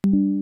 you.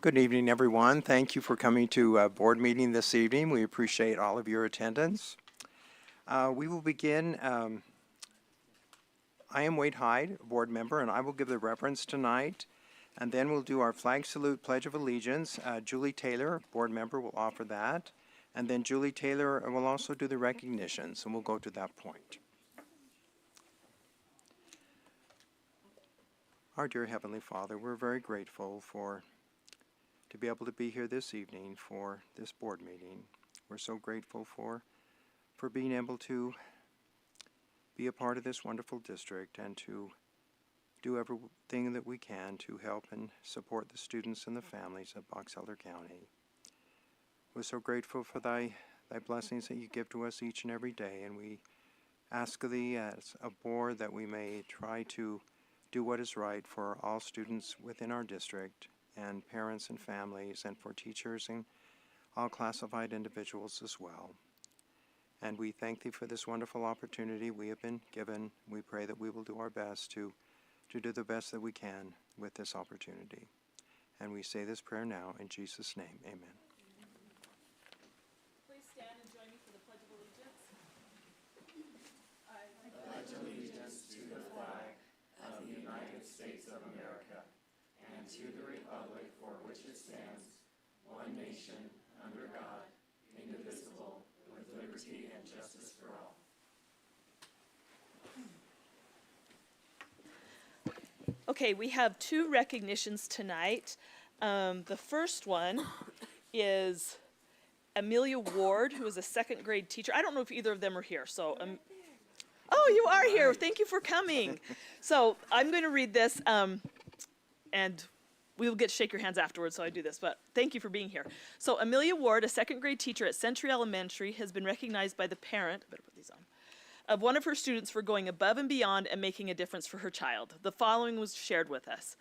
Good evening, everyone. Thank you for coming to a board meeting this evening. We appreciate all of your attendance. We will begin. I am Wade Hyde, a board member, and I will give the reference tonight. And then we'll do our flag salute, Pledge of Allegiance. Julie Taylor, board member, will offer that. And then Julie Taylor will also do the recognitions, and we'll go to that point. Our dear Heavenly Father, we're very grateful to be able to be here this evening for this board meeting. We're so grateful for being able to be a part of this wonderful district and to do everything that we can to help and support the students and the families of Box Elder County. We're so grateful for thy blessings that you give to us each and every day, and we ask thee as a board that we may try to do what is right for all students within our district and parents and families, and for teachers and all classified individuals as well. And we thank thee for this wonderful opportunity we have been given. We pray that we will do our best to do the best that we can with this opportunity. And we say this prayer now in Jesus' name, amen. Please stand and join me for the Pledge of Allegiance. I pledge allegiance to the flag of the United States of America and to the republic for which it stands, one nation, under God, indivisible, with liberty and justice for all. Okay, we have two recognitions tonight. The first one is Amelia Ward, who is a second grade teacher. I don't know if either of them are here, so oh, you are here. Thank you for coming. So I'm going to read this, and we will get to shake your hands afterwards, so I do this, but thank you for being here. So Amelia Ward, a second grade teacher at Century Elementary, has been recognized by the parent, I better put these on, of one of her students for going above and beyond and making a difference for her child. The following was shared with us.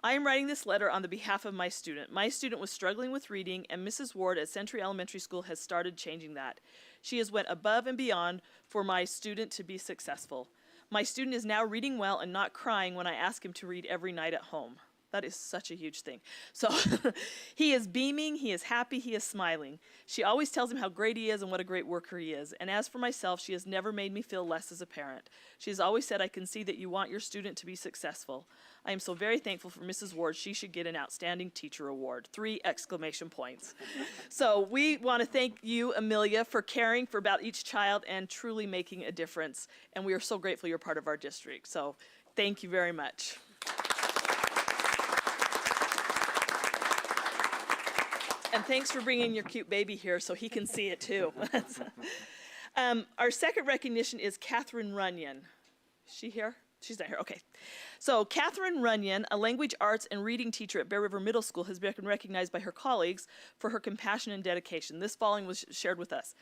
I am writing this letter on the behalf of my student. My student was struggling with reading, and Mrs. Ward at Century Elementary School has started changing that. She has went above and beyond for my student to be successful. My student is now reading well and not crying when I ask him to read every night at home. That is such a huge thing. So he is beaming, he is happy, he is smiling. She always tells him how great he is and what a great worker he is. And as for myself, she has never made me feel less as a parent. She has always said, I can see that you want your student to be successful. I am so very thankful for Mrs. Ward. She should get an Outstanding Teacher Award. 3 exclamation points. So we want to thank you, Amelia, for caring for about each child and truly making a difference. And we are so grateful you're part of our district. So thank you very much. And thanks for bringing your cute baby here so he can see it too. Our second recognition is Catherine Runyon. Is she here? She's not here, okay. So Catherine Runyon, a language arts and reading teacher at Bear River Middle School, has been recognized by her colleagues for her compassion and dedication. This following was shared with us.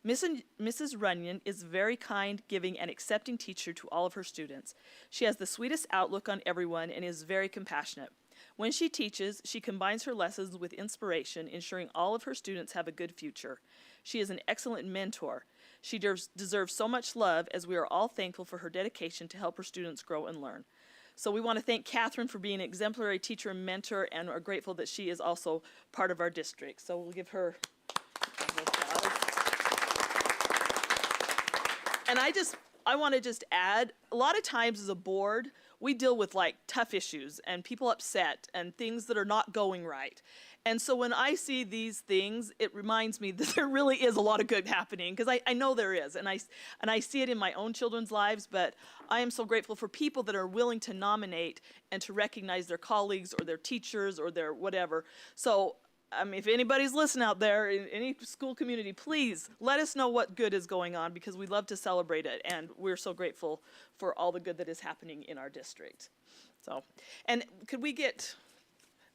Mrs. Runyon is a very kind, giving, and accepting teacher to all of her students. She has the sweetest outlook on everyone and is very compassionate. When she teaches, she combines her lessons with inspiration, ensuring all of her students have a good future. She is an excellent mentor. She deserves so much love, as we are all thankful for her dedication to help her students grow and learn. So we want to thank Catherine for being an exemplary teacher and mentor, and are grateful that she is also part of our district. So we'll give her a round of applause. And I want to just add, a lot of times as a board, we deal with like tough issues and people upset and things that are not going right. And so when I see these things, it reminds me that there really is a lot of good happening, because I know there is, and I see it in my own children's lives. But I am so grateful for people that are willing to nominate and to recognize their colleagues or their teachers or their whatever. So if anybody's listening out there in any school community, please let us know what good is going on, because we love to celebrate it, and we're so grateful for all the good that is happening in our district. So, and could we get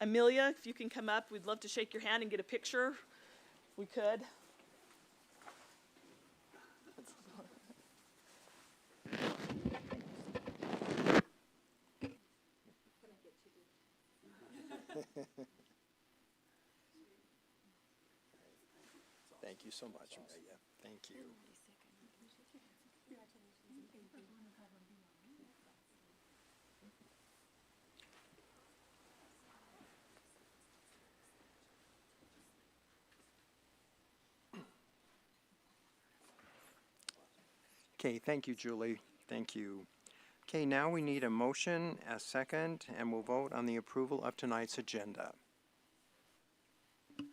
Amelia, if you can come up, we'd love to shake your hand and get a picture, if we could. Thank you so much, Amelia. Thank you. Okay, thank you, Julie. Thank you. Okay, now we need a motion, a second, and we'll vote on the approval of tonight's agenda.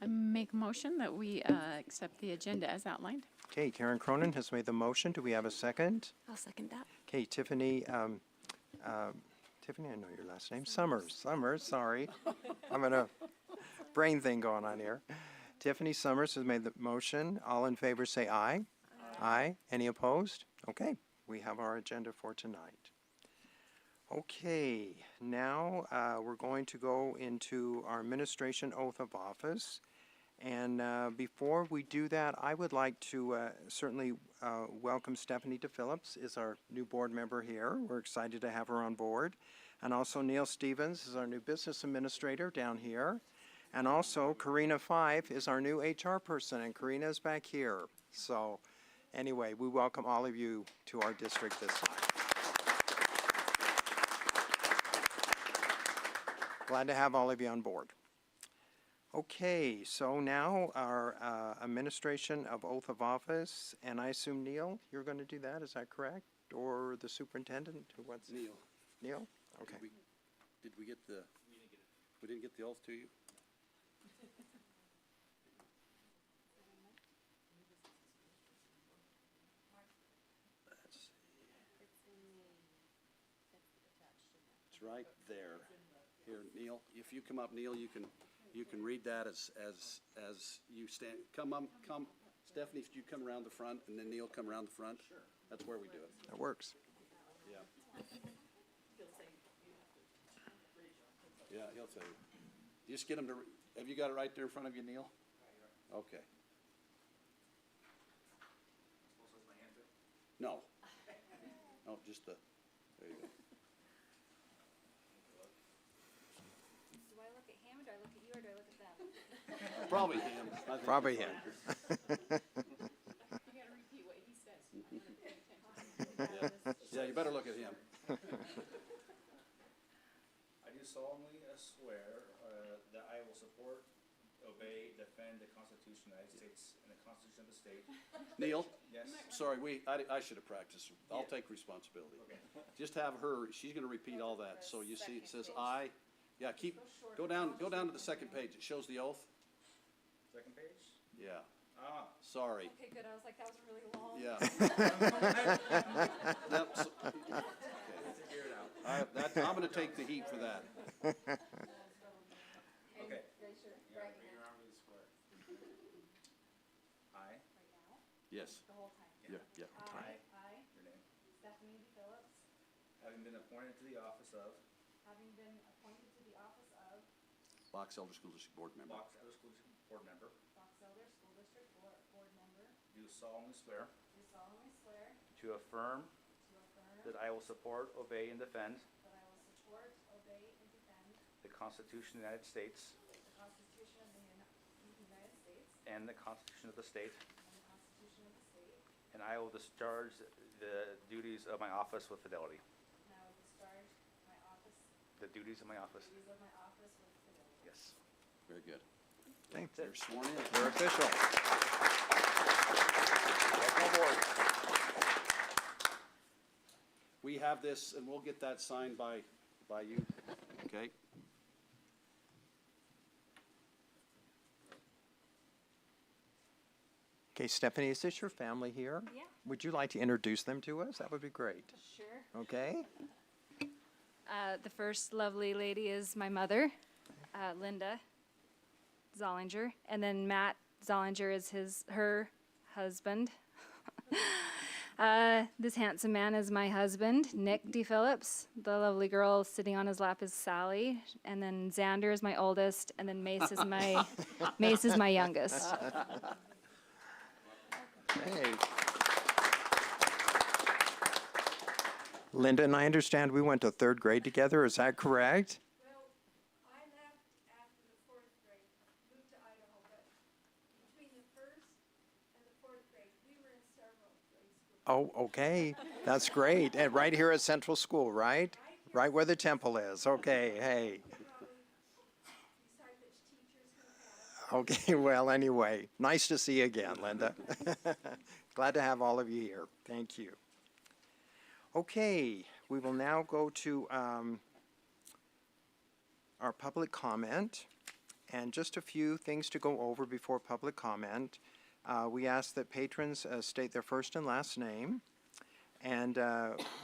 I make a motion that we accept the agenda as outlined. Okay, Karen Cronin has made the motion. Do we have a second? I'll second that. Okay, Tiffany, Tiffany, I know your last name. Summers, sorry. I'm in a brain thing going on here. Tiffany Summers has made the motion. All in favor say aye. Aye. Any opposed? Okay, we have our agenda for tonight. Okay, now we're going to go into our administration oath of office. And before we do that, I would like to certainly welcome Stephanie DePhillips is our new board member here. We're excited to have her on board. And also Neil Stevens is our new business administrator down here. And also Karina Five is our new HR person, and Karina is back here. So anyway, we welcome all of you to our district this time. Glad to have all of you on board. Okay, so now our administration of oath of office, and I assume, Neil, you're going to do that, is that correct? Or the superintendent, or what's? Neil. Neil? Okay. Did we get the? We didn't get the oath to you? Let's see. It's right there. Here, Neil, if you come up, Neil, you can read that as you stand. Come, Stephanie, if you come around the front, and then Neil come around the front. Sure. That's where we do it. That works. Yeah. Yeah, he'll tell you. Just get him to, have you got it right there in front of you, Neil? Okay. No. No, just the, there you go. Do I look at him, or do I look at you, or do I look at them? Probably him. I think Probably you're him. fine. You gotta repeat what he says. Yeah, you better look at him. I do solemnly swear that I will support, obey, defend the Constitution of the United States and the Constitution of the state. Neil, Yes. sorry, I should have practiced. I'll take responsibility. Okay. Just have her, she's gonna repeat all that. So you see, it says I. Yeah, go down to the second page. It shows the oath. Second page? Yeah, Ah, sorry. Okay, good, I was like, that was really long. Yeah. Yep, so- figure it out. I'm gonna take the heat for that. Okay. Raise your right hand I, right now, Yes, the whole time. yeah. I, your name, Stephanie Phillips, having been appointed to the office of having been appointed to the office of Box Elder School District Board Member. Box Elder School District Board Member, Box Elder School District Board Member, do solemnly swear do solemnly swear to affirm to affirm that I will support, obey, and defend that I will support, obey, and defend the Constitution of the United States the Constitution of the United States and the Constitution of the state, and the Constitution of the state, and I will discharge the duties of my office with fidelity. and I will discharge my office, The duties of my office. duties of my office with fidelity. Yes. Very good. Okay, You're sworn in. you're official. Welcome aboard. We have this, and we'll get that signed by you, okay? Okay, Stephanie, is this your family here? Yeah. Would you like to introduce them to us? That would be great. Sure. Okay? The first lovely lady is my mother, Linda Zollinger, and then Matt Zollinger is her husband. This handsome man is my husband, Nick D. Phillips. The lovely girl sitting on his lap is Sally, and then Xander is my oldest, and then Mace is my youngest. Hey. Linda and I understand we went to third grade together, is that correct? Well, I left after the fourth grade, moved to Idaho, but between the first and the fourth grade, we were in several grade schools. Oh, okay, that's great. And right here at Central School, right? Right where the temple is, okay, hey. Probably decide which teachers who had. Okay, well, anyway, nice to see you again, Linda. Glad to have all of you here. Thank you. Okay, we will now go to our public comment. And just a few things to go over before public comment. We ask that patrons state their first and last name. And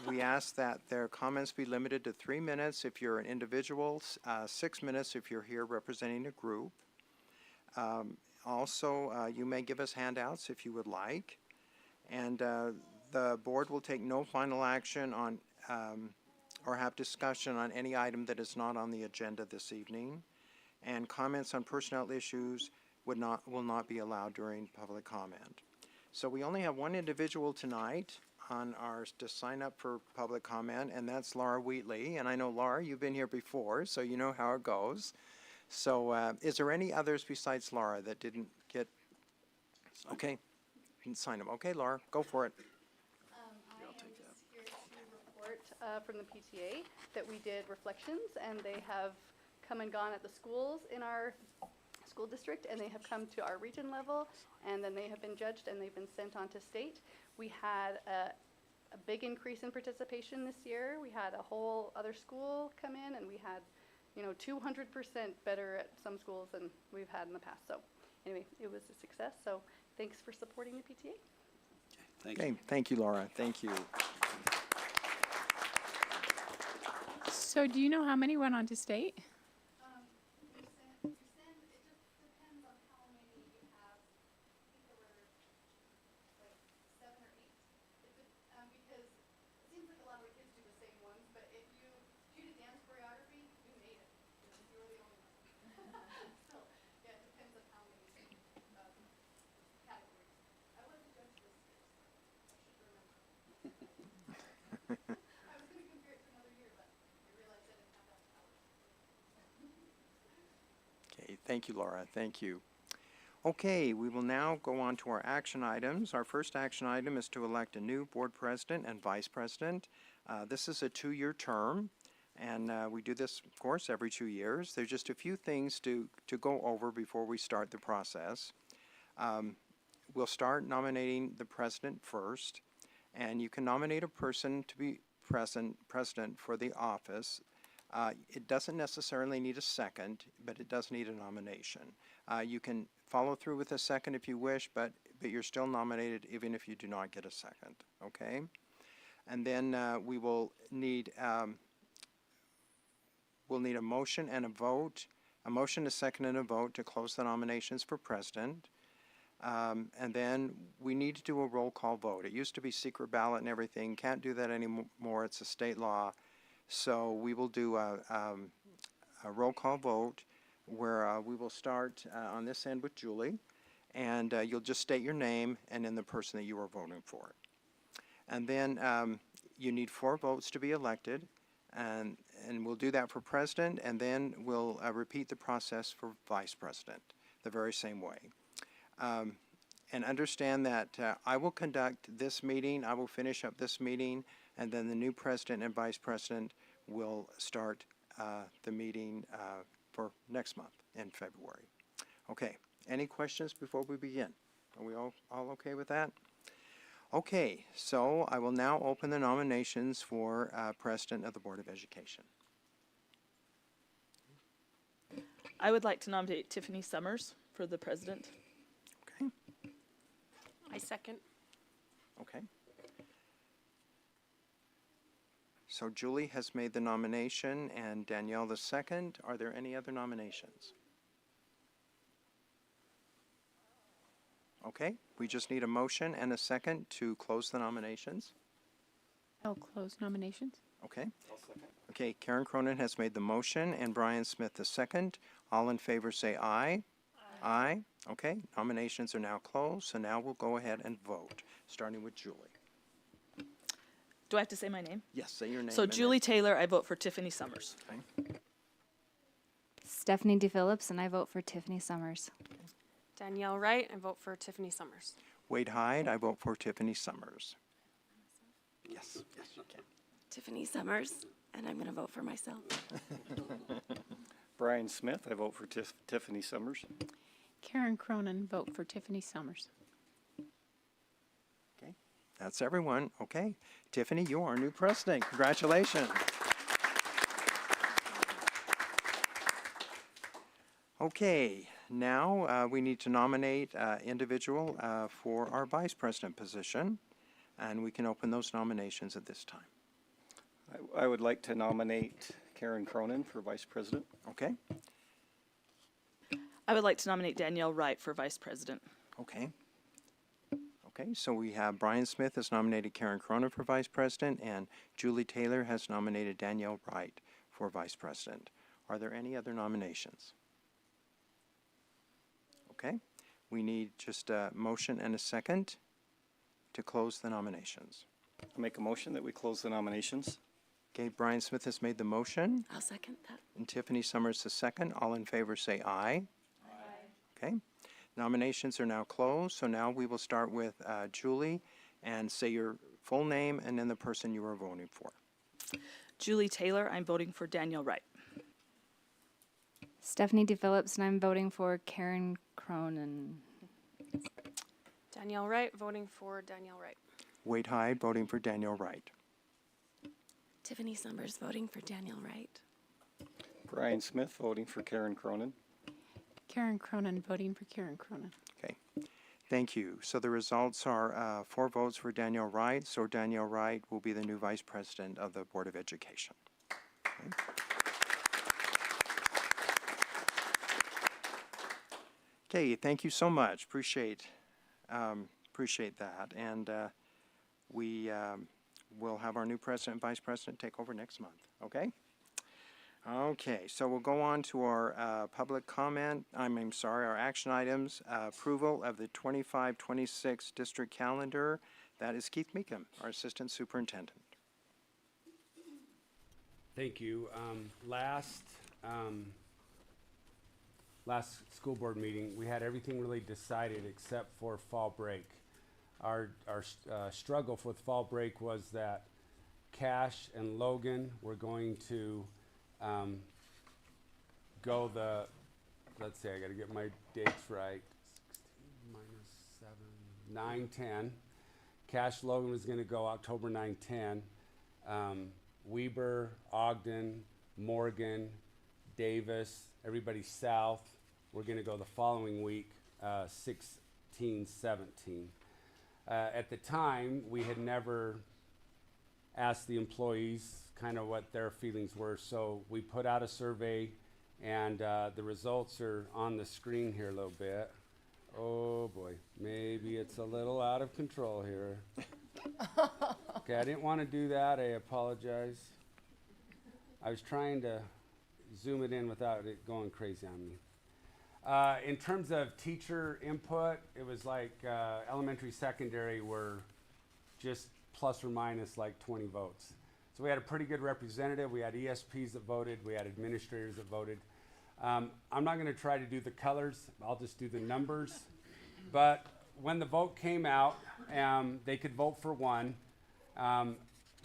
we ask that their comments be limited to 3 minutes if you're an individual, 6 minutes if you're here representing a group. Also, you may give us handouts if you would like. And the board will take no final action on or have discussion on any item that is not on the agenda this evening. And comments on personnel issues will not be allowed during public comment. So we only have one individual tonight on ours to sign up for public comment, and that's Laura Wheatley. And I know, Laura, you've been here before, so you know how it goes. So is there any others besides Laura that didn't get? Okay, you can sign them. Okay, Laura, go for it. I am just here to report from the PTA that we did reflections, and they have come and gone at the schools in our school district, and they have come to our region level, and then they have been judged and they've been sent on to state. We had a big increase in participation this year. We had a whole other school come in, and we had 200% better at some schools than we've had in the past. So anyway, it was a success. So thanks for supporting the PTA. Thank you. Okay, thank you, Laura. Thank you. So do you know how many went on to state? You send, it just depends on how many you have. I think there were like 7 or 8. Because it seems like a lot of the kids do the same ones, but if you did dance choreography, you made it. Because you were the only one. So, yeah, it depends on how many categories. I wasn't judged this year, so I should remember. I was going to compare it to another year, but I realized I didn't have that power. Okay, thank you, Laura. Thank you. Okay, we will now go on to our action items. Our first action item is to elect a new board president and vice president. This is a 2-year term, and we do this, of course, every 2 years. There's just a few things to go over before we start the process. We'll start nominating the president first, and you can nominate a person to be president for the office. It doesn't necessarily need a second, but it does need a nomination. You can follow through with a second if you wish, but you're still nominated even if you do not get a second, okay? And then we will need a motion and a vote, a motion, a second, and a vote to close the nominations for president. And then we need to do a roll call vote. It used to be secret ballot and everything. Can't do that anymore. It's a state law. So we will do a roll call vote where we will start on this end with Julie, and you'll just state your name and then the person that you are voting for. And then you need 4 votes to be elected, and we'll do that for president, and then we'll repeat the process for vice president the very same way. And understand that I will conduct this meeting, I will finish up this meeting, and then the new president and vice president will start the meeting for next month in February. Okay, any questions before we begin? Are we all okay with that? Okay, so I will now open the nominations for president of the Board of Education. I would like to nominate Tiffany Summers for the president. Okay, I second. okay. So Julie has made the nomination and Danielle the second. Are there any other nominations? Okay, we just need a motion and a second to close the nominations. I'll close nominations. Okay. Okay, Karen Cronin has made the motion and Brian Smith the second. All in favor say aye. Aye. Okay, nominations are now closed, so now we'll go ahead and vote, starting with Julie. Do I have to say my name? Yes, say your name. So and Julie Taylor, I vote for Tiffany Summers. Okay. Stephanie DePhillips, and I vote for Tiffany Summers. Danielle Wright, I vote for Tiffany Summers. Wade Hyde, I vote for Tiffany Summers. Yes, yes, you can. Tiffany Summers, and I'm going to vote for myself. Brian Smith, I vote for Tiffany Summers. Karen Cronin, vote for Tiffany Summers. Okay, That's everyone. Okay. Tiffany, you are our new president. Congratulations. Okay, now we need to nominate individual for our vice president position, and we can open those nominations at this time. I would like to nominate Karen Cronin for vice president. Okay, I would like to nominate Danielle Wright for vice president. okay. Okay, so we have Brian Smith has nominated Karen Cronin for vice president, and Julie Taylor has nominated Danielle Wright for vice president. Are there any other nominations? Okay, we need just a motion and a second to close the nominations. I make a motion that we close the nominations. Okay, Brian Smith has made the motion, I'll second that. and Tiffany Summers the second. All in favor say aye. Aye. Okay, nominations are now closed, so now we will start with Julie, and say your full name and then the person you are voting for. Julie Taylor, I'm voting for Danielle Wright. Stephanie DePhillips, and I'm voting for Karen Cronin. Danielle Wright, voting for Danielle Wright. Wade Hyde voting for Danielle Wright. Tiffany Summers voting for Danielle Wright. Brian Smith voting for Karen Cronin. Karen Cronin, voting for Karen Cronin. Okay, thank you. So the results are 4 votes for Danielle Wright, so Danielle Wright will be the new vice president of the Board of Education. Okay. Okay, thank you so much. Appreciate that. And we will have our new president and vice president take over next month. Okay? Okay, so we'll go on to our public comment. Our action items. Approval of the 25-26 district calendar. That is Keith Meekum, our assistant superintendent. Thank you. Last school board meeting, we had everything really decided except for fall break. Our struggle with fall break was that Cash and Logan were going to go the, let's see, I got to get my dates right. 16 minus 7, 9/10. Cash Logan was going to go October 9/10. Weber, Ogden, Morgan, Davis, everybody south, we're going to go the following week, 16, 17. At the time, we had never asked the employees kind of what their feelings were, so we put out a survey, and the results are on the screen here a little bit. Oh boy, maybe it's a little out of control here. Okay, I didn't want to do that, I apologize. I was trying to zoom it in without it going crazy on me. In terms of teacher input, it was like elementary, secondary were just plus or minus like 20 votes. So we had a pretty good representative. We had ESPs that voted. We had administrators that voted. I'm not going to try to do the colors. I'll just do the numbers. But when the vote came out, they could vote for one.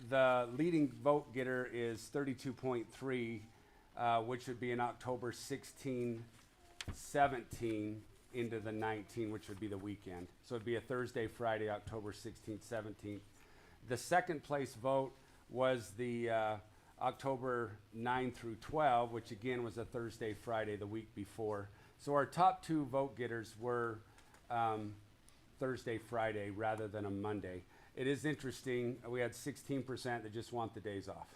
The leading vote getter is 32.3, which would be in October 16, 17 into the 19, which would be the weekend. So it'd be a Thursday, Friday, October 16th, 17th. The second place vote was the October 9 through 12, which again was a Thursday, Friday, the week before. So our top 2 vote getters were Thursday, Friday, rather than a Monday. It is interesting, we had 16% that just want the days off,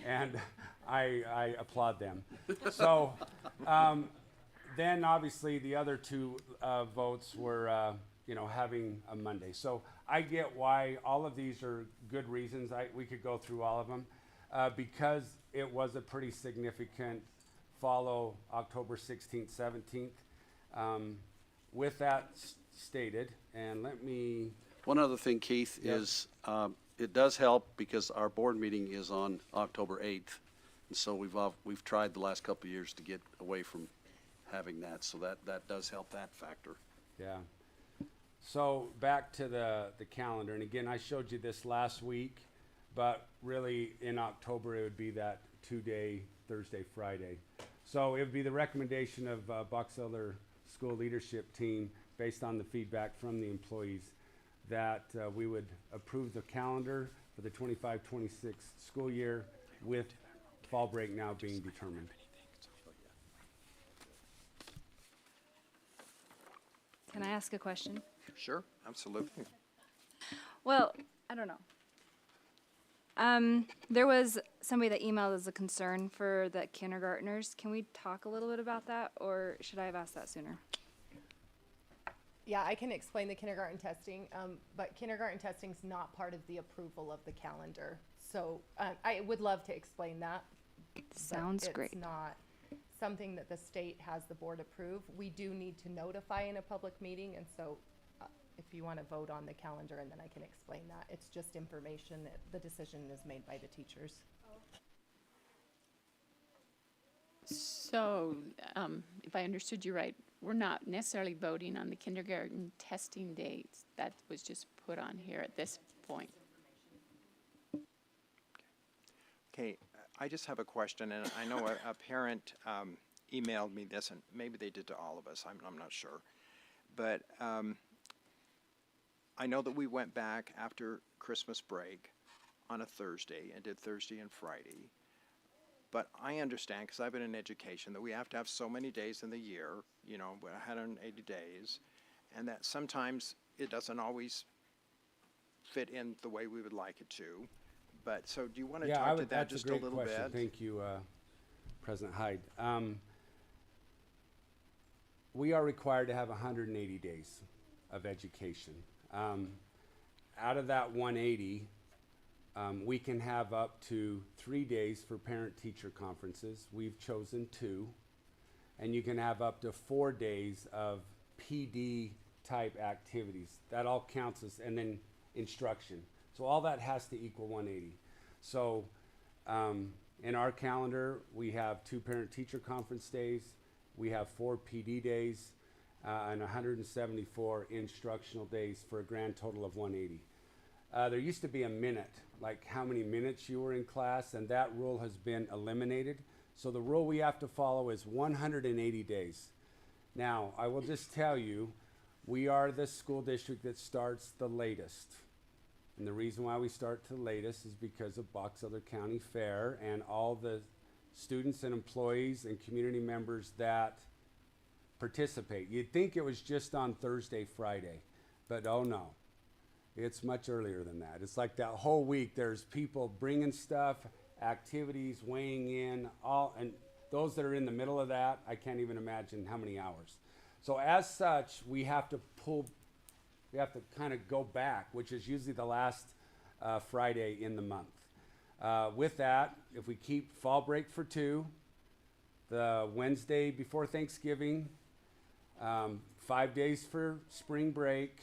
and I applaud them. So then obviously the other 2 votes were having a Monday. So I get why all of these are good reasons. We could go through all of them because it was a pretty significant follow October 16th, 17th. With that stated, and let me... One other thing, Keith, is it does help because our board meeting is on October 8th. And so we've tried the last couple of years to get away from having that. So that does help that factor. Yeah. So back to the calendar. And again, I showed you this last week, but really in October it would be that 2-day Thursday, Friday. So it would be the recommendation of Box Elder School Leadership Team based on the feedback from the employees that we would approve the calendar for the 25-26 school year with fall break now being determined. Can I ask a question? Sure, absolutely. Well, I don't know. There was somebody that emailed as a concern for the kindergartners. Can we talk a little bit about that, or should I have asked that sooner? Yeah, I can explain the kindergarten testing, but kindergarten testing is not part of the approval of the calendar. So I would love to explain that. Sounds great. It's not something that the state has the board approve. We do need to notify in a public meeting, and so if you want to vote on the calendar, and then I can explain that. It's just information that the decision is made by the teachers. So, if I understood you right, we're not necessarily voting on the kindergarten testing dates. That was just put on here at this point. Okay, I just have a question, and I know a parent emailed me this, and maybe they did to all of us, I'm not sure. But I know that we went back after Christmas break on a Thursday and did Thursday and Friday. But I understand, because I've been in education, that we have to have so many days in the year, 180 days, and that sometimes it doesn't always fit in the way we would like it to. But so do you want to talk to that just a little bit? Thank you, President Hyde. We are required to have 180 days of education. Out of that 180, we can have up to 3 days for parent-teacher conferences. We've chosen 2. And you can have up to 4 days of PD-type activities. That all counts as, and then instruction. So all that has to equal 180. So in our calendar, we have 2 parent-teacher conference days. We have 4 PD days and 174 instructional days for a grand total of 180. There used to be a minute, like how many minutes you were in class, and that rule has been eliminated. So the rule we have to follow is 180 days. Now, I will just tell you, we are the school district that starts the latest. And the reason why we start the latest is because of Box Elder County Fair and all the students and employees and community members that participate. You'd think it was just on Thursday, Friday, but oh no. It's much earlier than that. It's like that whole week there's people bringing stuff, activities, weighing in, and those that are in the middle of that, I can't even imagine how many hours. So as such, we have to kind of go back, which is usually the last Friday in the month. With that, if we keep fall break for 2, the Wednesday before Thanksgiving, 5 days for spring break,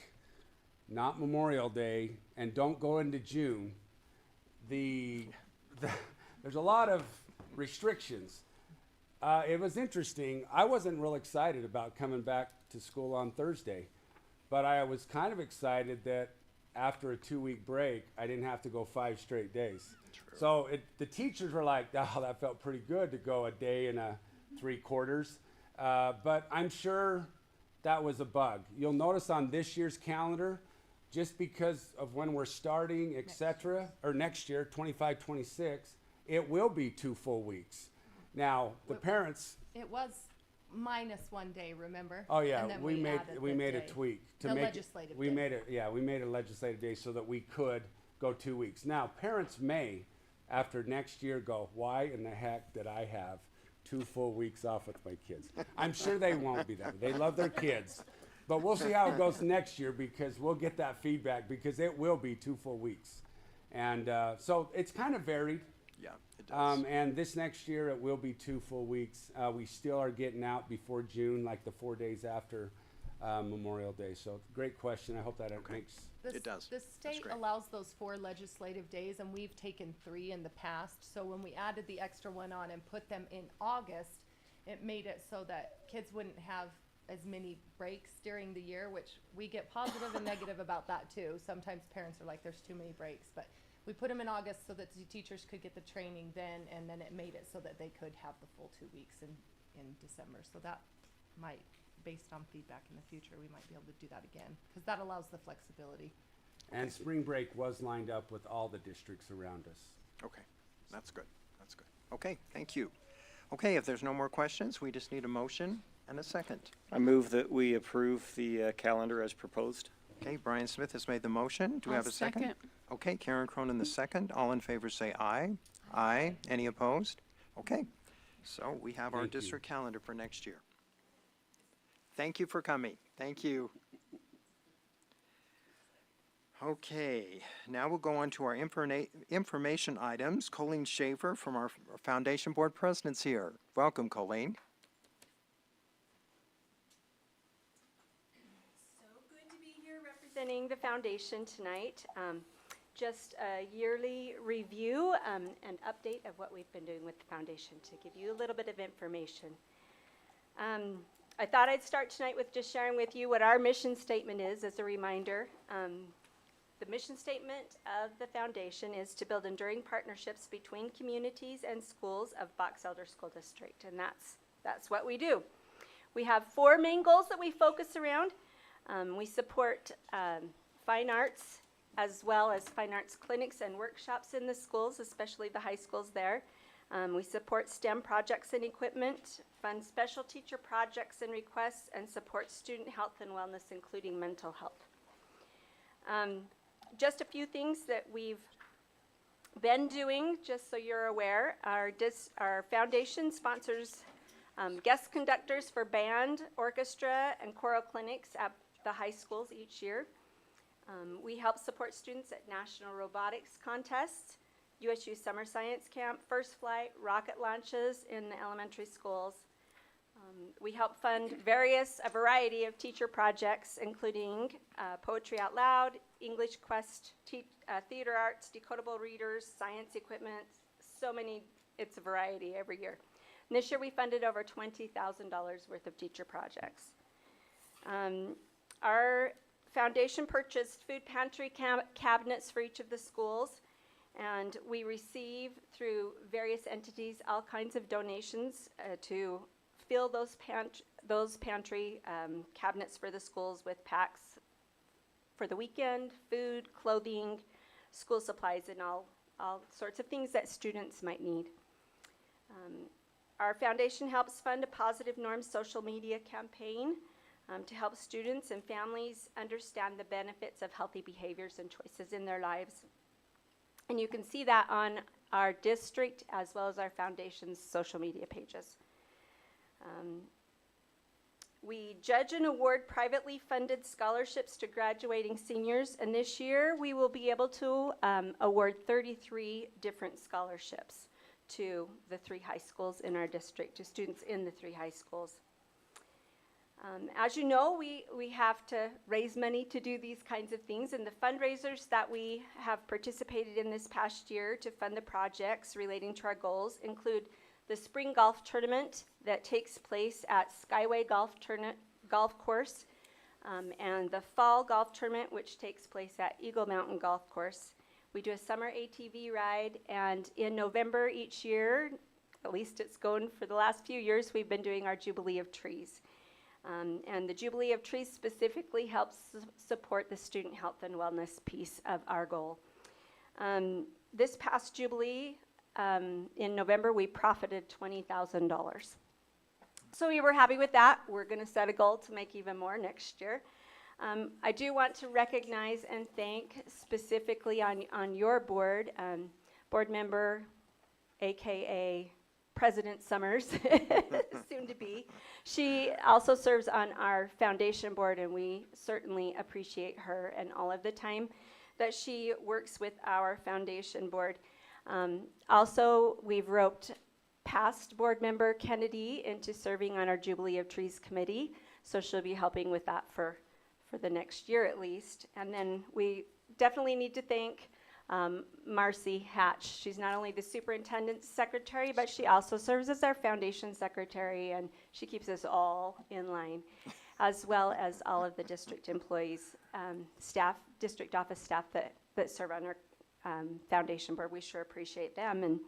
not Memorial Day, and don't go into June, there's a lot of restrictions. It was interesting. I wasn't real excited about coming back to school on Thursday, but I was kind of excited that after a 2-week break, I didn't have to go 5 straight days. True. So the teachers were like, oh, that felt pretty good to go a day and 3/4. But I'm sure that was a bug. You'll notice on this year's calendar, just because of when we're starting, et cetera, or next year, 25-26, it will be 2 full weeks. Now, the parents... It was minus 1 day, remember? Oh, yeah, and then we made a day. tweak. The legislative we day. made a legislative day so that we could go 2 weeks. Now, parents may, after next year, go, why in the heck did I have 2 full weeks off with my kids? I'm sure they won't be that. They love their kids. But we'll see how it goes next year, because we'll get that feedback, because it will be 2 full weeks. And so it's kind of varied. Yeah, it does. And this next year, it will be 2 full weeks. We still are getting out before June, like the 4 days after Memorial Day. So great question. I hope that makes... It does. The state allows those 4 legislative days, and we've taken 3 in the past. So when we added the extra one on and put them in August, it made it so that kids wouldn't have as many breaks during the year, which we get positive and negative about that too. Sometimes parents are like, there's too many breaks, but we put them in August so that the teachers could get the training then, and then it made it so that they could have the full 2 weeks in December. So that might, based on feedback in the future, we might be able to do that again, because that allows the flexibility. And spring break was lined up with all the districts around us. Okay, that's good. That's good. Okay, thank you. Okay, if there's no more questions, we just need a motion and a second. I move that we approve the calendar as proposed. Okay, Brian Smith has made the motion. Do we I'll have a second? second. Okay, Karen Cronin the second. All in favor say aye. Aye. Any opposed? Okay, so we have our Thank you. district calendar for next year. Thank you for coming. Thank you. Okay, now we'll go on to our information items. Colleen Schaefer from our Foundation Board President's here. Welcome, Colleen. So good to be here representing the foundation tonight. Just a yearly review and update of what we've been doing with the foundation to give you a little bit of information. I thought I'd start tonight with just sharing with you what our mission statement is as a reminder. The mission statement of the foundation is to build enduring partnerships between communities and schools of Box Elder School District, and that's what we do. We have 4 main goals that we focus around. We support fine arts as well as fine arts clinics and workshops in the schools, especially the high schools there. We support STEM projects and equipment, fund special teacher projects and requests, and support student health and wellness, including mental health. Just a few things that we've been doing, just so you're aware. Our foundation sponsors guest conductors for band, orchestra, and choral clinics at the high schools each year. We help support students at national robotics contests, USU Summer Science Camp, First Flight, rocket launches in the elementary schools. We help fund a variety of teacher projects, including Poetry Out Loud, English Quest, theater arts, decodable readers, science equipment, so many, it's a variety every year. And this year we funded over $20,000 worth of teacher projects. Our foundation purchased food pantry cabinets for each of the schools, and we receive through various entities all kinds of donations to fill those pantry cabinets for the schools with packs for the weekend, food, clothing, school supplies, and all sorts of things that students might need. Our foundation helps fund a Positive Norms social media campaign to help students and families understand the benefits of healthy behaviors and choices in their lives. And you can see that on our district as well as our foundation's social media pages. We judge and award privately funded scholarships to graduating seniors, and this year we will be able to award 33 different scholarships to the 3 high schools in our district, to students in the 3 high schools. As you know, we have to raise money to do these kinds of things, and the fundraisers that we have participated in this past year to fund the projects relating to our goals include the spring golf tournament that takes place at Skyway Golf Course, and the fall golf tournament, which takes place at Eagle Mountain Golf Course. We do a summer ATV ride, and in November each year, at least it's going for the last few years, we've been doing our Jubilee of Trees. And the Jubilee of Trees specifically helps support the student health and wellness piece of our goal. This past Jubilee, in November, we profited $20,000. So we were happy with that. We're going to set a goal to make even more next year. I do want to recognize and thank specifically on your board, board member, AKA President Summers, soon to be. She also serves on our foundation board, and we certainly appreciate her and all of the time that she works with our foundation board. Also, we've roped past board member Kennedy into serving on our Jubilee of Trees committee, so she'll be helping with that for the next year at least. And then we definitely need to thank Marcy Hatch. She's not only the superintendent's secretary, but she also serves as our foundation secretary, and she keeps us all in line, as well as all of the district employees, staff, district office staff that serve on our foundation board. We sure appreciate them. And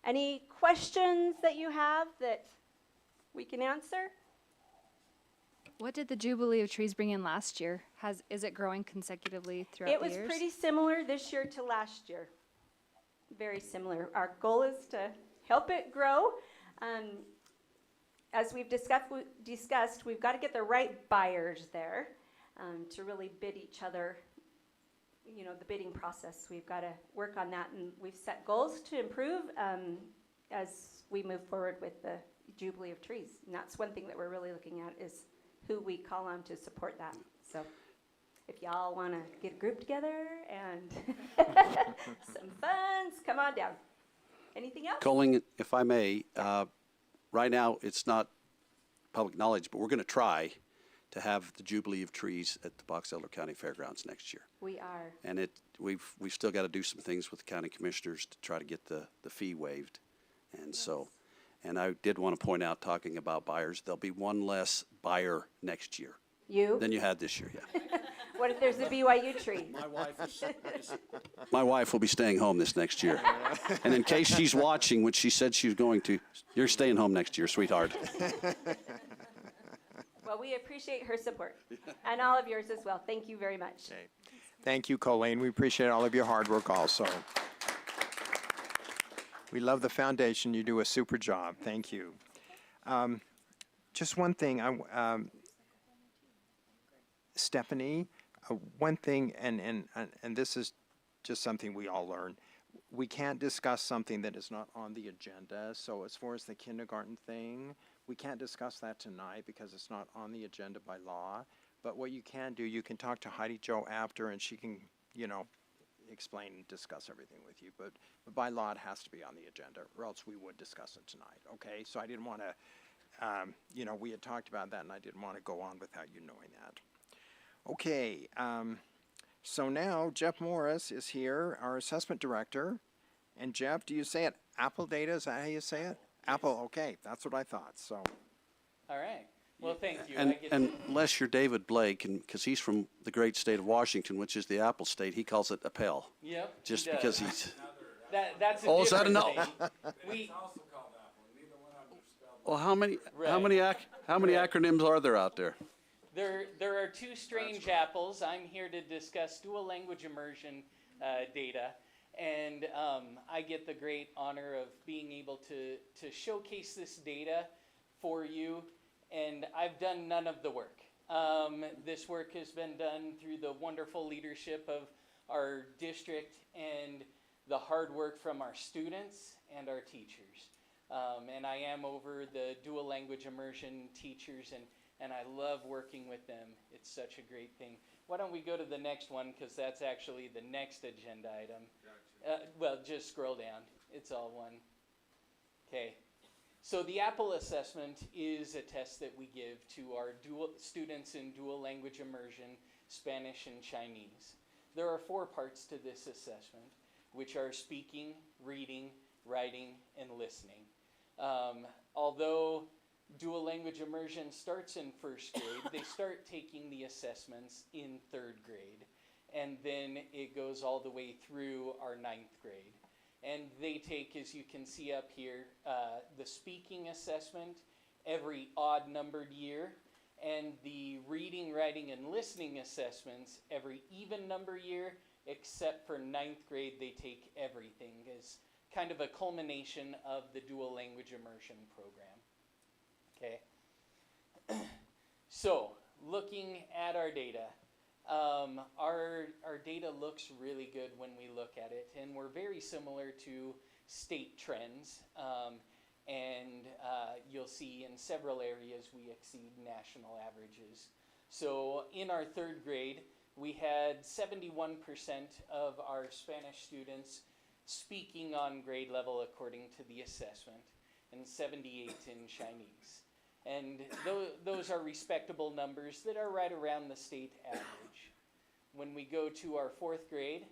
any questions that you have that we can answer? What did the Jubilee of Trees bring in last year? Is it growing consecutively throughout It the was years? pretty similar this year to last year. Very similar. Our goal is to help it grow. As we've discussed, we've got to get the right buyers there to really bid each other, the bidding process. We've got to work on that, and we've set goals to improve as we move forward with the Jubilee of Trees. And that's one thing that we're really looking at is who we call on to support that. So if y'all want to get a group together and some funds, come on down. Anything else? Colleen, if I may, right now it's not public knowledge, but we're going to try to have the Jubilee of Trees at the Box Elder County Fairgrounds next year. We are. And we've still got to do some things with the county commissioners to try to get the fee waived. And so, and I did want to point out, talking about buyers, there'll be one less buyer next year You? than you had this year, yeah. What if there's a BYU tree? My wife will be staying home this next year. And in case she's watching, which she said she was going to, you're staying home next year, sweetheart. Well, we appreciate her support and all of yours as well. Thank you very much. Okay. Thank you, Colleen. We appreciate all of your hard work also. We love the foundation. You do a super job. Thank you. Just one thing, Stephanie, one thing, and this is just something we all learn. We can't discuss something that is not on the agenda. So as far as the kindergarten thing, we can't discuss that tonight because it's not on the agenda by law. But what you can do, you can talk to Heidi Jo after, and she can, explain and discuss everything with you. But by law, it has to be on the agenda, or else we would discuss it tonight. Okay? So I didn't want to, we had talked about that, and I didn't want to go on without you knowing that. Okay. So now Jeff Morris is here, our assessment director. And Jeff, do you say it Apple Data? Is that how you say it? Apple, okay. That's what I thought. So. All right. Well, thank you. And unless you're David Blake, because he's from the great state of Washington, which is the Apple state, he calls it Appel. Yep. Just because he's. That's a oh, is that a no? We. Well, how many Right. acronyms are there out there? There are two strange apples. I'm here to discuss dual language immersion data, and I get the great honor of being able to showcase this data for you, and I've done none of the work. This work has been done through the wonderful leadership of our district and the hard work from our students and our teachers. And I am over the dual language immersion teachers, and I love working with them. It's such a great thing. Why don't we go to the next one, because that's actually the next agenda item. Well, just scroll down. It's all one. Okay. So the Apple assessment is a test that we give to our students in dual language immersion, Spanish and Chinese. There are 4 parts to this assessment, which are speaking, reading, writing, and listening. Although dual language immersion starts in 1st grade, they start taking the assessments in 3rd grade, and then it goes all the way through our 9th grade. And they take, as you can see up here, the speaking assessment every odd-numbered year, and the reading, writing, and listening assessments every even-number year, except for 9th grade, they take everything as kind of a culmination of the dual language immersion program. Okay. So, looking at our data, our data looks really good when we look at it, and we're very similar to state trends, and you'll see in several areas we exceed national averages. So in our 3rd grade, we had 71% of our Spanish students speaking on grade level according to the assessment, and 78 in Chinese. And those are respectable numbers that are right around the state average. When we go to our 4th grade,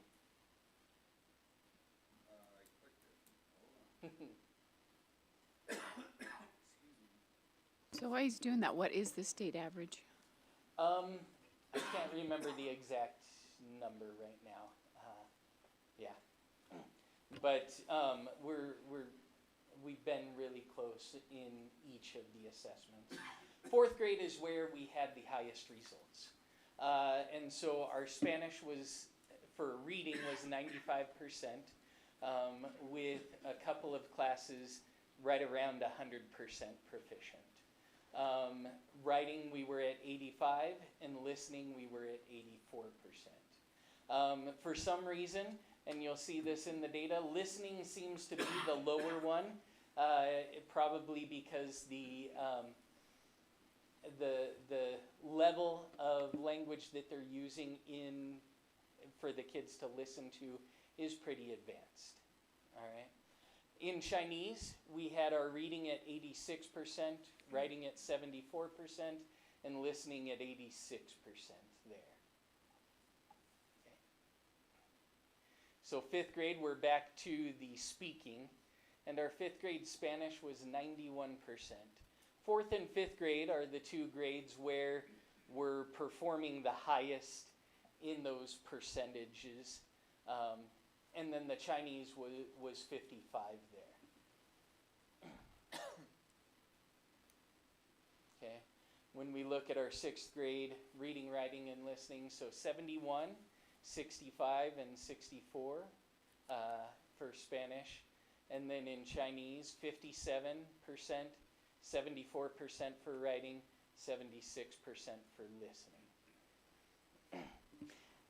So while he's doing that, what is the state average? I can't remember the exact number right now. But we've been really close in each of the assessments. Fourth grade is where we had the highest results. And so our Spanish was, for reading, was 95%, with a couple of classes right around 100% proficient. Writing, we were at 85, and listening, we were at 84%. For some reason, and you'll see this in the data, listening seems to be the lower one, probably because the level of language that they're using for the kids to listen to is pretty advanced. All right. In Chinese, we had our reading at 86%, writing at 74%, and listening at 86% there. Okay. So fifth grade, we're back to the speaking, and our fifth grade Spanish was 91%. Fourth and fifth grade are the two grades where we're performing the highest in those percentages. And then the Chinese was 55 there. Okay. When we look at our sixth grade reading, writing, and listening, so 71, 65, and 64 for Spanish. And then in Chinese, 57%, 74% for writing, 76% for listening.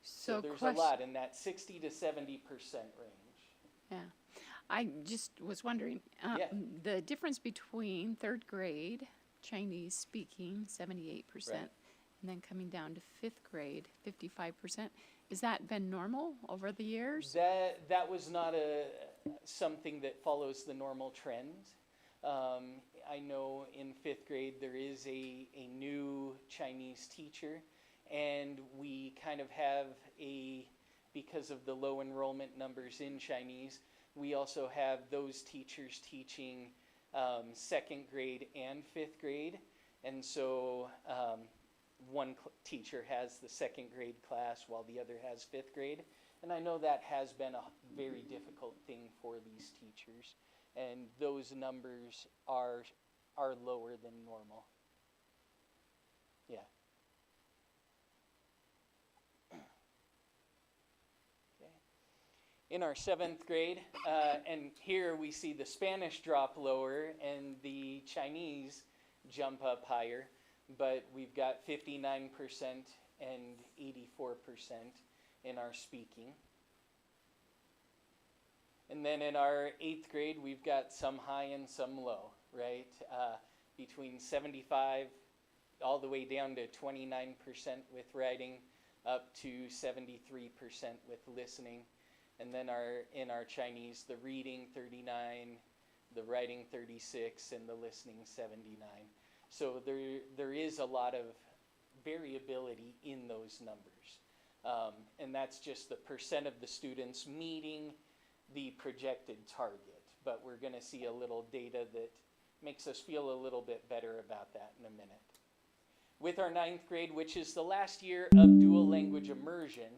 So there's a lot in that 60 to 70% range. Yeah. I just was wondering, the difference between third grade Chinese speaking, 78%, and then coming down to fifth grade, 55%. Has that been normal over the years? That was not something that follows the normal trend. I know in fifth grade there is a new Chinese teacher, and we kind of have because of the low enrollment numbers in Chinese, we also have those teachers teaching second grade and fifth grade. And so one teacher has the second grade class while the other has fifth grade. And I know that has been a very difficult thing for these teachers. And those numbers are lower than normal. Yeah. In our seventh grade, and here we see the Spanish drop lower and the Chinese jump up higher, but we've got 59% and 84% in our speaking. And then in our eighth grade, we've got some high and some low, right? Between 75 all the way down to 29% with writing, up to 73% with listening. And then in our Chinese, the reading 39, the writing 36, and the listening 79. So there is a lot of variability in those numbers. And that's just the percent of the students meeting the projected target. But we're going to see a little data that makes us feel a little bit better about that in a minute. With our ninth grade, which is the last year of dual language immersion,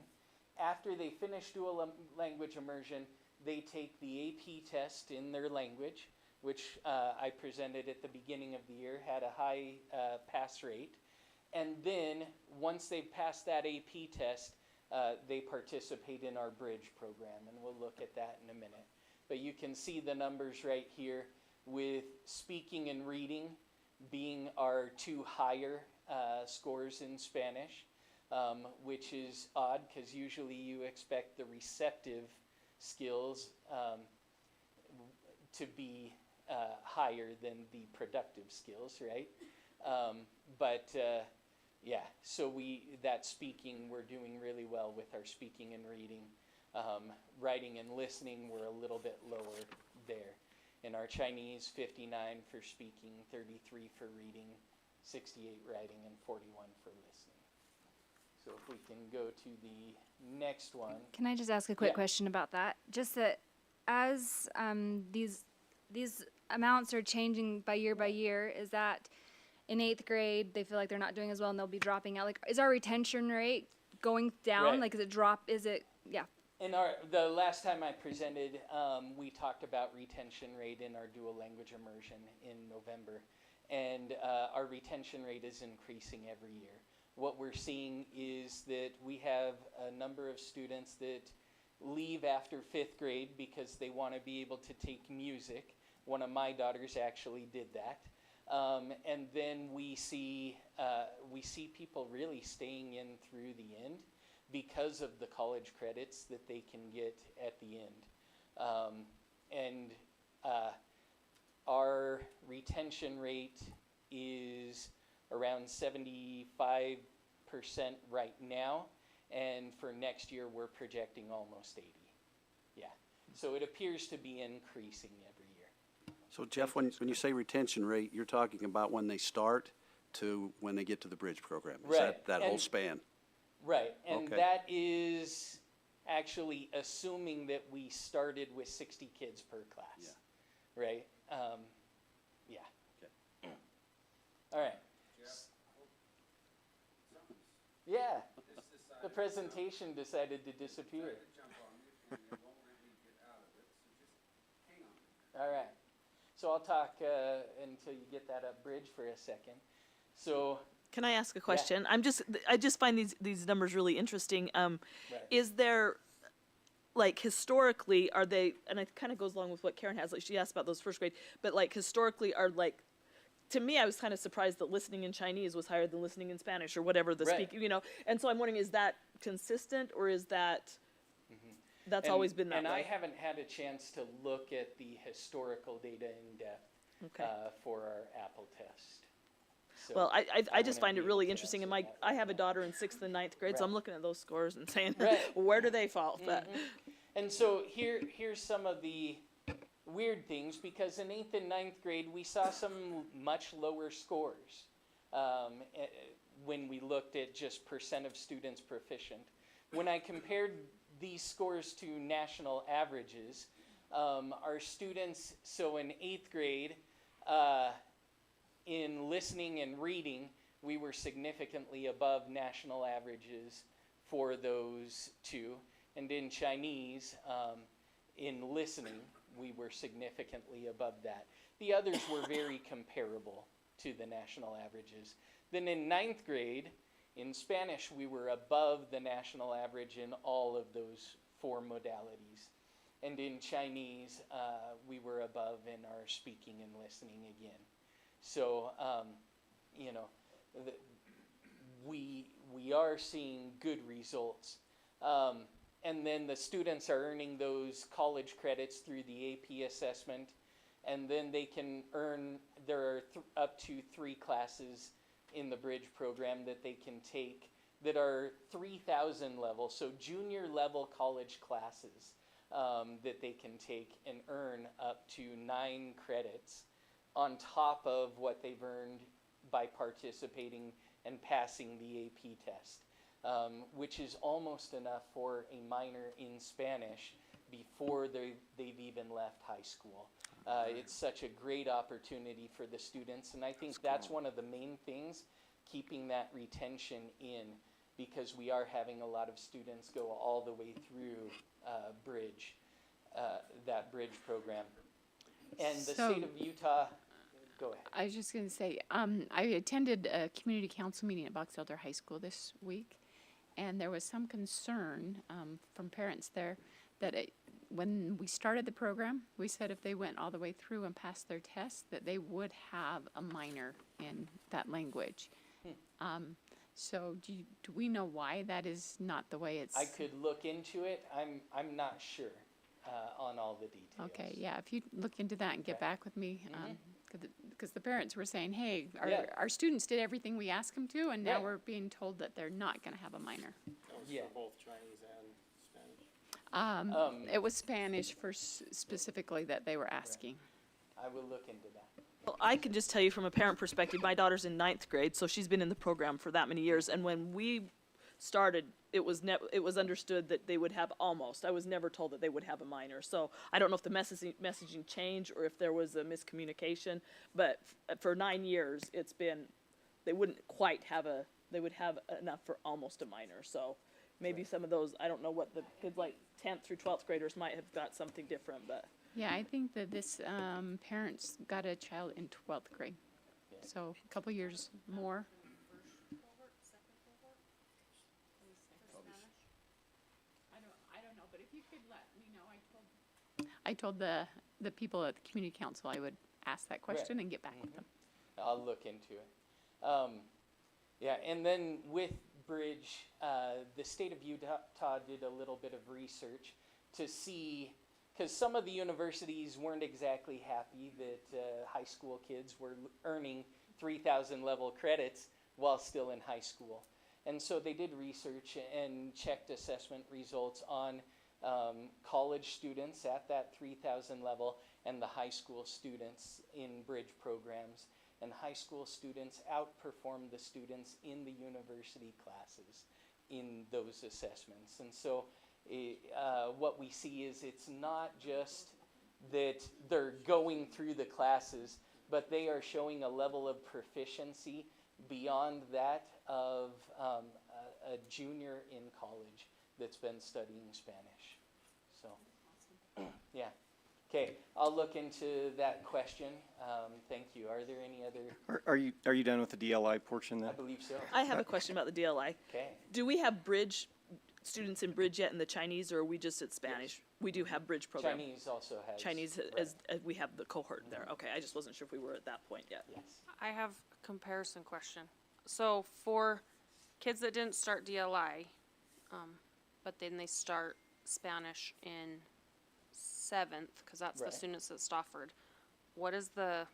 after they finish dual language immersion, they take the AP test in their language, which I presented at the beginning of the year, had a high pass rate. And then once they've passed that AP test, they participate in our bridge program, and we'll look at that in a minute. But you can see the numbers right here with speaking and reading being our two higher scores in Spanish. Which is odd because usually you expect the receptive skills to be higher than the productive skills, right? So that speaking, we're doing really well with our speaking and reading. Writing and listening, we're a little bit lower there. In our Chinese, 59 for speaking, 33 for reading, 68 writing, and 41 for listening. So if we can go to the next one. Can I just ask a quick question about that? Just that as these amounts are changing by year, is that in eighth grade they feel like they're not doing as well and they'll be dropping out? Like, is our retention rate going down? Right. Like, is it drop? Is it, yeah. In the last time I presented, we talked about retention rate in our dual language immersion in November. and our retention rate is increasing every year. What we're seeing is that we have a number of students that leave after 5th grade because they want to be able to take music. One of my daughters actually did that. And then we see people really staying in through the end because of the college credits that they can get at the end. Our retention rate is around 75% right now, and for next year we're projecting almost 80. Yeah, so it appears to be increasing every year. So Jeff, when you say retention rate, you're talking about when they start to when they get to the bridge program? Is Right. that whole span? Right, and Okay. that is actually assuming that we started with 60 kids per class. Yeah. Right? Yeah. Okay. All right. Yeah. The presentation decided to disappear. All right. So I'll talk until you get that up bridge for a second. So Can I ask a question? I just find these numbers really interesting. Right. Is there, like, historically, are they, and it kind of goes along with what Karen has, like, she asked about those 1st grade, but, like, historically are, like, to me, I was kind of surprised that listening in Chinese was higher than listening in Spanish or whatever the Right. speaking, you know, and so I'm wondering, is that consistent, or is that, that's And- always been that and way? I haven't had a chance to look at the historical data in depth Okay. for our Apple test. So Well, I just wouldn't find it be really able to interesting, and answer that I have a right daughter in 6th and 9th grade, so Right. I'm looking at those scores and saying, Right. where do they fall? But And so here's some of the weird things, because in 8th and 9th grade we saw some much lower scores when we looked at just percent of students proficient. When I compared these scores to national averages, our students, so in 8th grade, in listening and reading, we were significantly above national averages for those two. And in Chinese, in listening, we were significantly above that. The others were very comparable to the national averages. Then in 9th grade, in Spanish, we were above the national average in all of those 4 modalities. And in Chinese, we were above in our speaking and listening again. So, you know, we are seeing good results. And then the students are earning those college credits through the AP assessment, and then they can earn, there are up to 3 classes in the bridge program that they can take that are 3,000 level, so junior level college classes that they can take and earn up to 9 credits on top of what they've earned by participating and passing the AP test. Which is almost enough for a minor in Spanish before they've even left high school. It's such a great opportunity for the students, and I think that's one of the main things, keeping that retention in, because we are having a lot of students go all the way through bridge, that bridge program. And the So- state of Utah, go ahead. I was just going to say, I attended a community council meeting at Box Elder High School this week, and there was some concern from parents there that when we started the program, we said if they went all the way through and passed their test, that they would have a minor in that language. So do we know why that is not the way it's? I could look into it. I'm not sure on all the details. Okay, yeah, if you look into that and get Okay. back with me, because the parents were saying, hey, Yeah. our students did everything we asked them to, and now Right. we're being told that they're not going to have a minor. Yeah. both Chinese and Spanish. It was Spanish for specifically that they were asking. I will look into that. Well, I can just tell you from a parent perspective, my daughter's in 9th grade, so she's been in the program for that many years, and when we started, it was understood that they would have almost. I was never told that they would have a minor, so I don't know if the messaging changed or if there was a miscommunication, but for 9 years, it's been, they wouldn't quite have they would have enough for almost a minor, so maybe some of those, I don't know what the kids like 10th through 12th graders might have got something different, but. Yeah, I think that this parents got a child in 12th grade. So a couple years more. I don't know, but if you could let me know, I told the people at the community council I would ask that question and get back with them. I'll look into it. Yeah, and then with Bridge, the state of Utah did a little bit of research to see, because some of the universities weren't exactly happy that high school kids were earning 3,000 level credits while still in high school. And so they did research and checked assessment results on college students at that 3,000 level and the high school students in Bridge programs. And high school students outperformed the students in the university classes in those assessments. And so what we see is it's not just that they're going through the classes, but they are showing a level of proficiency beyond that of a junior in college that's been studying Spanish. So, yeah. Okay, I'll look into that question. Thank you. Are there any other? Are you done with the DLI portion then? I believe so. I have a question about the DLI. Okay. Do we have Bridge students in Bridge yet in the Chinese, or are we just at Spanish? Yes. We do have Bridge program. Chinese also has. Chinese, right. as we have the cohort there. Okay, I just wasn't sure if we were at that point yet. Yes. I have a comparison question. So for kids that didn't start DLI, but then they start Spanish in 7th, because that's Right. the students at Stafford, what is the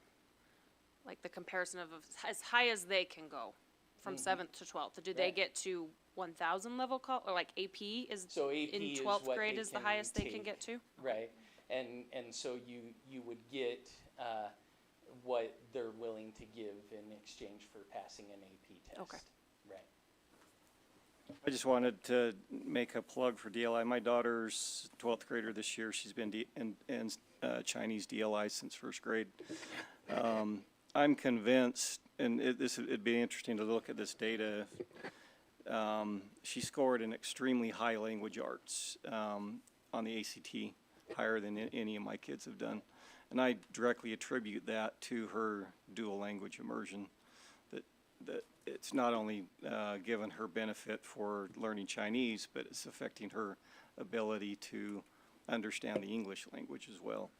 comparison of as high as they can go from 7th to 12th? Do they Right. get to 1,000 level or like AP is So AP in is 12th what grade they is the can highest they can take. get to? Right, and so you would get what they're willing to give in exchange for passing an AP test. Okay. Right. I just wanted to make a plug for DLI. My daughter's 12th grader this year. She's been in Chinese DLI since first grade. I'm convinced, and it'd be interesting to look at this data. She scored an extremely high language arts on the ACT, higher than any of my kids have done. And I directly attribute that to her dual language immersion. That it's not only given her benefit for learning Chinese, but it's affecting her ability to understand the English language as well.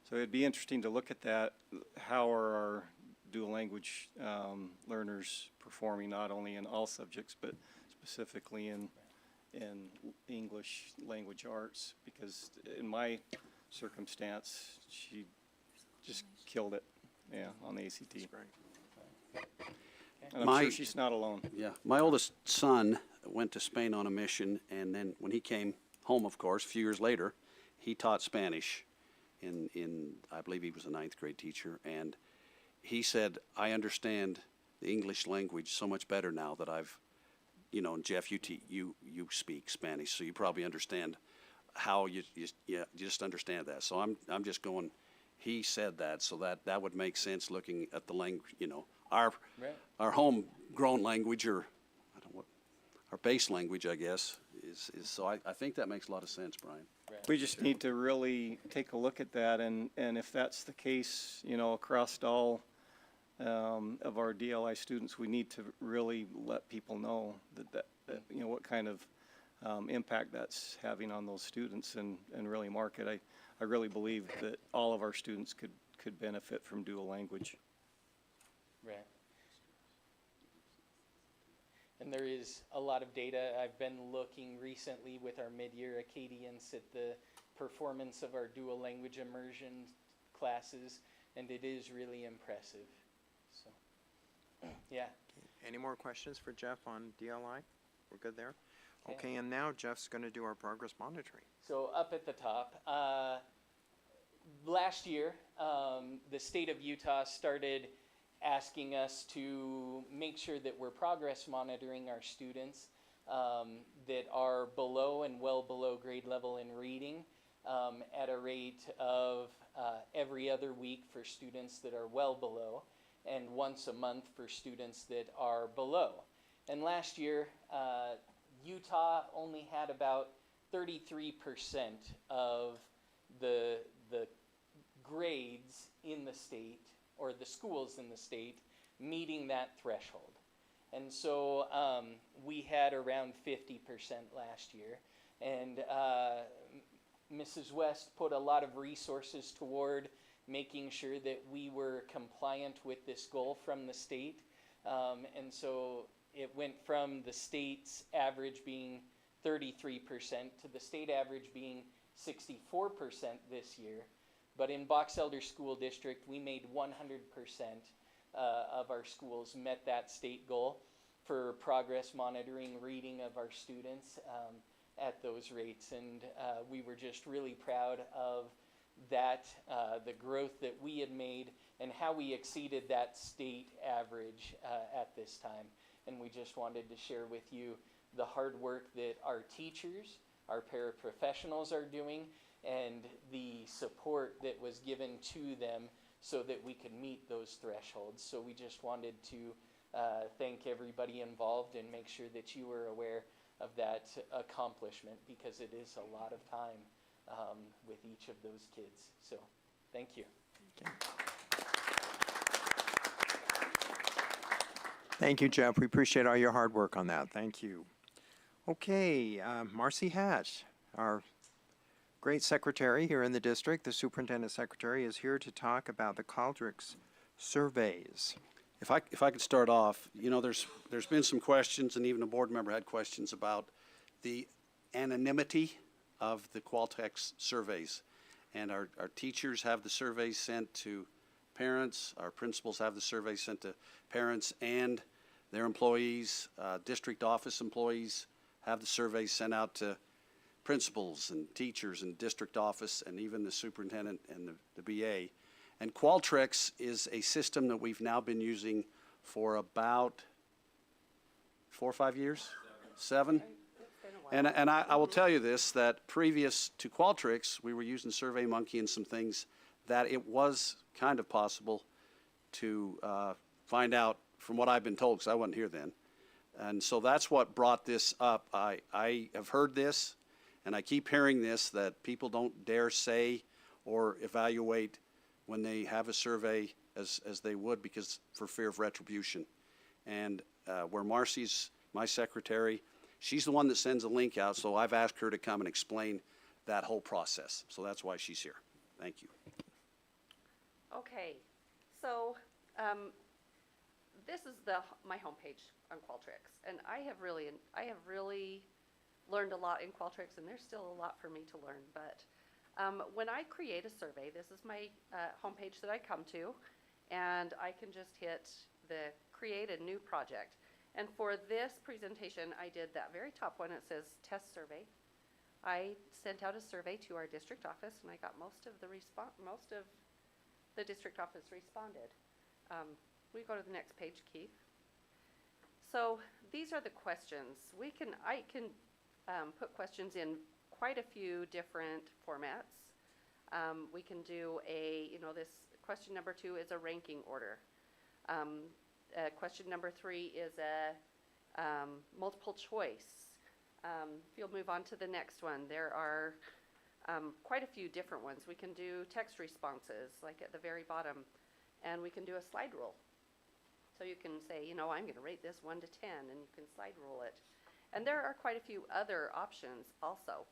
So it'd be interesting to look at that. How are our dual language learners performing, not only in all subjects, but specifically in English language arts? Because in my circumstance, she just killed it, yeah, on the ACT. That's great. And I'm sure she's not alone. Yeah, my oldest son went to Spain on a mission, and then when he came home, of course, a few years later, he taught Spanish in I believe he was a 9th grade teacher, and he said, I understand the English language so much better now that I've, and Jeff, you speak Spanish, so you probably understand how you just understand that. So I'm just going, he said that, so that would make sense looking at the language, our homegrown language, or our base language, I guess, is so I think that makes a lot of sense, Brian. Right. We just need to really take a look at that, and if that's the case, across all of our DLI students, we need to really let people know that what kind of impact that's having on those students, and really market. I really believe that all of our students could benefit from dual language. Right. And there is a lot of data. I've been looking recently with our mid-year Acadians at the performance of our dual language immersion classes, and it is really impressive. So, yeah. Any more questions for Jeff on DLI? We're good there? Okay, and now Jeff's going to do our progress monitoring. So up at the top, last year, the state of Utah started asking us to make sure that we're progress monitoring our students that are below and well below grade level in reading at a rate of every other week for students that are well below, and once a month for students that are below. And last year, Utah only had about 33% of the grades in the state, or the schools in the state, meeting that threshold. And so we had around 50% last year. And Mrs. West put a lot of resources toward making sure that we were compliant with this goal from the state. And so it went from the state's average being 33% to the state average being 64% this year. But in Box Elder School District, we made 100% of our schools met that state goal for progress monitoring reading of our students at those rates. And we were just really proud of that, the growth that we had made and how we exceeded that state average at this time. And we just wanted to share with you the hard work that our teachers, our paraprofessionals are doing, and the support that was given to them so that we could meet those thresholds. So we just wanted to thank everybody involved and make sure that you were aware of that accomplishment, because it is a lot of time with each of those kids. So thank you. Okay. Thank you, Jeff. We appreciate all your hard work on that. Thank you. Okay, Marcy Hatch, our great secretary here in the district, the superintendent secretary, is here to talk about the Qualtrics surveys. If I could start off, you know, there's been some questions, and even a board member had questions about the anonymity of the Qualtrics surveys. And our teachers have the surveys sent to parents, our principals have the surveys sent to parents and their employees, district office employees have the surveys sent out to principals and teachers and district office and even the superintendent and the BA. And Qualtrics is a system that we've now been using for about 4 or 5 years? 7? And I will tell you this, that previous to Qualtrics, we were using SurveyMonkey and some things that it was kind of possible to find out from what I've been told, because I wasn't here then. And so that's what brought this up. I have heard this, and I keep hearing this, that people don't dare say or evaluate when they have a survey as they would, because for fear of retribution. And where Marcy's my secretary, she's the one that sends a link out, so I've asked her to come and explain that whole process. So that's why she's here. Thank you. Okay, so this is my homepage on Qualtrics, and I have really learned a lot in Qualtrics, and there's still a lot for me to learn. But when I create a survey, this is my homepage that I come to, and I can just hit the create a new project. And for this presentation, I did that very top one. It says test survey. I sent out a survey to our district office, and I got most of the district office responded. We go to the next page, Keith. So these are the questions. I can put questions in quite a few different formats. We can do this question number 2 is a ranking order. Question number 3 is a multiple choice. If you'll move on to the next one, there are quite a few different ones. We can do text responses, like at the very bottom, and we can do a slide rule. So you can say, I'm going to rate this 1 to 10, and you can slide rule it. And there are quite a few other options also.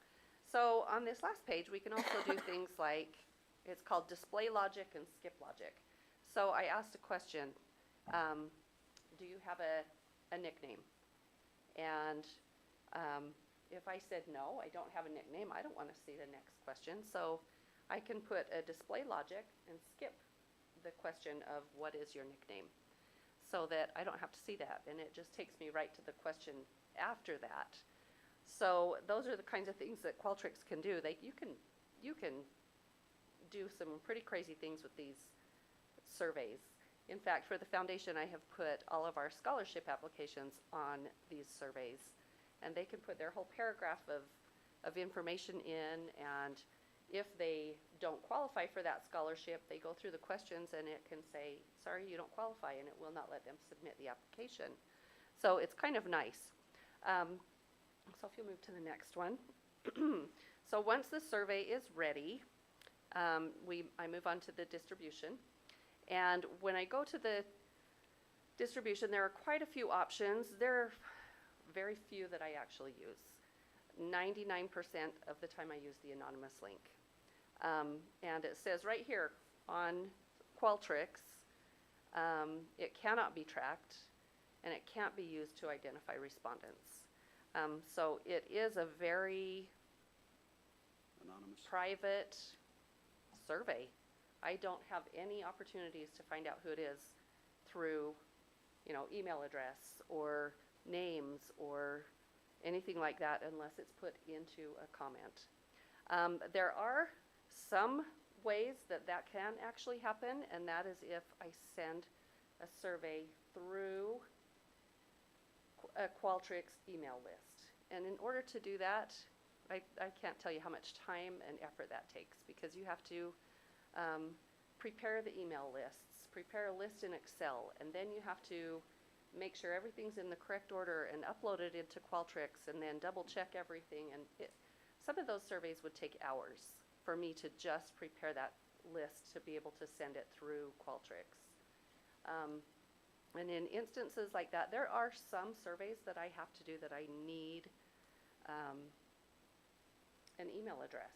So on this last page, we can also do things like, it's called display logic and skip logic. So I asked a question, do you have a nickname? And if I said no, I don't have a nickname, I don't want to see the next question. So I can put a display logic and skip the question of what is your nickname, so that I don't have to see that, and it just takes me right to the question after that. So those are the kinds of things that Qualtrics can do. You can do some pretty crazy things with these surveys. In fact, for the foundation, I have put all of our scholarship applications on these surveys, and they can put their whole paragraph of information in, and if they don't qualify for that scholarship, they go through the questions and it can say, sorry, you don't qualify, and it will not let them submit the application. So it's kind of nice. So if you'll move to the next one. So once the survey is ready, I move on to the distribution. And when I go to Distribution, there are quite a few options. There are very few that I actually use. 99% of the time I use the anonymous link. And it says right here on Qualtrics, it cannot be tracked and it can't be used to identify respondents. So it is a very Anonymous. private survey. I don't have any opportunities to find out who it is through, email address or names or anything like that unless it's put into a comment. There are some ways that can actually happen, and that is if I send a survey through a Qualtrics email list. And in order to do that, I can't tell you how much time and effort that takes, because you have to prepare the email lists, prepare a list in Excel, and then you have to make sure everything's in the correct order and upload it into Qualtrics and then double check everything. And some of those surveys would take hours for me to just prepare that list to be able to send it through Qualtrics. And in instances like that, there are some surveys that I have to do that I need an email address.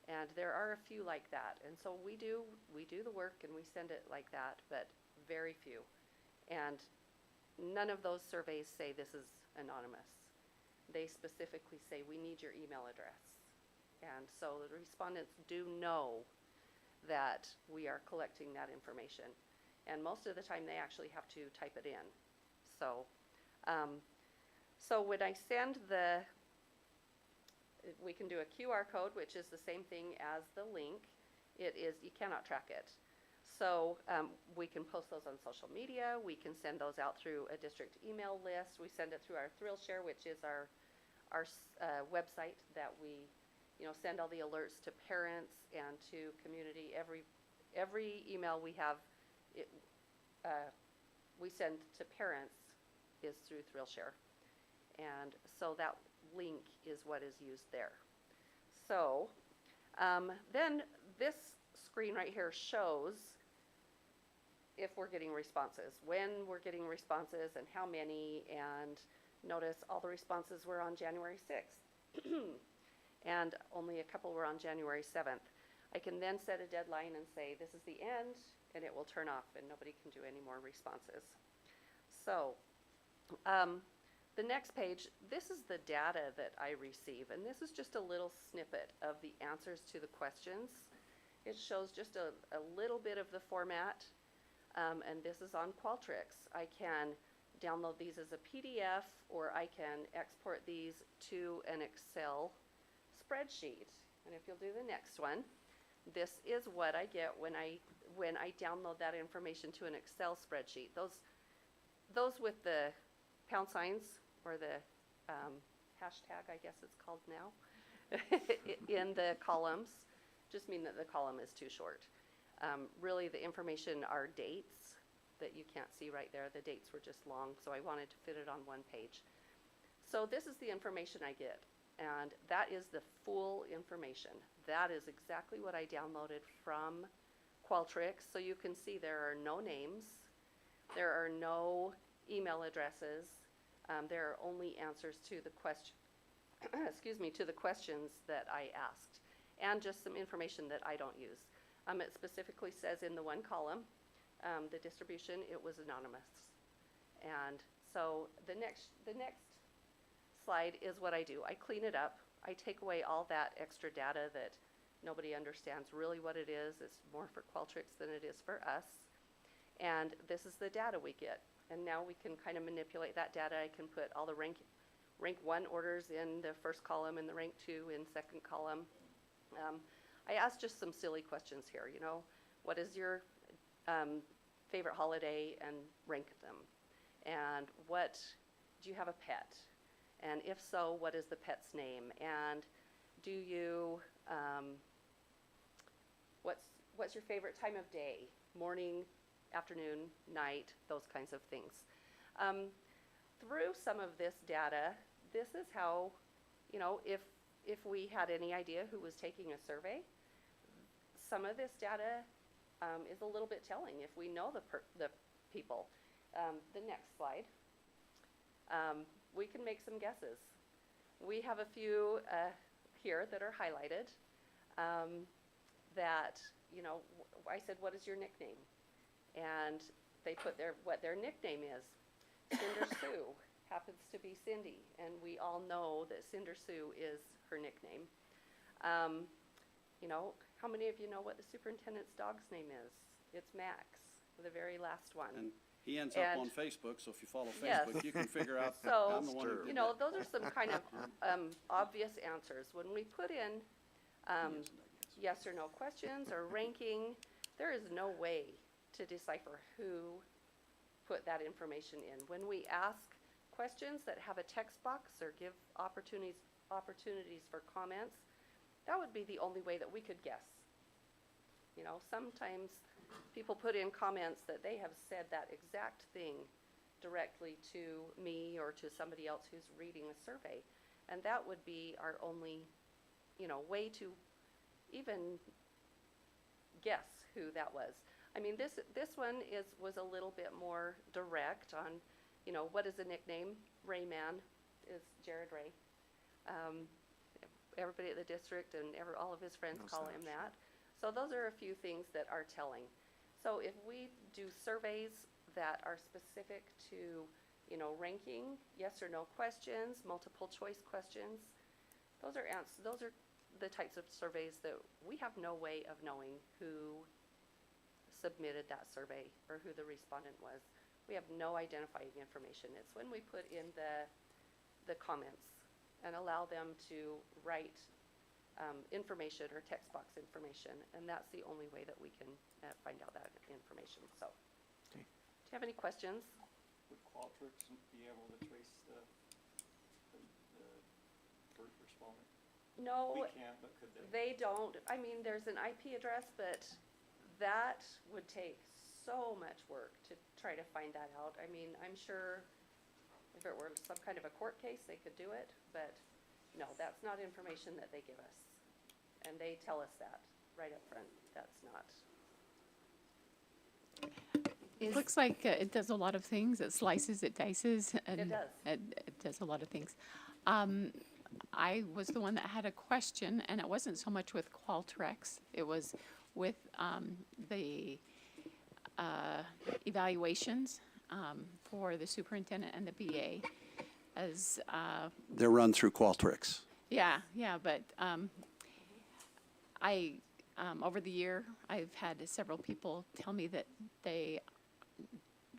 And there are a few like that. And so we do the work and we send it like that, but very few. And none of those surveys say this is anonymous. They specifically say we need your email address. And so the respondents do know that we are collecting that information. And most of the time they actually have to type it in. So, so when I send we can do a QR code, which is the same thing as the link. You cannot track it. So we can post those on social media. We can send those out through a district email list. We send it through our ThrillShare, which is our website that we send all the alerts to parents and to community. Every email we have, we send to parents is through ThrillShare. And so that link is what is used there. So then this screen right here shows if we're getting responses, when we're getting responses and how many, and notice all the responses were on January 6th and only a couple were on January 7th. I can then set a deadline and say this is the end, and it will turn off and nobody can do any more responses. So the next page, this is the data that I receive, and this is just a little snippet of the answers to the questions. It shows just a little bit of the format, and this is on Qualtrics. I can download these as a PDF, or I can export these to an Excel spreadsheet. And if you'll do the next one, this is what I get when I download that information to an Excel spreadsheet. Those with the pound signs, or the hashtag, I guess it's called now, in the columns, just mean that the column is too short. Really, the information are dates that you can't see right there. The dates were just long, so I wanted to fit it on one page. So this is the information I get, and that is the full information. That is exactly what I downloaded from Qualtrics. So you can see there are no names, there are no email addresses, there are only answers to the question, to the questions that I asked, and just some information that I don't use. It specifically says in the one column, the distribution, it was anonymous. And so the next slide is what I do. I clean it up. I take away all that extra data that nobody understands really what it is. It's more for Qualtrics than it is for us. And this is the data we get. And now we can kind of manipulate that data. I can put all the rank 1 orders in the first column and the rank 2 in second column. I asked just some silly questions here, what is your favorite holiday, and rank them. And do you have a pet? And if so, what is the pet's name? And do you, what's your favorite time of day? Morning, afternoon, night, those kinds of things. Through some of this data, this is how, if we had any idea who was taking a survey, some of this data is a little bit telling if we know the people. the next slide, we can make some guesses. We have a few here that are highlighted that, you know, I said, what is your nickname? And they put what their nickname is. Cinder Sue happens to be Cindy, and we all know that Cinder Sue is her nickname. You know, how many of you know what the superintendent's dog's name is? It's Max, the very last one. And he ends up And- on Facebook, so if you follow Yes. Facebook, you can figure out So, I'm the one who did you know, that. those are some kind of obvious answers. When we put in yes or no questions or ranking, there is no way to decipher who put that information in. When we ask questions that have a text box or give opportunities for comments, that would be the only way that we could guess. You know, sometimes people put in comments that they have said that exact thing directly to me or to somebody else who's reading a survey. And that would be our only, you know, way to even guess who that was. I mean, this one was a little bit more direct on, you know, what is a nickname? Rayman is Jared Ray. Everybody at the district and all of his friends call him that. So those are a few things that are telling. So if we do surveys that are specific to, you know, ranking, yes or no questions, multiple choice questions, those are the types of surveys that we have no way of knowing who submitted that survey or who the respondent was. We have no identifying information. It's when we put in the comments and allow them to write information or text box information, and that's the only way that we can find out that information. So, Okay. Do you have any questions? Would Qualtrics be able to trace the first responder? No, We can't, but could they? they don't. I mean, there's an IP address, but that would take so much work to try to find that out. I mean, I'm sure if it were some kind of a court case, they could do it, but no, that's not information that they give us. And they tell us that right up front. That's not. It looks like it does a lot of things. It slices, it dices, and It does. It does a lot of things. I was the one that had a question, and it wasn't so much with Qualtrics. It was with the evaluations for the superintendent and the BA. As They're run through Qualtrics. yeah, but over the year, I've had several people tell me that they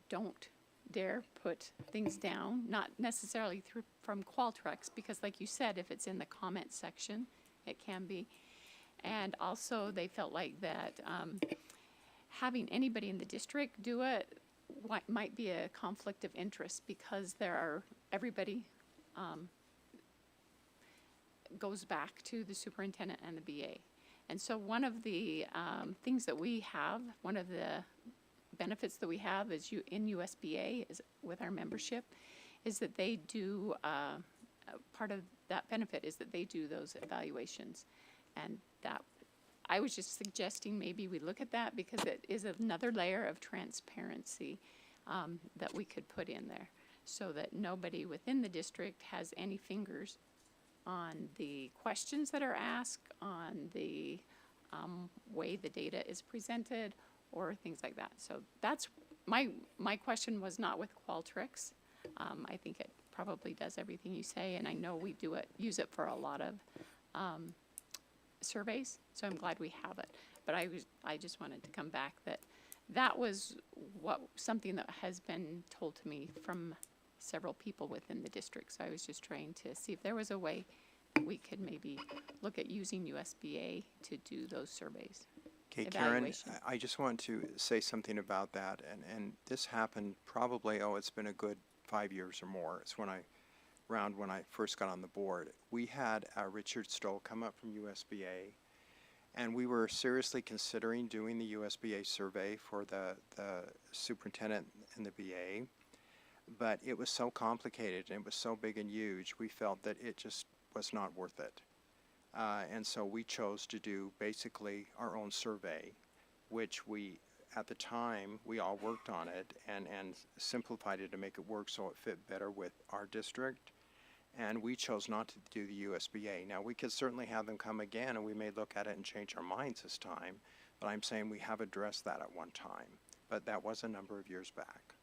don't dare put things down, not necessarily from Qualtrics, because like you said, if it's in the comment section, it can be. And also, they felt like that having anybody in the district do it might be a conflict of interest, because everybody goes back to the superintendent and the BA. And so one of the things that we have, one of the benefits that we have is in USBA is with our membership, is that they do, part of that benefit is that they do those evaluations. And that, I was just suggesting maybe we look at that, because it is another layer of transparency that we could put in there, so that nobody within the district has any fingers on the questions that are asked, on the way the data is presented, or things like that. So that's, my question was not with Qualtrics. I think it probably does everything you say, and I know we use it for a lot of surveys, so I'm glad we have it. But I just wanted to come back that was something that has been told to me from several people within the district. So I was just trying to see if there was a way that we could maybe look at using USBA to do those surveys. Okay, Karen, Evaluation. I just want to say something about that, and this happened probably, it's been a good 5 years or more. It's when I first got on the board. We had Richard Stoll come up from USBA, and we were seriously considering doing the USBA survey for the superintendent and the BA, but it was so complicated and it was so big and huge, we felt that it just was not worth it. And so we chose to do basically our own survey, which we at the time, we all worked on it and simplified it to make it work so it fit better with our district. And we chose not to do the USBA. Now, we could certainly have them come again, and we may look at it and change our minds this time, but I'm saying we have addressed that at one time. But that was a number of years back.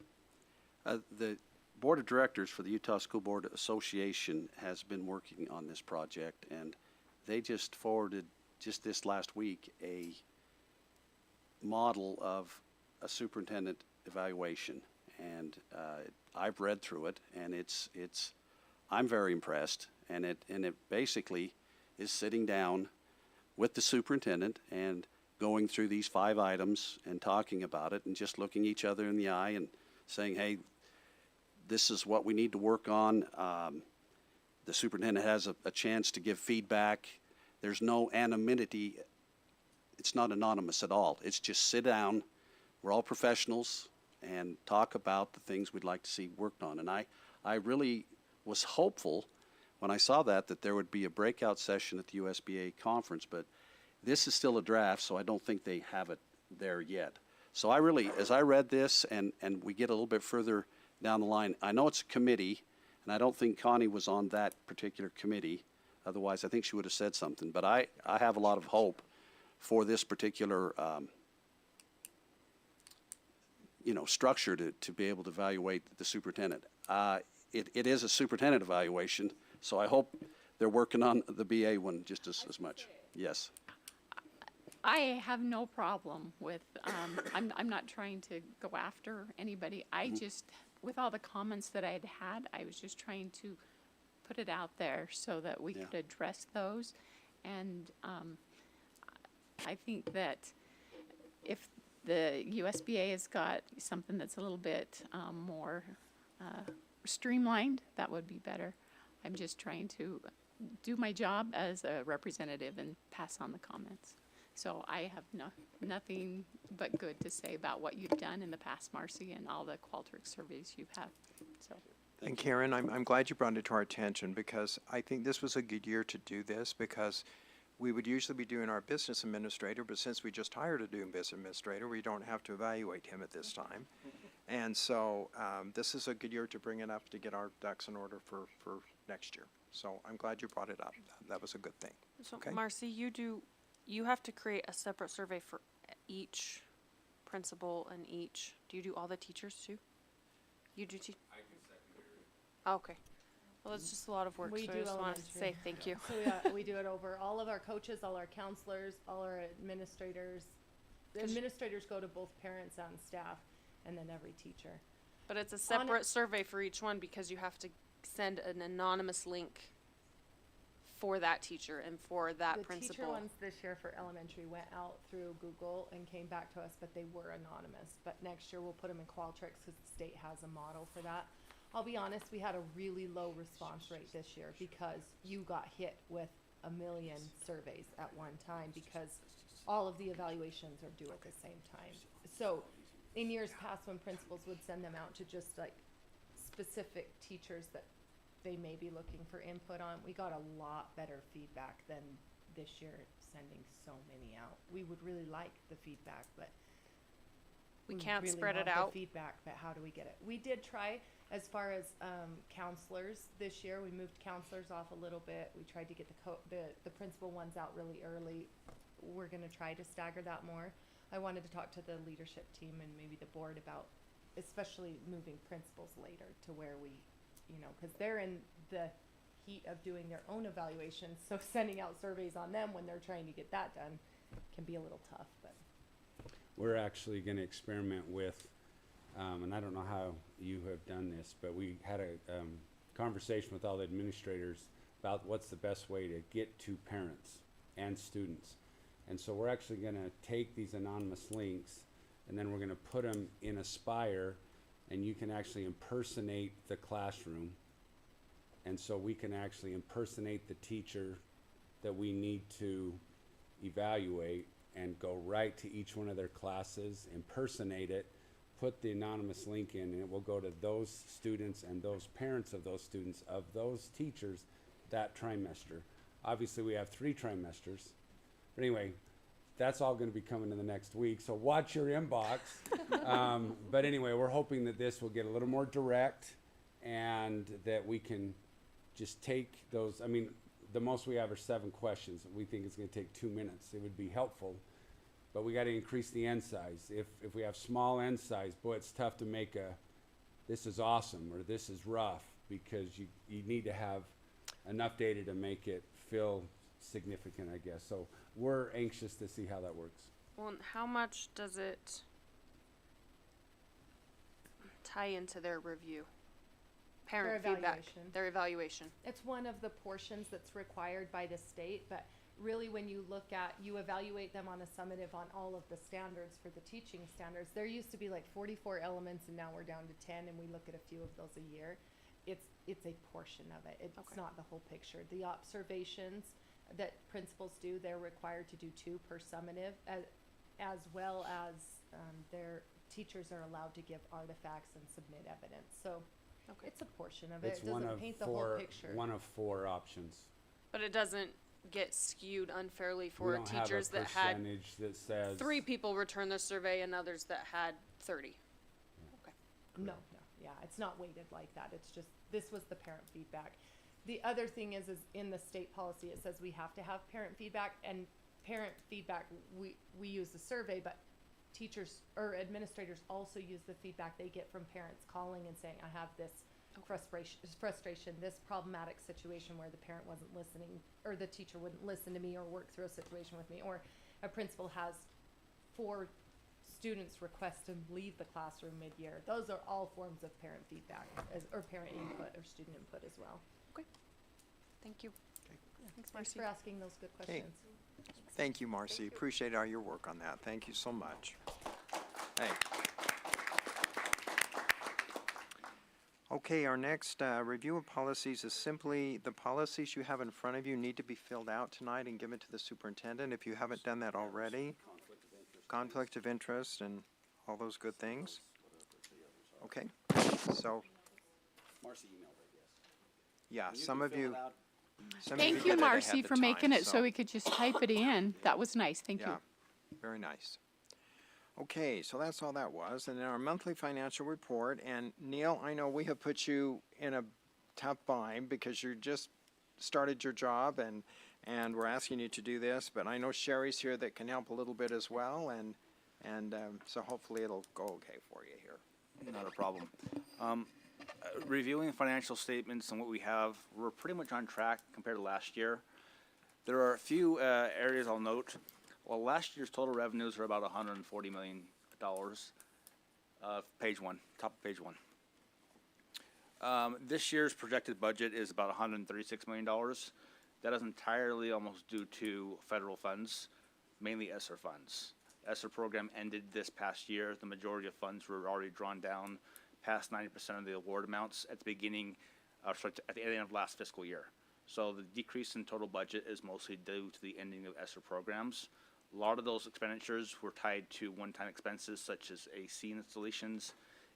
The Board of Directors for the Utah School Board Association has been working on this project, and they just forwarded, just this last week, a model of a superintendent evaluation. And I've read through it, and I'm very impressed, and it basically is sitting down with the superintendent and going through these 5 items and talking about it and just looking each other in the eye and saying, hey, this is what we need to work on. The superintendent has a chance to give feedback. There's no anonymity. It's not anonymous at all. It's just sit down, we're all professionals, and talk about the things we'd like to see worked on. And I really was hopeful when I saw that there would be a breakout session at the USBA conference, but this is still a draft, so I don't think they have it there yet. So I really, as I read this and we get a little bit further down the line, I know it's a committee, and I don't think Connie was on that particular committee. Otherwise, I think she would have said something. But I have a lot of hope for this particular structure to be able to evaluate the superintendent. It is a superintendent evaluation, so I hope they're working on the BA one just as much. Yes. I have no problem with, I'm not trying to go after anybody. I just, with all the comments that I'd had, I was just trying to put it out there so that we could address those. And I think that if the USBA has got something that's a little bit more streamlined, that would be better. I'm just trying to do my job as a representative and pass on the comments. So I have nothing but good to say about what you've done in the past, Marcy, and all the Qualtrics surveys you've had. So. And Karen, I'm glad you brought it to our attention, because I think this was a good year to do this, because we would usually be doing our business administrator, but since we just hired a new business administrator, we don't have to evaluate him at this time. And so this is a good year to bring it up to get our ducks in order for next year. So I'm glad you brought it up. That was a good thing. So Okay? Marcy, you have to create a separate survey for each principal and each. Do you do all the teachers too? You do I do secondary. Oh, okay. Well, it's just a lot of work, We so do I just wanted to say elementary. thank you. So we do it over all of our coaches, all our counselors, all our administrators. The administrators go to both parents and staff, and then every teacher. But it's a separate survey for each one because you have to send an anonymous link for that teacher and for that principal. The teacher ones this year for elementary went out through Google and came back to us, but they were anonymous. But next year we'll put them in Qualtrics because the state has a model for that. I'll be honest, we had a really low response rate this year because you got hit with 1 million surveys at one time because all of the evaluations are due at the same time. So in years past, when principals would send them out to just like specific teachers that they may be looking for input on, we got a lot better feedback than this year sending so many out. We would really like the feedback, but we can't really spread it want out. the feedback, but how do we get it? We did try as far as counselors this year. We moved counselors off a little bit. We tried to get the principal ones out really early. We're gonna try to stagger that more. I wanted to talk to the leadership team and maybe the board about especially moving principals later to where we, because they're in the heat of doing their own evaluations, so sending out surveys on them when they're trying to get that done can be a little tough, but. We're actually going to experiment with, and I don't know how you have done this, but we had a conversation with all the administrators about what's the best way to get to parents and students. And so we're actually going to take these anonymous links and then we're going to put them in Aspire, and you can actually impersonate the classroom. And so we can actually impersonate the teacher that we need to evaluate and go right to each one of their classes, impersonate it, put the anonymous link in, and it will go to those students and those parents of those students of those teachers that trimester. Obviously we have 3 trimesters, but anyway, that's all going to be coming in the next week. So watch your inbox. But anyway, we're hoping that this will get a little more direct and that we can just take those. I mean, the most we have are 7 questions. We think it's going to take 2 minutes. It would be helpful, but we got to increase the end size. If we have small end size, boy, it's tough to make a, this is awesome or this is rough, because you need to have enough data to make it feel significant, I guess. So we're anxious to see how that works. Well, and how much does it tie into their review? Parent feedback, their evaluation. It's one of the portions that's required by the state, but really when you look at, you evaluate them on a summative on all of the standards for the teaching standards. There used to be like 44 elements and now we're down to 10, and we look at a few of those a year. It's a portion of it. It's not the whole picture. The observations that principals do, they're required to do 2 per summative, as well as their teachers are allowed to give artifacts and submit evidence. So it's a portion of it. It's It doesn't paint the whole picture. One of 4 options. But it doesn't get skewed unfairly We for don't teachers have a that had percentage that says 3 people return the survey and others that had 30. No, yeah, it's not weighted like that. It's just, this was the parent feedback. The other thing is in the state policy, it says we have to have parent feedback, and parent feedback, we use the survey, but teachers or administrators also use the feedback they get from parents calling and saying, I have this frustration, this problematic situation where the parent wasn't listening, or the teacher wouldn't listen to me or work through a situation with me, or a principal has 4 students request to leave the classroom mid-year. Those are all forms of parent feedback, or parent input or student input as well. Okay. Thank you. Thanks for asking those good questions. Thank you, Marcy. Appreciate all your work on that. Thank you so much. Hey. Okay, our next review of policies is simply the policies you have in front of you need to be filled out tonight and given to the superintendent if you haven't done that already. Conflict of interest and all those good things. Okay, so. Marcy emailed it, yes. Yeah, And some can of fill you. it out. Thank you, Marcy, for making it so we could just type it in. That was nice. Thank you. Very nice. Okay, so that's all that was. And then our monthly financial report. And Neil, I know we have put you in a tough bind because you just started your job and we're asking you to do this. But I know Sherry's here that can help a little bit as well. And so hopefully it'll go okay for you here. Not a problem. Reviewing financial statements and what we have, we're pretty much on track compared to last year. There are a few areas I'll note. Well, last year's total revenues were about $140 million. Page 1, top of page 1. This year's projected budget is about $136 million. That is entirely almost due to federal funds, mainly ESSER funds. ESSER program ended this past year. The majority of funds were already drawn down past 90% of the award amounts at the beginning, at the end of last fiscal year. So the decrease in total budget is mostly due to the ending of ESSER programs. A lot of those expenditures were tied to one-time expenses such as AC installations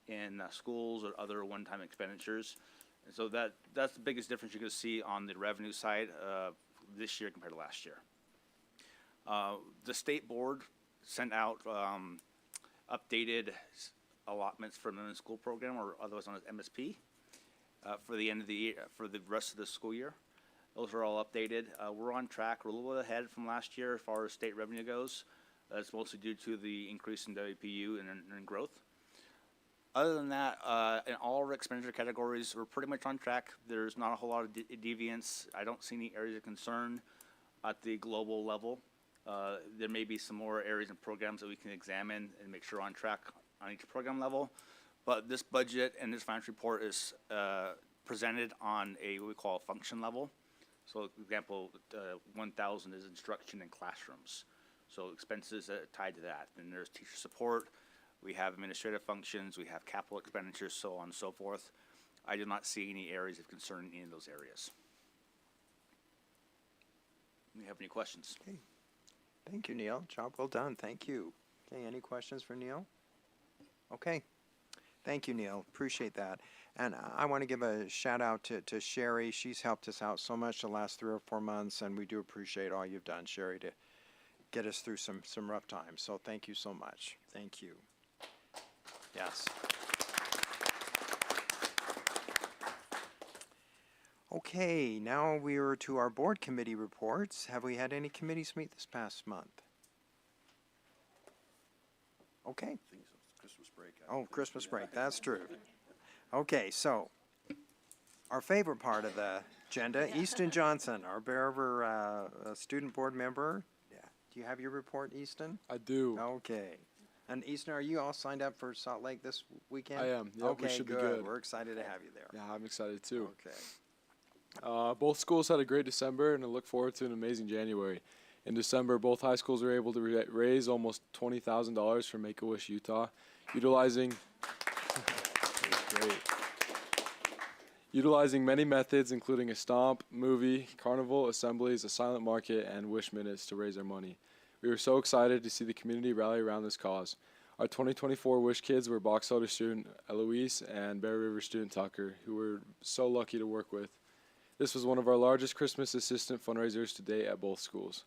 in schools or other one-time expenditures. And so that's the biggest difference you're going to see on the revenue side this year compared to last year. The state board sent out updated allotments for the school program, or otherwise known as MSP, for the end of the year, for the rest of the school year. Those are all updated. We're on track. We're a little bit ahead from last year as far as state revenue goes. That's mostly due to the increase in WPU and growth. Other than that, in all our expenditure categories, we're pretty much on track. There's not a whole lot of deviance. I don't see any areas of concern at the global level. There may be some more areas and programs that we can examine and make sure we're on track on each program level. But this budget and this financial report is presented on what we call a function level. So, for example, 1,000 is instruction in classrooms. So expenses tied to that. Then there's teacher support. We have administrative functions. We have capital expenditures, so on and so forth. I do not see any areas of concern in any of those areas. Do you have any questions? Okay. Thank you, Neil. Job well done. Thank you. Okay, any questions for Neil? Okay. Thank you, Neil. Appreciate that. And I want to give a shout out to Sherry. She's helped us out so much the last 3 or 4 months, and we do appreciate all you've done, Sherry, to get us through some rough times. So thank you so much. Thank you. Yes. Okay, now we are to our board committee reports. Have we had any committees meet this past month? Okay. Christmas break. Oh, Christmas break, that's true. Okay, so our favorite part of the agenda, Easton Johnson, our Bear student board member. Yeah. Do you have your report, Easton? I do. Okay. And Easton, are you all signed up for Salt Lake this weekend? I am. Yep, Okay, we should be good. We're excited to have you there. Yeah, I'm excited too. Okay. Both schools had a great December, and I look forward to an amazing January. In December, both high schools were able to raise almost $20,000 for Make-A-Wish Utah, utilizing many methods, including a stomp, movie, carnival, assemblies, a silent market, and wish minutes to raise our money. We were so excited to see the community rally around this cause. Our 2024 Wish Kids were Box Elder student Eloise and Bear River student Tucker, who we're so lucky to work with. This was one of our largest Christmas assistant fundraisers to date at both schools.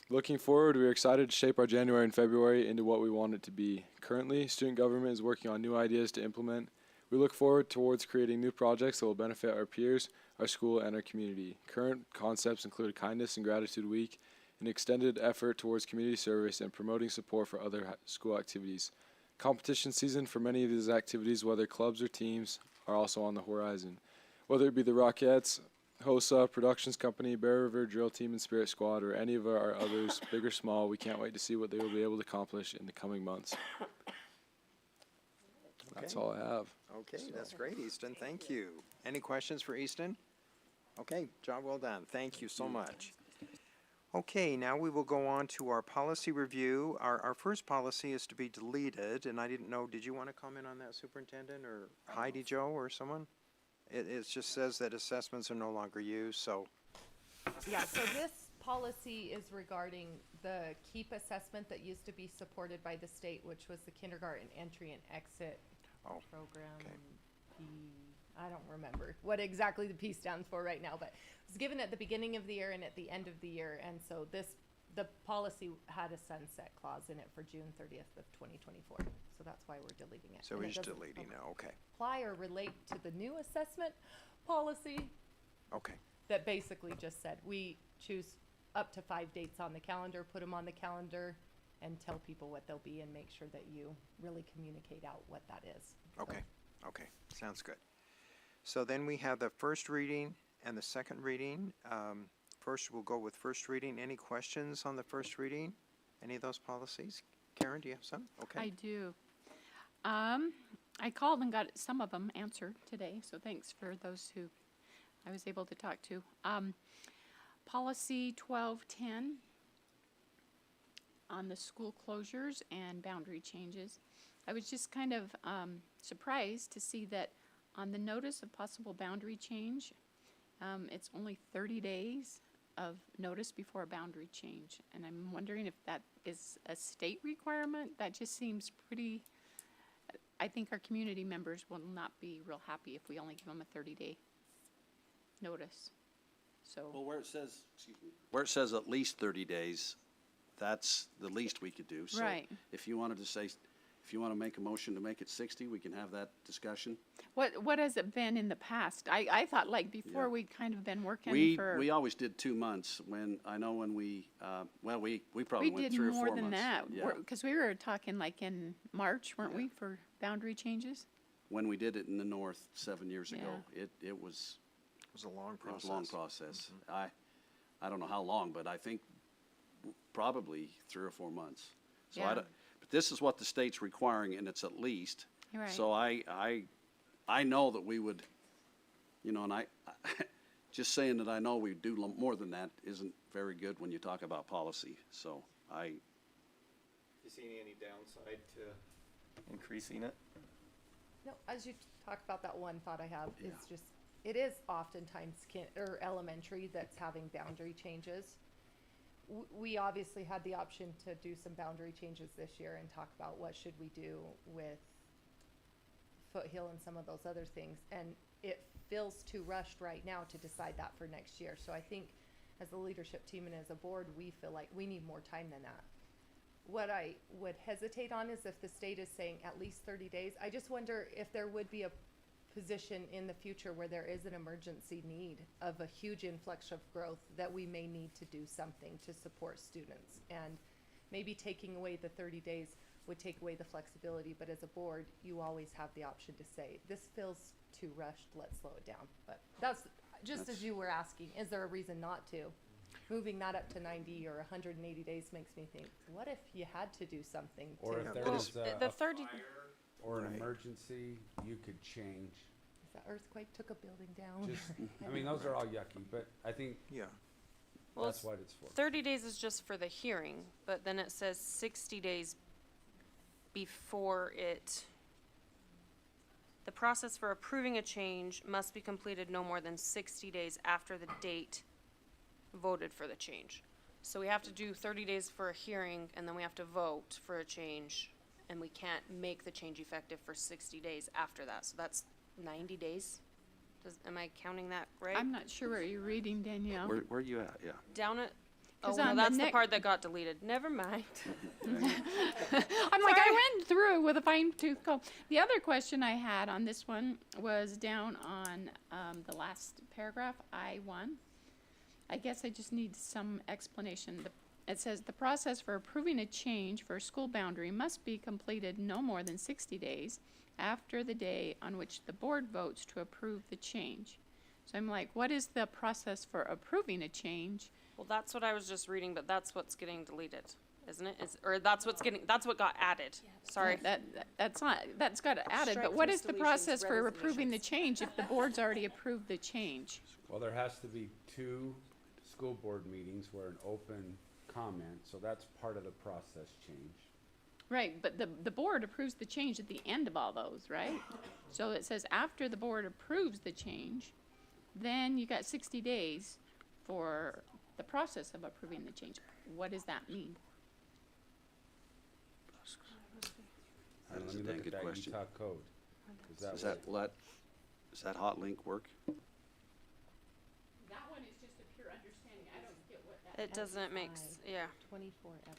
Looking forward, we are excited to shape our January and February into what we want it to be. Currently, student government is working on new ideas to implement. We look forward towards creating new projects that will benefit our peers, our school, and our community. Current concepts include Kindness and Gratitude Week, an extended effort towards community service, and promoting support for other school activities. Competition season for many of these activities, whether clubs or teams, are also on the horizon. Whether it be the Rockettes, HOSA, Productions Company, Bear River Drill Team and Spirit Squad, or any of our others, big or small, we can't wait to see what they will be able to accomplish in the coming months. That's all I have. Okay, that's great, Easton. Thank you. Any questions for Easton? Okay, job well done. Thank you so much. Okay, now we will go on to our policy review. Our first policy is to be deleted, and I didn't know, did you want to comment on that, Superintendent, or Heidi, Joe, or someone? It just says that assessments are no longer used, so. Yeah, so this policy is regarding the KEEP assessment that used to be supported by the state, which was the kindergarten entry and exit program. Okay. I don't remember what exactly the P stands for right now, but it was given at the beginning of the year and at the end of the year, and so the policy had a sunset clause in it for June 30th of 2024, so that's why we're deleting it. So And we're it just doesn't deleting now, okay. apply or relate to the new assessment policy Okay, that basically just said we choose up to 5 dates on the calendar, put them on the calendar, and tell people what they'll be and make sure that you really communicate out what that is. okay, okay, sounds good. So then we have the first reading and the second reading. First, we'll go with first reading. Any questions on the first reading? Any of those policies? Karen, do you have some? Okay. I do. I called and got some of them answered today, so thanks for those who I was able to talk to. Policy 1210 on the school closures and boundary changes. I was just kind of surprised to see that on the notice of possible boundary change, it's only 30 days of notice before a boundary change. And I'm wondering if that is a state requirement. That just seems pretty, I think our community members will not be real happy if we only give them a 30-day notice. So, Well, where it says at least 30 days, that's the least we could do. So Right. if you wanted to say, if you want to make a motion to make it 60, we can have that discussion. what has it been in the past? I thought like before Yeah. we'd kind of been working We for. always did 2 months when, I know when we probably We went did 3 or 4 more months. than that, Yeah. because we were talking like in March, weren't we, for boundary changes? When we did it in the north 7 years ago, it was. It was a long It was process. a long process. I don't know how long, but I think probably 3 or 4 months. So Yeah. but this is what the state's requiring, and it's at least. You're right. So I know that we would, and I, just saying that I know we do more than that isn't very good when you talk about policy. So Do you see any downside to increasing it? No, as you talk about that one thought I have, it's just, it is oftentimes elementary that's having boundary changes. We obviously had the option to do some boundary changes this year and talk about what should we do with Foothill and some of those other things. And it feels too rushed right now to decide that for next year. So I think as a leadership team and as a board, we feel like we need more time than that. What I would hesitate on is if the state is saying at least 30 days. I just wonder if there would be a position in the future where there is an emergency need of a huge influx of growth that we may need to do something to support students. And maybe taking away the 30 days would take away the flexibility, but as a board, you always have the option to say, this feels too rushed, let's slow it down. But that's, just as you were asking, is there a reason not to? Moving that up to 90 or 180 days makes me think, what if you had to do something Or to? if there Well, was the a 30 fire or an emergency, you could change. If the earthquake took a building down. Just, I mean, those are all yucky, but I think Yeah. Well, that's what it's for. 30 days is just for the hearing, but then it says 60 days before it. The process for approving a change must be completed no more than 60 days after the date voted for the change. So we have to do 30 days for a hearing, and then we have to vote for a change, and we can't make the change effective for 60 days after that. So that's 90 days? Am I counting that right? I'm not sure where you're reading, Danielle. Where are you at? Yeah. Down at, oh 'Cause no, on the that's the next- part that got deleted. Never mind. I'm like, I went through it with a fine tooth comb. The other question I had on this one was down on the last paragraph, I1. I guess I just need some explanation. It says the process for approving a change for a school boundary must be completed no more than 60 days after the day on which the board votes to approve the change. So I'm like, what is the process for approving a change? Well, that's what I was just reading, but that's what's getting deleted, isn't it? That's what got added. Sorry. That's got added, Strike but what through is the deletions, process for approving the resignations. change if the board's already approved the change? Well, there has to be 2 school board meetings where an open comment, so that's part of the process change. Right, but the board approves the change at the end of all those, right? So it says after the board approves the change, then you got 60 days for the process of approving the change. What does that mean? That is Let a me dang look good at that question. Utah code. Does that hot link work? That one is just a pure understanding. I don't get what that. It doesn't make, yeah. 24 FI.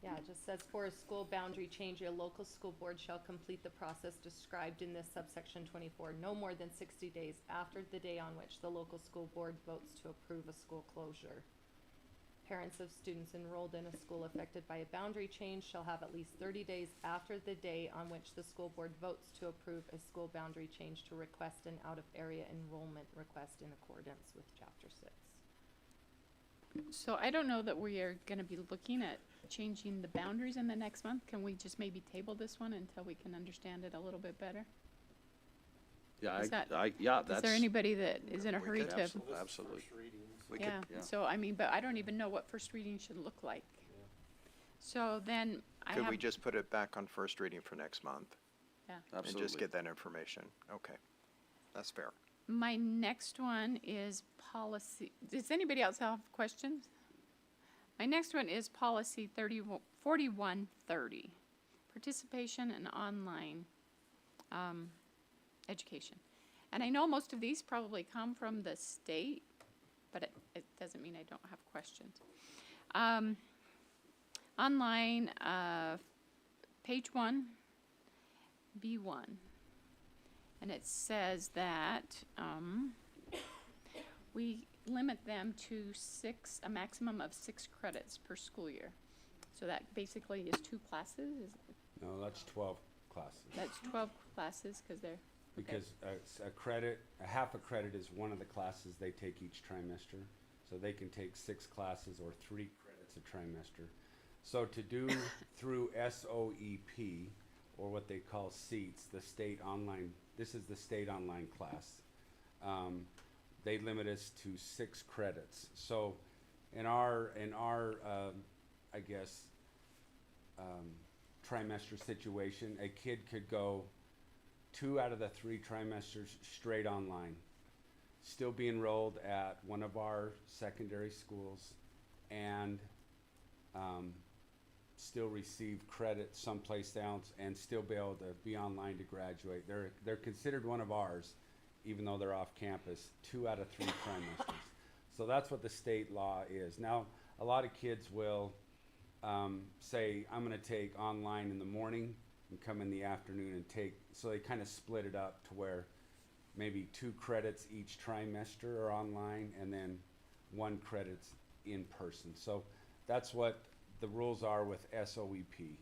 Yeah, it just says for a school boundary change, a local school board shall complete the process described in this subsection 24 no more than 60 days after the day on which the local school board votes to approve a school closure. Parents of students enrolled in a school affected by a boundary change shall have at least 30 days after the day on which the school board votes to approve a school boundary change to request an out-of-area enrollment request in accordance with Chapter 6. So I don't know that we are gonna be looking at changing the boundaries in the next month. Can we just maybe table this one until we can understand it a little bit better? Yeah, Is that- that's. Is there anybody that is in a we hurry could to? Absolutely. We Yeah, could, so I mean, but I don't even know what first reading should look like. So then I could have, we just put it back on first reading for next month? yeah. And just Absolutely. get that information? Okay, that's fair. My next one is policy. Does anybody else have questions? My next one is policy 4130, participation in online education. And I know most of these probably come from the state, but it doesn't mean I don't have questions. Online, page 1, B1. And it says that we limit them to a maximum of 6 credits per school year. So that basically is 2 classes. No, that's 12 classes. That's 12 classes because they're. Because a half a credit is one of the classes they take each trimester. So they can take 6 classes or 3 credits a trimester. So to do through SOEP, or what they call SEATS, the state online, this is the state online class. They limit us to 6 credits. So in our I guess, trimester situation, a kid could go 2 out of the 3 trimesters straight online, still be enrolled at one of our secondary schools, and still receive credit someplace else and still be able to be online to graduate. They're considered one of ours, even though they're off campus, 2 out of 3 trimesters. So that's what the state law is. Now, a lot of kids will say, I'm going to take online in the morning and come in the afternoon and take, so they kind of split it up to where maybe 2 credits each trimester are online and then 1 credit's in person. So that's what the rules are with SOEP.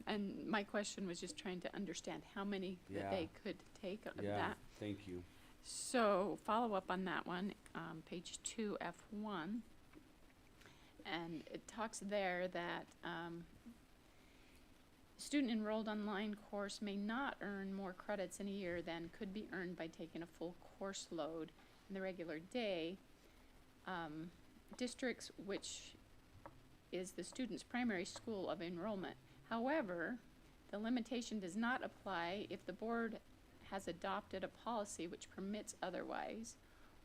And my question was just trying to understand how many that they could take of that. Thank you. So follow up on that one, page 2, F1. And it talks there that student enrolled online course may not earn more credits in a year than could be earned by taking a full course load in the regular day. Districts which is the student's primary school of enrollment. However, the limitation does not apply if the board has adopted a policy which permits otherwise,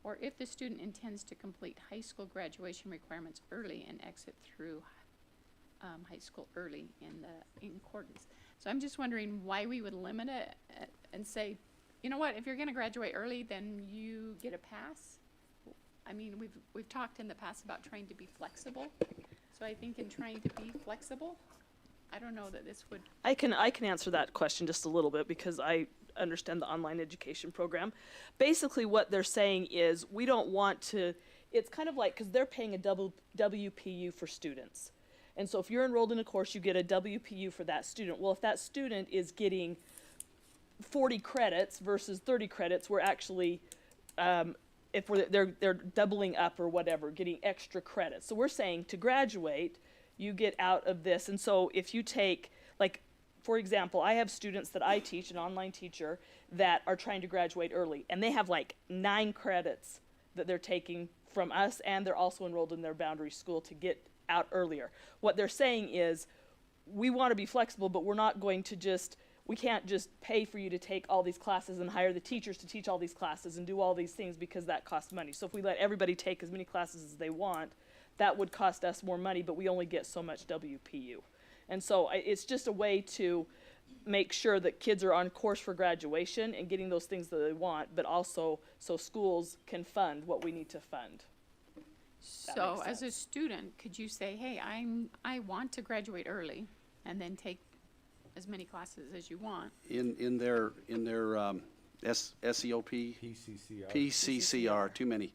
or if the student intends to complete high school graduation requirements early and exit through high school early in accordance. So I'm just wondering why we would limit it and say, you know what, if you're going to graduate early, then you get a pass. I mean, we've talked in the past about trying to be flexible. So I think in trying to be flexible, I don't know that this would. I can answer that question just a little bit because I understand the online education program. Basically what they're saying is we don't want to, it's kind of like, because they're paying a WPU for students. And so if you're enrolled in a course, you get a WPU for that student. Well, if that student is getting 40 credits versus 30 credits, we're actually, they're doubling up or whatever, getting extra credits. So we're saying to graduate, you get out of this. And so if you take, like, for example, I have students that I teach, an online teacher, that are trying to graduate early, and they have like 9 credits that they're taking from us, and they're also enrolled in their boundary school to get out earlier. What they're saying is, we want to be flexible, but we're not going to just, we can't just pay for you to take all these classes and hire the teachers to teach all these classes and do all these things because that costs money. So if we let everybody take as many classes as they want, that would cost us more money, but we only get so much WPU. And so it's just a way to make sure that kids are on course for graduation and getting those things that they want, but also so schools can fund what we need to fund. So as a student, could you say, hey, I want to graduate early and then take as many classes as you want? In their SEOP? PCCR, too many.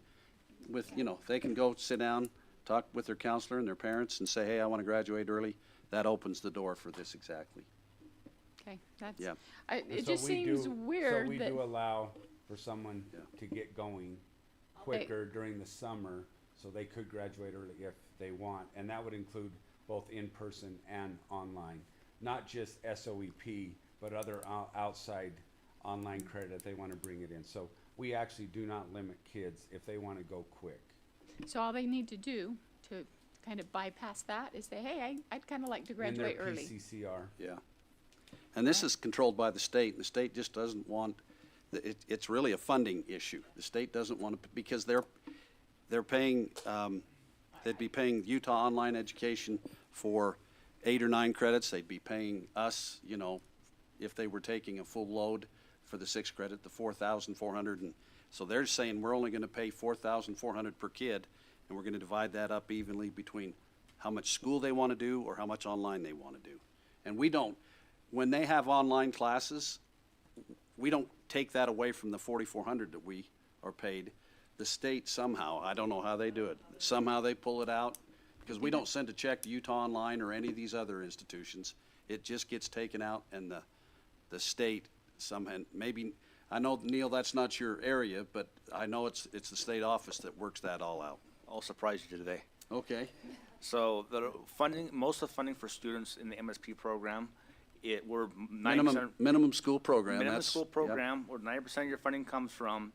With, you know, they can go sit down, talk with their counselor and their parents and say, hey, I want to graduate early. That opens the door for this exactly. Okay, that's, Yeah. It just seems weird So we that. do allow for someone to get going quicker during the summer, so they could graduate early if they want. And that would include both in-person and online. Not just SOEP, but other outside online credit if they want to bring it in. So we actually do not limit kids if they want to go quick. So all they need to do to kind of bypass that is say, hey, I'd kind of like to graduate in their early. PCCR. Yeah. And this is controlled by the state. The state just doesn't want, it's really a funding issue. The state doesn't want to, because they're paying, they'd be paying Utah Online Education for 8 or 9 credits. They'd be paying us, you know, if they were taking a full load for the 6 credit, the 4,400. And so they're saying we're only going to pay 4,400 per kid, and we're going to divide that up evenly between how much school they want to do or how much online they want to do. And we don't, when they have online classes, we don't take that away from the 4,400 that we are paid. The state somehow, I don't know how they do it, somehow they pull it out, because we don't send a check to Utah Online or any of these other institutions. It just gets taken out, and the state somehow, maybe, I know, Neil, that's not your area, but I know it's the state office that works that all out. I'll surprise you today. Okay. So the funding, most of the funding for students in the MSP program, we're 90% minimum school program. Minimum school program, where 90% of your funding comes from,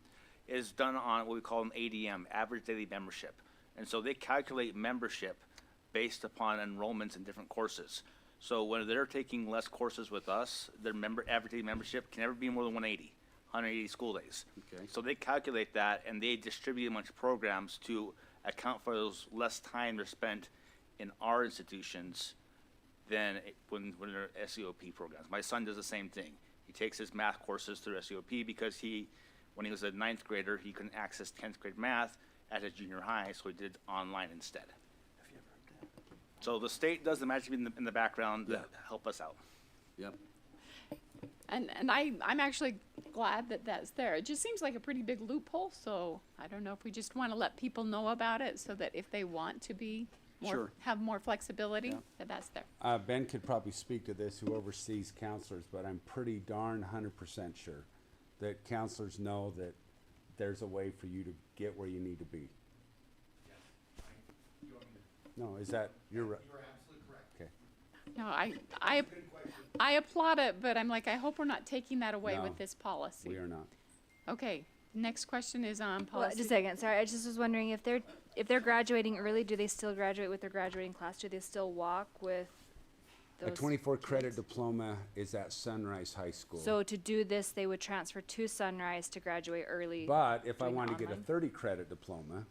is done on what we call an ADM, average daily membership. And so they calculate membership based upon enrollments in different courses. So when they're taking less courses with us, their average daily membership can never be more than 180 school days. Okay. So they calculate that, and they distribute a bunch of programs to account for those less time they're spent in our institutions than when they're SEOP programs. My son does the same thing. He takes his math courses through SEOP because when he was a 9th grader, he couldn't access 10th grade math at his junior high, so he did online instead. So the state does the magic in the background to help us out. Yep. And I'm actually glad that that's there. It just seems like a pretty big loophole, so I don't know if we just want to let people know about it so that if they want to be Sure. have more flexibility, that's there. Ben could probably speak to this, who oversees counselors, but I'm pretty darn 100% sure that counselors know that there's a way for you to get where you need to be. No, is that, you're right? You are absolutely correct. Okay. No, I applaud it, but I'm like, I hope we're not taking that away No, with this policy. We are not. Okay, next question is on Well, policy. just a second, sorry, I just was wondering if they're graduating early, do they still graduate with their graduating class? Do they still walk with A those 24 credit kids? diploma is at Sunrise High School. So to do this, they would transfer to Sunrise to graduate early. But if I doing want to get a online? 30 credit diploma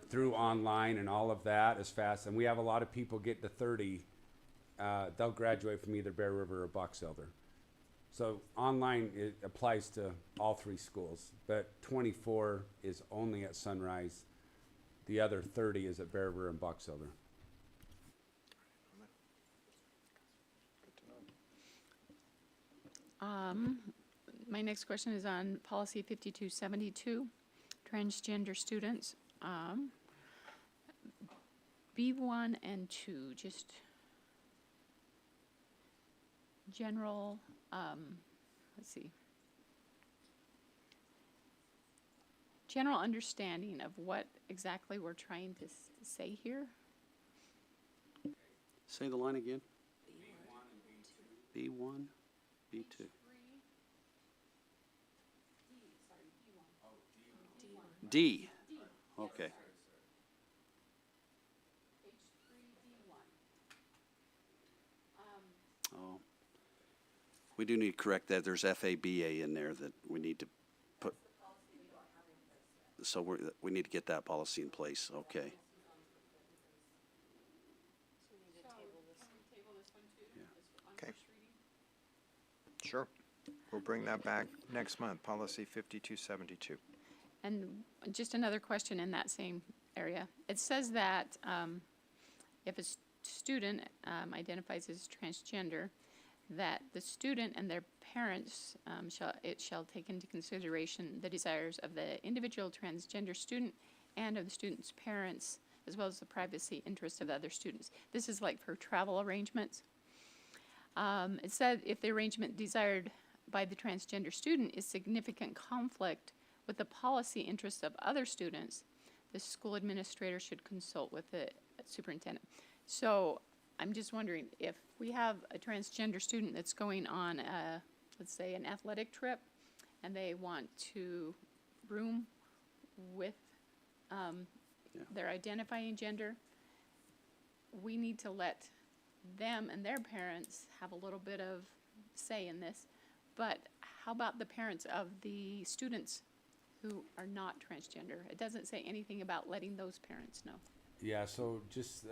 through online and all of that as fast, and we have a lot of people get to 30, they'll graduate from either Bear River or Box Elder. So online, it applies to all 3 schools, but 24 is only at Sunrise. The other 30 is at Bear River and Box Elder. My next question is on policy 5272, transgender students. B1 and 2, just general, let's see. General understanding of what exactly we're trying to say here. Say the line again. B1, B2. D. Okay. Oh. We do need to correct that. There's FABA in there that we need to put. So we need to get that policy in place. Okay. Okay. Sure. We'll bring that back next month, policy 5272. And just another question in that same area. It says that if a student identifies as transgender, that the student and their parents shall take into consideration the desires of the individual transgender student and of the student's parents, as well as the privacy interests of other students. This is like for travel arrangements. It said if the arrangement desired by the transgender student is significant conflict with the policy interests of other students, the school administrator should consult with the superintendent. So I'm just wondering if we have a transgender student that's going on let's say an athletic trip, and they want to room with their identifying gender, we need to let them and their parents have a little bit of say in this. But how about the parents of the students who are not transgender? It doesn't say anything about letting those parents know. Yeah, so just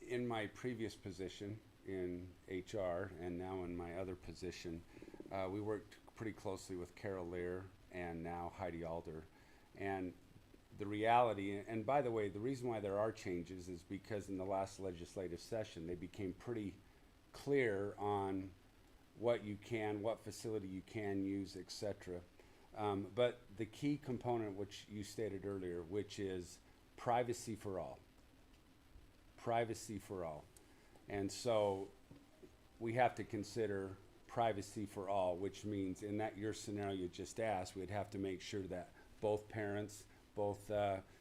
in my previous position in HR and now in my other position, we worked pretty closely with Carol Lear and now Heidi Alder. And the reality, and by the way, the reason why there are changes is because in the last legislative session, they became pretty clear on what facility you can use, etc. But the key component, which you stated earlier, which is privacy for all. Privacy for all. And so we have to consider privacy for all, which means in that your scenario you just asked, we'd have to make sure that both parents, both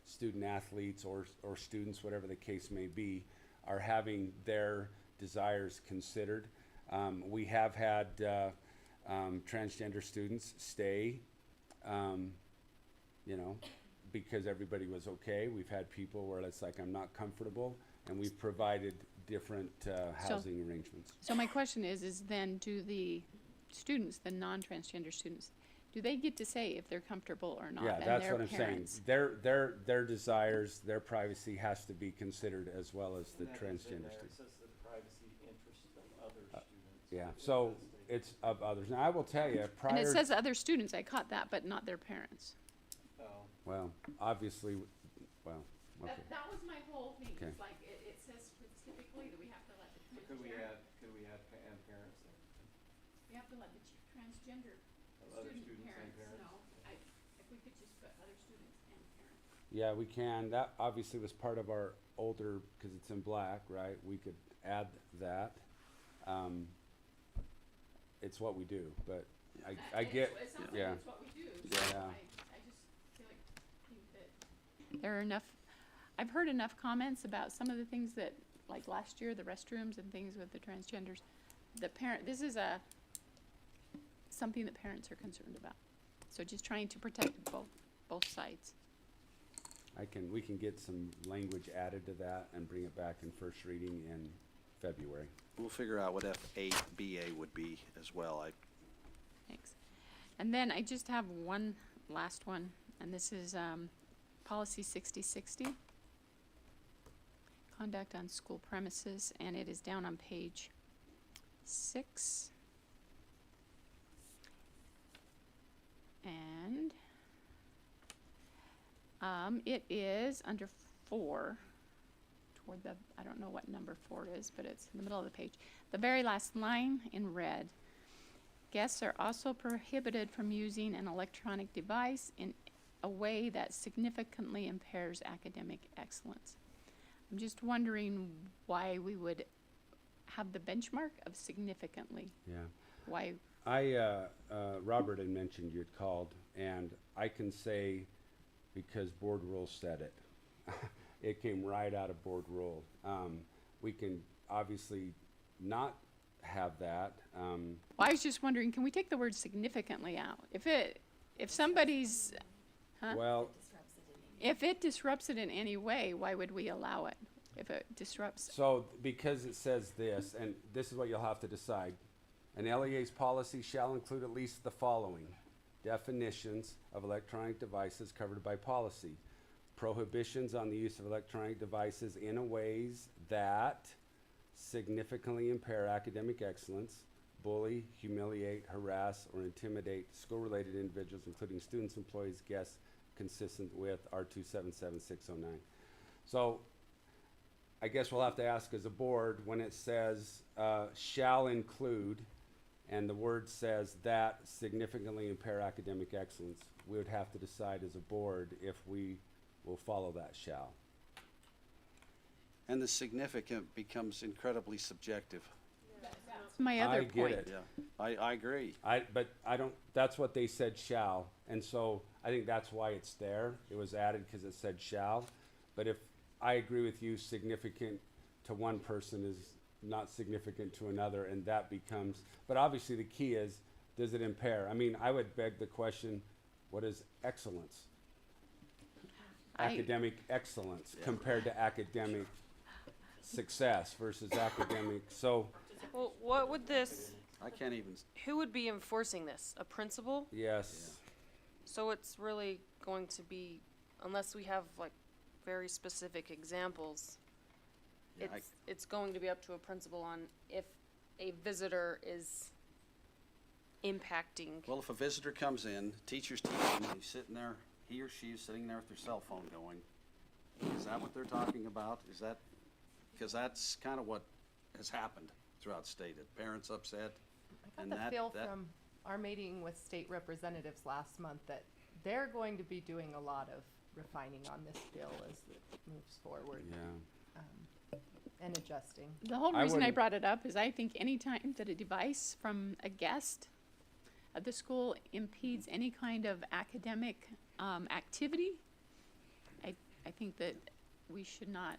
student athletes or students, whatever the case may be, are having their desires considered. We have had transgender students stay, because everybody was okay. We've had people where it's like, I'm not comfortable, and we've provided different housing arrangements. So my question is then do the students, the non-transgender students, do they get to say if they're comfortable or not? Yeah, and that's their what I'm saying. parents? Their desires, their privacy has to be considered as well as the transgender It students. says the privacy interest of other students. Yeah, so it's of others. Now, I will tell you, And prior. it says other students, I caught that, but not their parents. Oh. Well, obviously, well, okay. That was my whole thing, Okay. it's like, it says specifically that we have to let the So could we add and parents then? We have to let the transgender Other student students and parents parents? know. If we could just put other students and parents. Yeah, we can. That obviously was part of our older, because it's in black, right? We could add that. It's what we do, but I get, yeah. It's what we do, so Yeah. I just feel like, think that there are enough, I've heard enough comments about some of the things that, like last year, the restrooms and things with the transgenders. This is something that parents are concerned about. So just trying to protect both sides. We can get some language added to that and bring it back in first reading in February. We'll figure out what FABA would be as well. Thanks. And then I just have one last one, and this is policy 6060, conduct on school premises, and it is down on page 6. And it is under 4, toward the, I don't know what number 4 is, but it's in the middle of the page. The very last line in red. Guests are also prohibited from using an electronic device in a way that significantly impairs academic excellence. I'm just wondering why we would have the benchmark of significantly. Yeah. Why? Robert had mentioned you'd called, and I can say, because board rules said it. It came right out of board rule. We can obviously not have that. Well, I was just wondering, can we take the word significantly out? If somebody's, Well, if it disrupts it in any way, why would we allow it? If it disrupts, so because it says this, and this is what you'll have to decide. An LEA's policy shall include at least the following: definitions of electronic devices covered by policy, prohibitions on the use of electronic devices in ways that significantly impair academic excellence, bully, humiliate, harass, or intimidate school-related individuals, including students, employees, guests, consistent with R277609. So I guess we'll have to ask as a board, when it says shall include, and the word says that significantly impair academic excellence, we would have to decide as a board if we will follow that shall. And the significant becomes incredibly subjective. that's my other I get point. it. Yeah, I agree. But I don't, that's what they said shall, and so I think that's why it's there. It was added because it said shall. But if I agree with you, significant to one person is not significant to another, and that becomes, but obviously the key is, does it impair? I mean, I would beg the question, what is excellence? Academic excellence compared to academic success versus academic, so, Well, what would this, I can't even, who would be enforcing this? A principal? yes. So it's really going to be, unless we have like very specific examples, Yeah, it's going to be up to a principal on if a visitor is impacting. well, if a visitor comes in, teacher's teaching, he's sitting there, he or she is sitting there with their cell phone going. Is that what they're talking about? Is that, because that's kind of what has happened throughout the state. Parents upset. I And got the that- feel that- from our meeting with state representatives last month that they're going to be doing a lot of refining on this bill as it moves forward. Yeah. And adjusting. The whole I reason I wouldn't- brought it up is I think any time that a device from a guest at the school impedes any kind of academic activity, I think that we should not,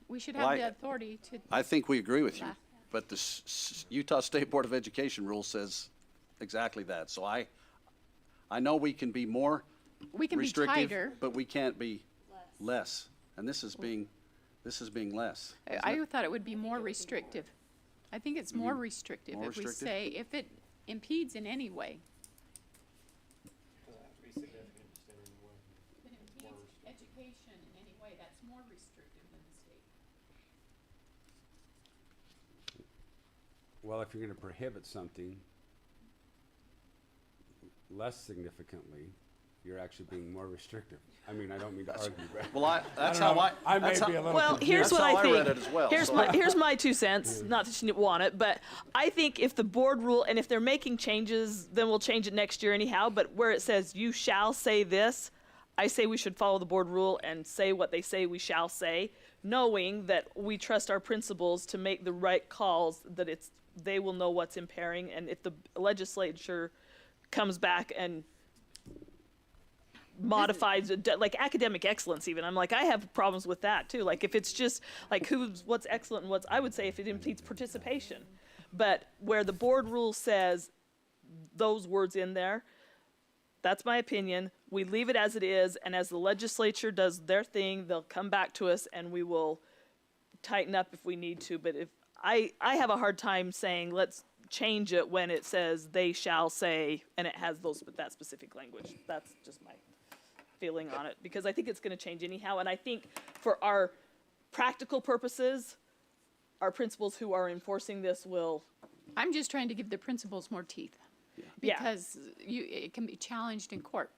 we should Well, have the authority to. I think we agree with you, Yeah. but the Utah State Board of Education rule says exactly that. So I know we can be more We can be restrictive, tighter. but we can't be less. And this is being less. isn't I it? thought it would be more restrictive. I think it's more restrictive more if we restrictive? say, if it impedes in any way. education in any way, that's more restrictive than the state. Well, if you're going to prohibit something less significantly, you're actually being more restrictive. I mean, I don't mean to argue, but Well, that's don't how know. I may that's be how- a little Well, confused. here's That's what how I I think. read it as well, Here's so- here's my 2 cents. Not that she didn't want it, but I think if the board rule, and if they're making changes, then we'll change it next year anyhow. But where it says you shall say this, I say we should follow the board rule and say what they say we shall say, knowing that we trust our principals to make the right calls. That they will know what's impairing, and if the legislature comes back and modifies like academic excellence even, I'm like, I have problems with that too. Like if it's just like what's excellent and I would say if it impedes participation, but where the board rule says those words in there, that's my opinion. We leave it as it is, and as the legislature does their thing, they'll come back to us and we will tighten up if we need to. But if I have a hard time saying let's change it when it says they shall say and it has that specific language. That's just my feeling on it, because I think it's going to change anyhow. And I think for our practical purposes, our principals who are enforcing this will. I'm just trying to give the principals more teeth. Yeah. Because it can be challenged in court.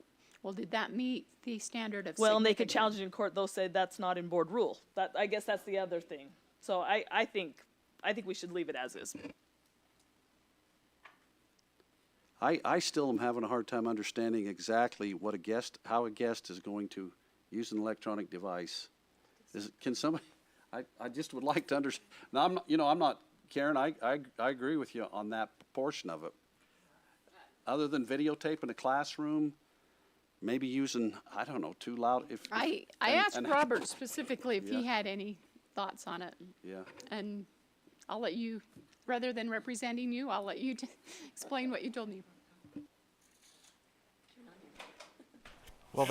Well, did that meet the standard of Well, and they could significant? challenge it in court. They'll say that's not in board rule. I guess that's the other thing. So I think we should leave it as is. I still am having a hard time understanding exactly how a guest is going to use an electronic device. Can somebody, I just would like to understand. Now, I'm not, Karen, I agree with you on that portion of it. Other than videotape in a classroom, maybe using, I don't know, too loud. I asked Robert specifically if he had any thoughts on it. Yeah. And I'll let you, rather than representing you, I'll let you explain what you told me. Well,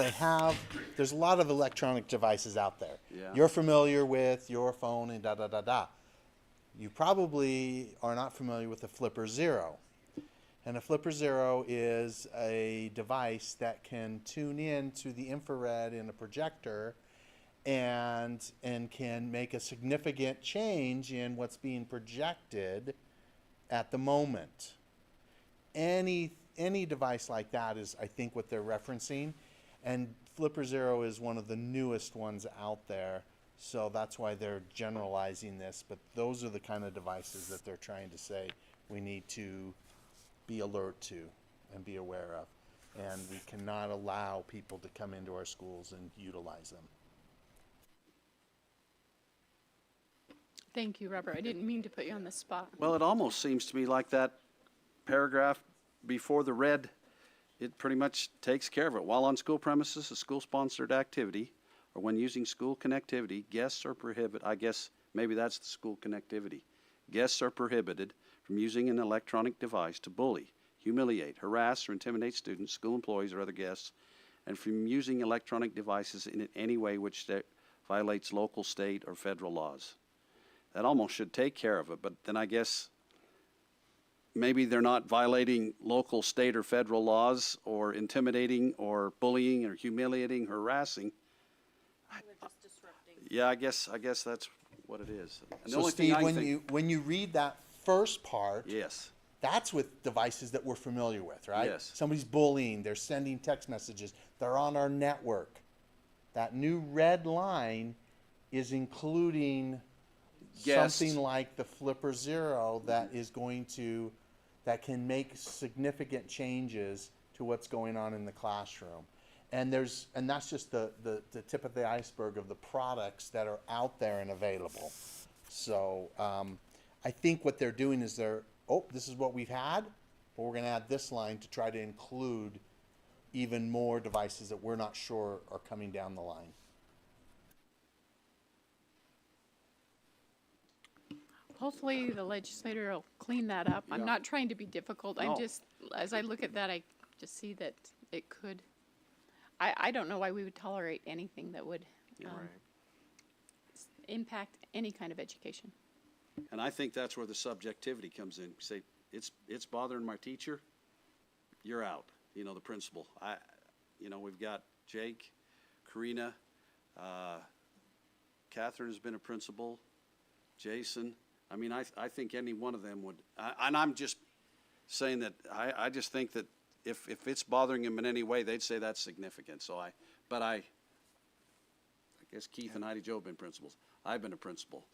there's a lot of electronic devices out there. Yeah. You're familiar with your phone and da-da-da-da. You probably are not familiar with the Flipper Zero. And a Flipper Zero is a device that can tune in to the infrared in a projector and can make a significant change in what's being projected at the moment. Any device like that is, I think, what they're referencing. And Flipper Zero is one of the newest ones out there, so that's why they're generalizing this. But those are the kind of devices that they're trying to say we need to be alert to and be aware of. And we cannot allow people to come into our schools and utilize them. Thank you, Robert. I didn't mean to put you on the spot. Well, it almost seems to me like that paragraph before the red, it pretty much takes care of it. While on school premises, a school-sponsored activity, or when using school connectivity, guests are prohibited. I guess maybe that's the school connectivity. Guests are prohibited from using an electronic device to bully, humiliate, harass, or intimidate students, school employees, or other guests, and from using electronic devices in any way which violates local, state, or federal laws. That almost should take care of it, but then I guess maybe they're not violating local, state, or federal laws, or intimidating, or bullying, or humiliating, harassing. Yeah, I guess that's what it is. And the So only thing Steve, when you read that first part, yes, that's with devices that we're familiar with, right? Yes. Somebody's bullying, they're sending text messages, they're on our network. That new red line is including Guests. something like the Flipper Zero that can make significant changes to what's going on in the classroom. And that's just the tip of the iceberg of the products that are out there and available. So I think what they're doing is this is what we've had, but we're going to add this line to try to include even more devices that we're not sure are coming down the line. Hopefully the legislator will clean that up. I'm Yeah. not trying to be difficult. No. I'm just, as I look at that, I just see that it could, I don't know why we would tolerate anything that would impact any kind of education. and I think that's where the subjectivity comes in. Say, it's bothering my teacher, you're out, the principal. We've got Jake, Karina, Catherine's been a principal, Jason. I mean, I think any one of them would, and I'm just saying that, I just think that if it's bothering them in any way, they'd say that's significant, so I guess Keith and Heidi Joe have been principals. I've been a principal.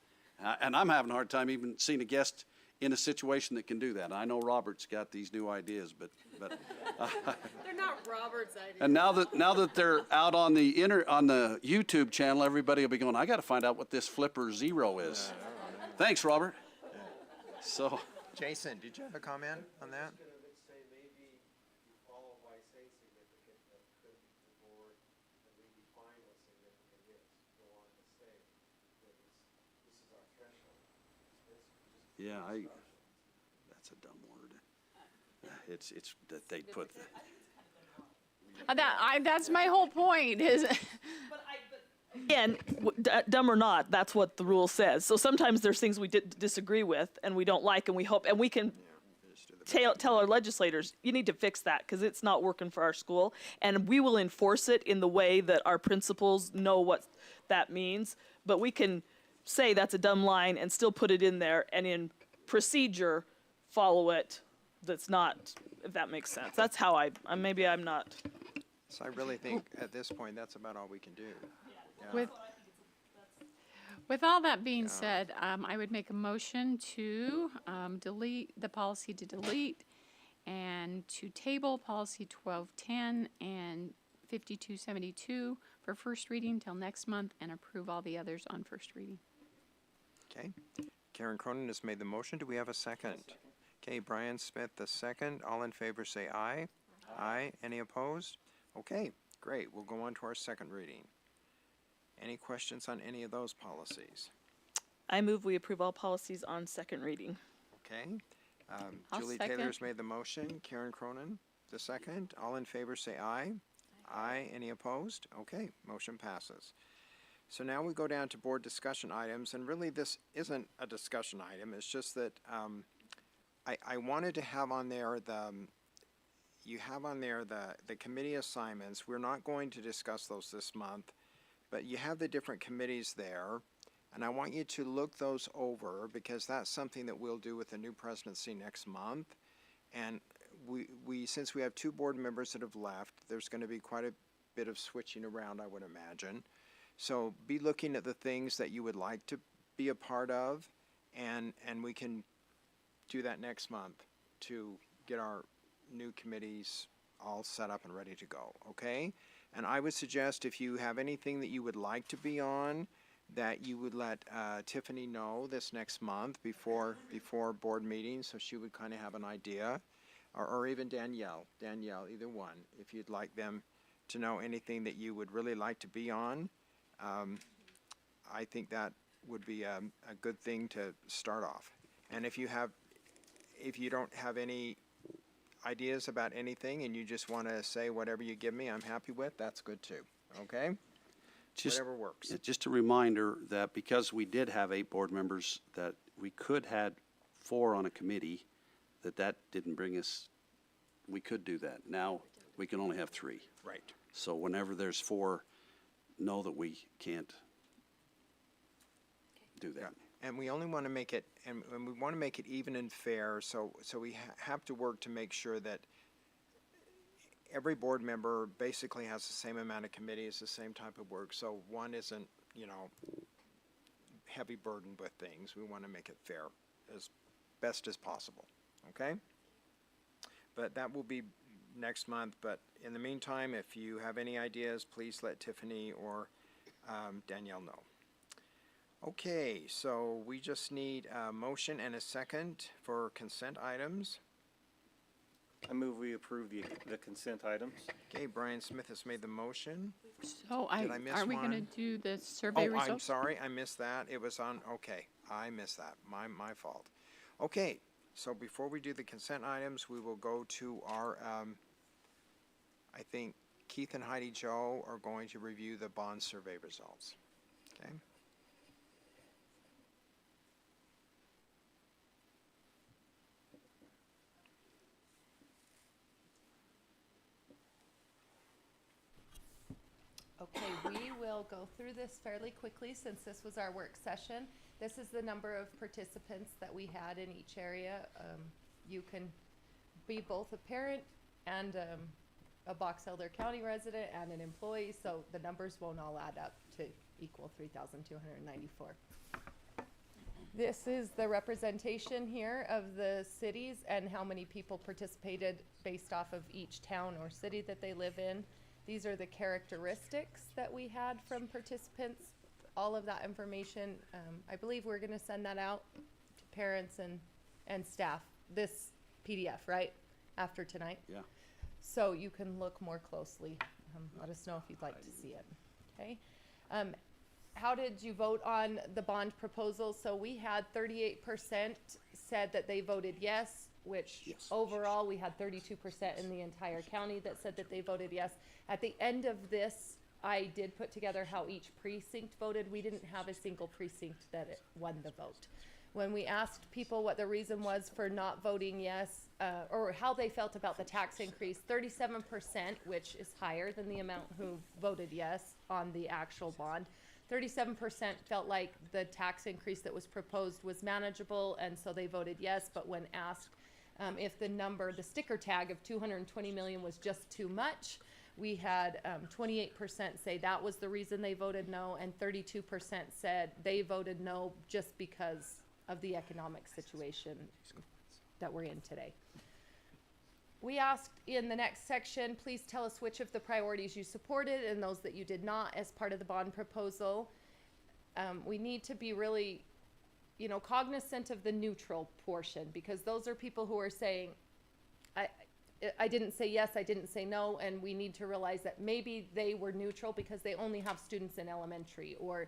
And I'm having a hard time even seeing a guest in a situation that can do that. I know Robert's got these new ideas, but They're not Robert's ideas. and now that they're out on the YouTube channel, everybody will be going, I got to find out what this flipper zero is. Thanks, Robert. So, Jason, did you have a comment on that? yeah, that's a dumb word. It's that they put the, That's my whole point is, Again, dumb or not, that's what the rule says. So sometimes there's things we disagree with and we don't like, and we hope, and we can tell our legislators, you need to fix that because it's not working for our school. And we will enforce it in the way that our principals know what that means. But we can say that's a dumb line and still put it in there, and in procedure, follow it. That's not, if that makes sense. That's how maybe I'm not. So I really think at this point, that's about all we can do. with all that being said, I would make a motion to delete the policy to delete and to table policy 1210 and 5272 for first reading till next month and approve all the others on first reading. Okay. Karen Cronin has made the motion. Do we have a second? Okay, Brian Smith, the second. All in favor say aye. Aye. Any opposed? Okay, great. We'll go on to our second reading. Any questions on any of those policies? I move we approve all policies on second reading. Okay. I'll Julie second. Taylor's made the motion. Karen Cronin, the second. All in favor say aye. Aye. Any opposed? Okay, motion passes. So now we go down to board discussion items, and really this isn't a discussion item. It's just that I wanted to have on there the committee assignments. We're not going to discuss those this month, but you have the different committees there, and I want you to look those over because that's something that we'll do with the new presidency next month. And since we have 2 board members that have left, there's going to be quite a bit of switching around, I would imagine. So be looking at the things that you would like to be a part of, and we can do that next month to get our new committees all set up and ready to go, okay? And I would suggest if you have anything that you would like to be on, that you would let Tiffany know this next month before board meetings, so she would kind of have an idea, or even Danielle, either one, if you'd like them to know anything that you would really like to be on. I think that would be a good thing to start off. And if you don't have any ideas about anything and you just want to say whatever you give me, I'm happy with, that's good too, okay? Whatever works. Just a reminder that because we did have 8 board members, that we could had 4 on a committee, that didn't bring us, we could do that. Now we can only have 3. Right. So whenever there's 4, know that we can't do that. And we only want to make it, and we want to make it even and fair, so we have to work to make sure that every board member basically has the same amount of committees, the same type of work, so one isn't, heavy burdened with things. We want to make it fair as best as possible, okay? But that will be next month, but in the meantime, if you have any ideas, please let Tiffany or Danielle know. Okay, so we just need a motion and a second for consent items. I move we approve the consent items. Okay, Brian Smith has made the motion. So Did I miss are we one? going to do the survey results? I'm sorry, I missed that. It was on, okay, I missed that. My fault. Okay, so before we do the consent items, we will go to our, I think Keith and Heidi Joe are going to review the bond survey results. Okay. Okay, we will will go through this fairly quickly since this was our work session. This is the number of participants that we had in each area. You can be both a parent and a Box Elder County resident and an employee, so the numbers won't all add up to equal 3,294. This is the representation here of the cities and how many people participated based off of each town or city that they live in. These are the characteristics that we had from participants. All of that information, I believe we're gonna send that out to parents and staff, this PDF, right? After tonight? Yeah. So you can look more closely. Let us know if you'd like to see it, okay? How did you vote on the bond proposal? So we had 38% said that they voted yes, which overall we had 32% in the entire county that said that they voted yes. At the end of this, I did put together how each precinct voted. We didn't have a single precinct that won the vote. When we asked people what the reason was for not voting yes, or how they felt about the tax increase, 37%, which is higher than the amount who voted yes on the actual bond, 37% felt like the tax increase that was proposed was manageable, and so they voted yes. But when asked if the sticker tag of 220 million was just too much, we had 28% say that was the reason they voted no, and 32% said they voted no just because of the economic situation that we're in today. We asked in the next section, please tell us which of the priorities you supported and those that you did not as part of the bond proposal. We need to be really, cognizant of the neutral portion, because those are people who are saying, I didn't say yes, I didn't say no, and we need to realize that maybe they were neutral because they only have students in elementary, or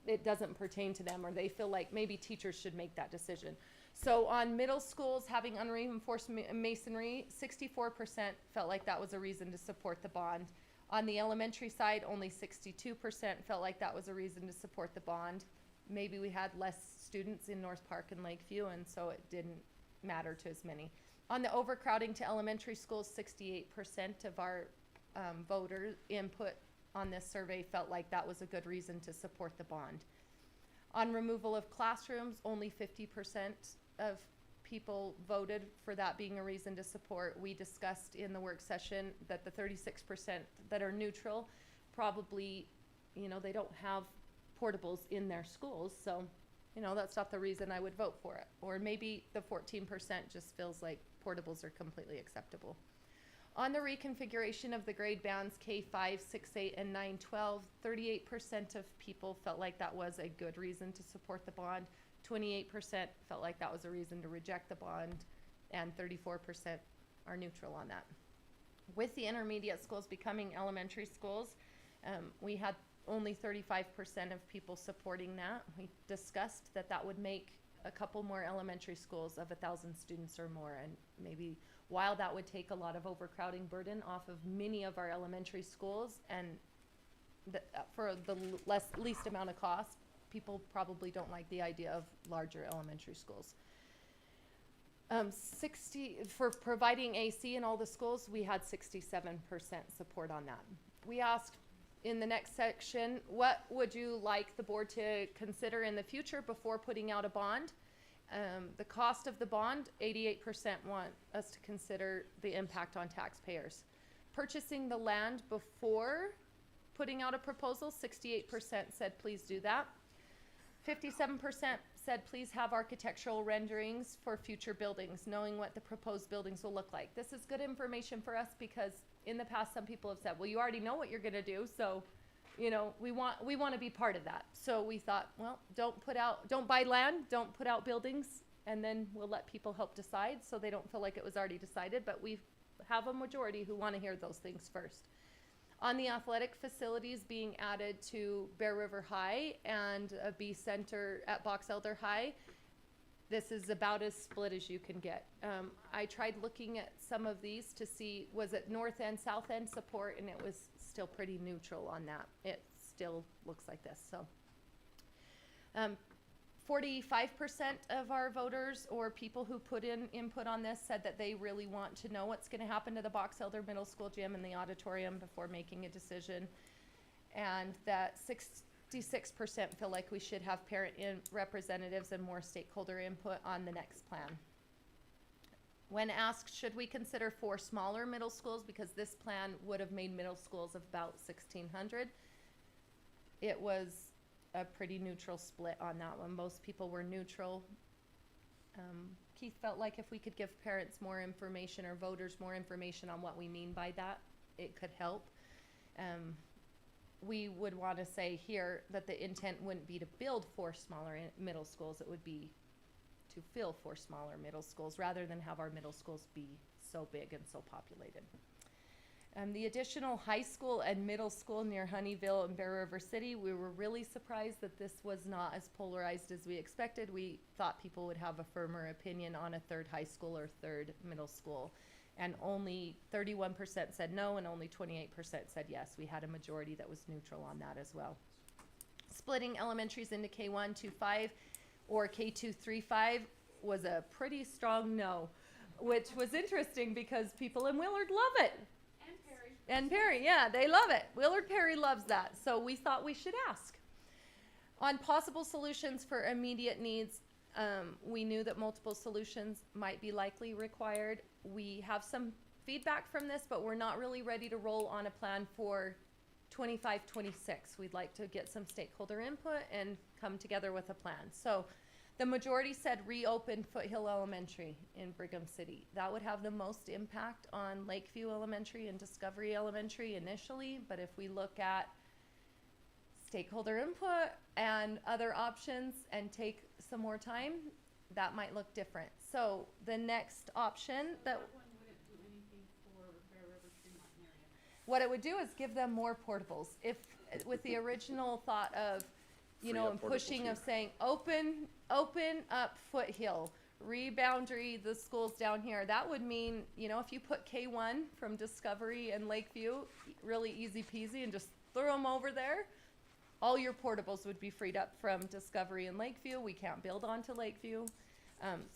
it doesn't pertain to them, or they feel like maybe teachers should make that decision. So on middle schools having unreinforced masonry, 64% felt like that was a reason to support the bond. On the elementary side, only 62% felt like that was a reason to support the bond. Maybe we had less students in North Park and Lakeview, and so it didn't matter to as many. On the overcrowding to elementary schools, 68% of our voter input on this survey felt like that was a good reason to support the bond. On removal of classrooms, only 50% of people voted for that being a reason to support. We discussed in the work session that the 36% that are neutral probably, they don't have portables in their schools, so, that's not the reason I would vote for it. Or maybe the 14% just feels like portables are completely acceptable. On the reconfiguration of the grade bands K5, 6, 8, and 9, 12, 38% of people felt like that was a good reason to support the bond. 28% felt like that was a reason to reject the bond, and 34% are neutral on that. With the intermediate schools becoming elementary schools, we had only 35% of people supporting that. We discussed that would make a couple more elementary schools of 1,000 students or more, and maybe while that would take a lot of overcrowding burden off of many of our elementary schools, and for the least amount of cost, people probably don't like the idea of larger elementary schools. For providing AC in all the schools, we had 67% support on that. We asked in the next section, what would you like the board to consider in the future before putting out a bond? The cost of the bond, 88% want us to consider the impact on taxpayers. Purchasing the land before putting out a proposal, 68% said please do that. 57% said please have architectural renderings for future buildings, knowing what the proposed buildings will look like. This is good information for us because in the past some people have said, well, you already know what you're gonna do, so we want to be part of that. So we thought, well, don't buy land, don't put out buildings, and then we'll let people help decide so they don't feel like it was already decided, but we have a majority who want to hear those things first. On the athletic facilities being added to Bear River High and a B Center at Box Elder High, this is about as split as you can get. I tried looking at some of these to see, was it north end, south end support, and it was still pretty neutral on that. It still looks like this. So 45% of our voters or people who put in input on this said that they really want to know what's going to happen to the Box Elder Middle School gym and the auditorium before making a decision. and that 66% feel like we should have parent representatives and more stakeholder input on the next plan. When asked, should we consider 4 smaller middle schools, because this plan would have made middle schools of about 1,600, it was a pretty neutral split on that one. Most people were neutral. Keith felt like if we could give parents more information or voters more information on what we mean by that, it could help. We would want to say here that the intent wouldn't be to build 4 smaller middle schools. It would be to fill 4 smaller middle schools rather than have our middle schools be so big and so populated. The additional high school and middle school near Honeyville and Bear River City, we were really surprised that this was not as polarized as we expected. We thought people would have a firmer opinion on a 3rd high school or 3rd middle school. And only 31% said no, and only 28% said yes. We had a majority that was neutral on that as well. Splitting elementaries into K1, 2-5 or K2, 3-5 was a pretty strong no, which was interesting because people in Willard love it. And Perry, yeah, they love it. Willard Perry loves that. So we thought we should ask. On possible solutions for immediate needs, we knew that multiple solutions might be likely required. We have some feedback from this, but we're not really ready to roll on a plan for 25-26. We'd like to get some stakeholder input and come together with a plan. So the majority said reopen Foothill Elementary in Brigham City. That would have the most impact on Lakeview Elementary and Discovery Elementary initially, but if we look at stakeholder input and other options and take some more time, that might look different. So the next option that what it would do is give them more portables. If with the original thought of, you know, and pushing of saying open up Foothill, reboundary the schools down here, that would mean, you know, if you put K1 from Discovery and Lakeview, really easy peasy, and just throw them over there, all your portables would be freed up from Discovery and Lakeview. We can't build onto Lakeview.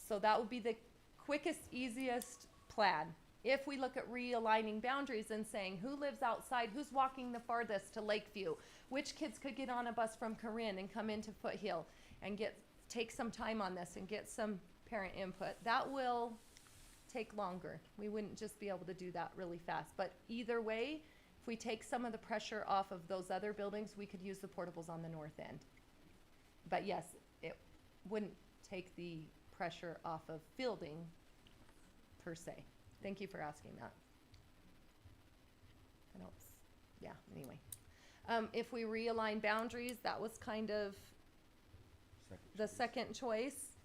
So that would be the quickest, easiest plan. If we look at realigning boundaries and saying who lives outside, who's walking the farthest to Lakeview, which kids could get on a bus from Corinne and come into Foothill and take some time on this and get some parent input, that will take longer. We wouldn't just be able to do that really fast. But either way, if we take some of the pressure off of those other buildings, we could use the portables on the north end. But yes, it wouldn't take the pressure off of fielding per se. Thank you for asking that. I don't, yeah, anyway. If we realign boundaries, that was kind of the second choice.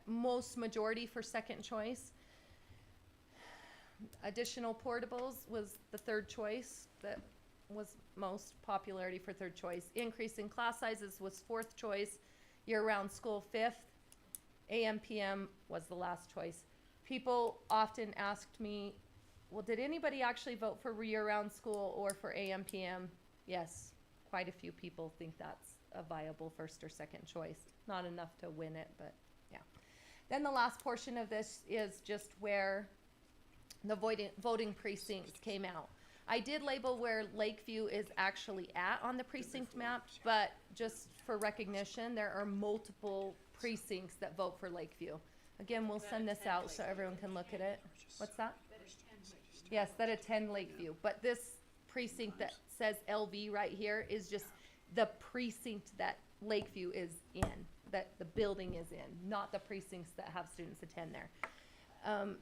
Most majority for second choice. Additional portables was the 3rd choice. That was most popularity for 3rd choice. Increase in class sizes was 4th choice. Year-round school 5th. AM/PM was the last choice. People often asked me, well, did anybody actually vote for year-round school or for AM/PM? Yes, quite a few people think that's a viable 1st or 2nd choice. Not enough to win it, but yeah. Then the last portion of this is just where the voting precincts came out. I did label where Lakeview is actually at on the precinct map, but just for recognition, there are multiple precincts that vote for Lakeview. Again, we'll send this out so everyone can look at it. What's that? Yes, that attend Lakeview. But this precinct that says LV right here is just the precinct that Lakeview is in, that the building is in, not the precincts that have students attend there.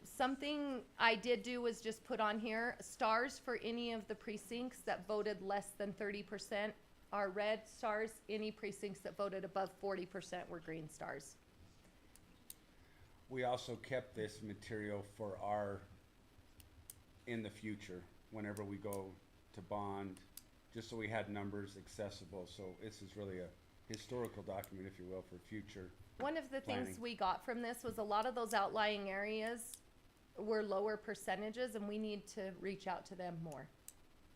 Something I did do was just put on here stars for any of the precincts that voted less than 30% are red stars. Any precincts that voted above 40% were green stars. We also kept this material for in the future, whenever we go to bond, just so we had numbers accessible. So this is really a historical document, if you will, for future One of the planning. things we got from this was a lot of those outlying areas were lower percentages, and we need to reach out to them more.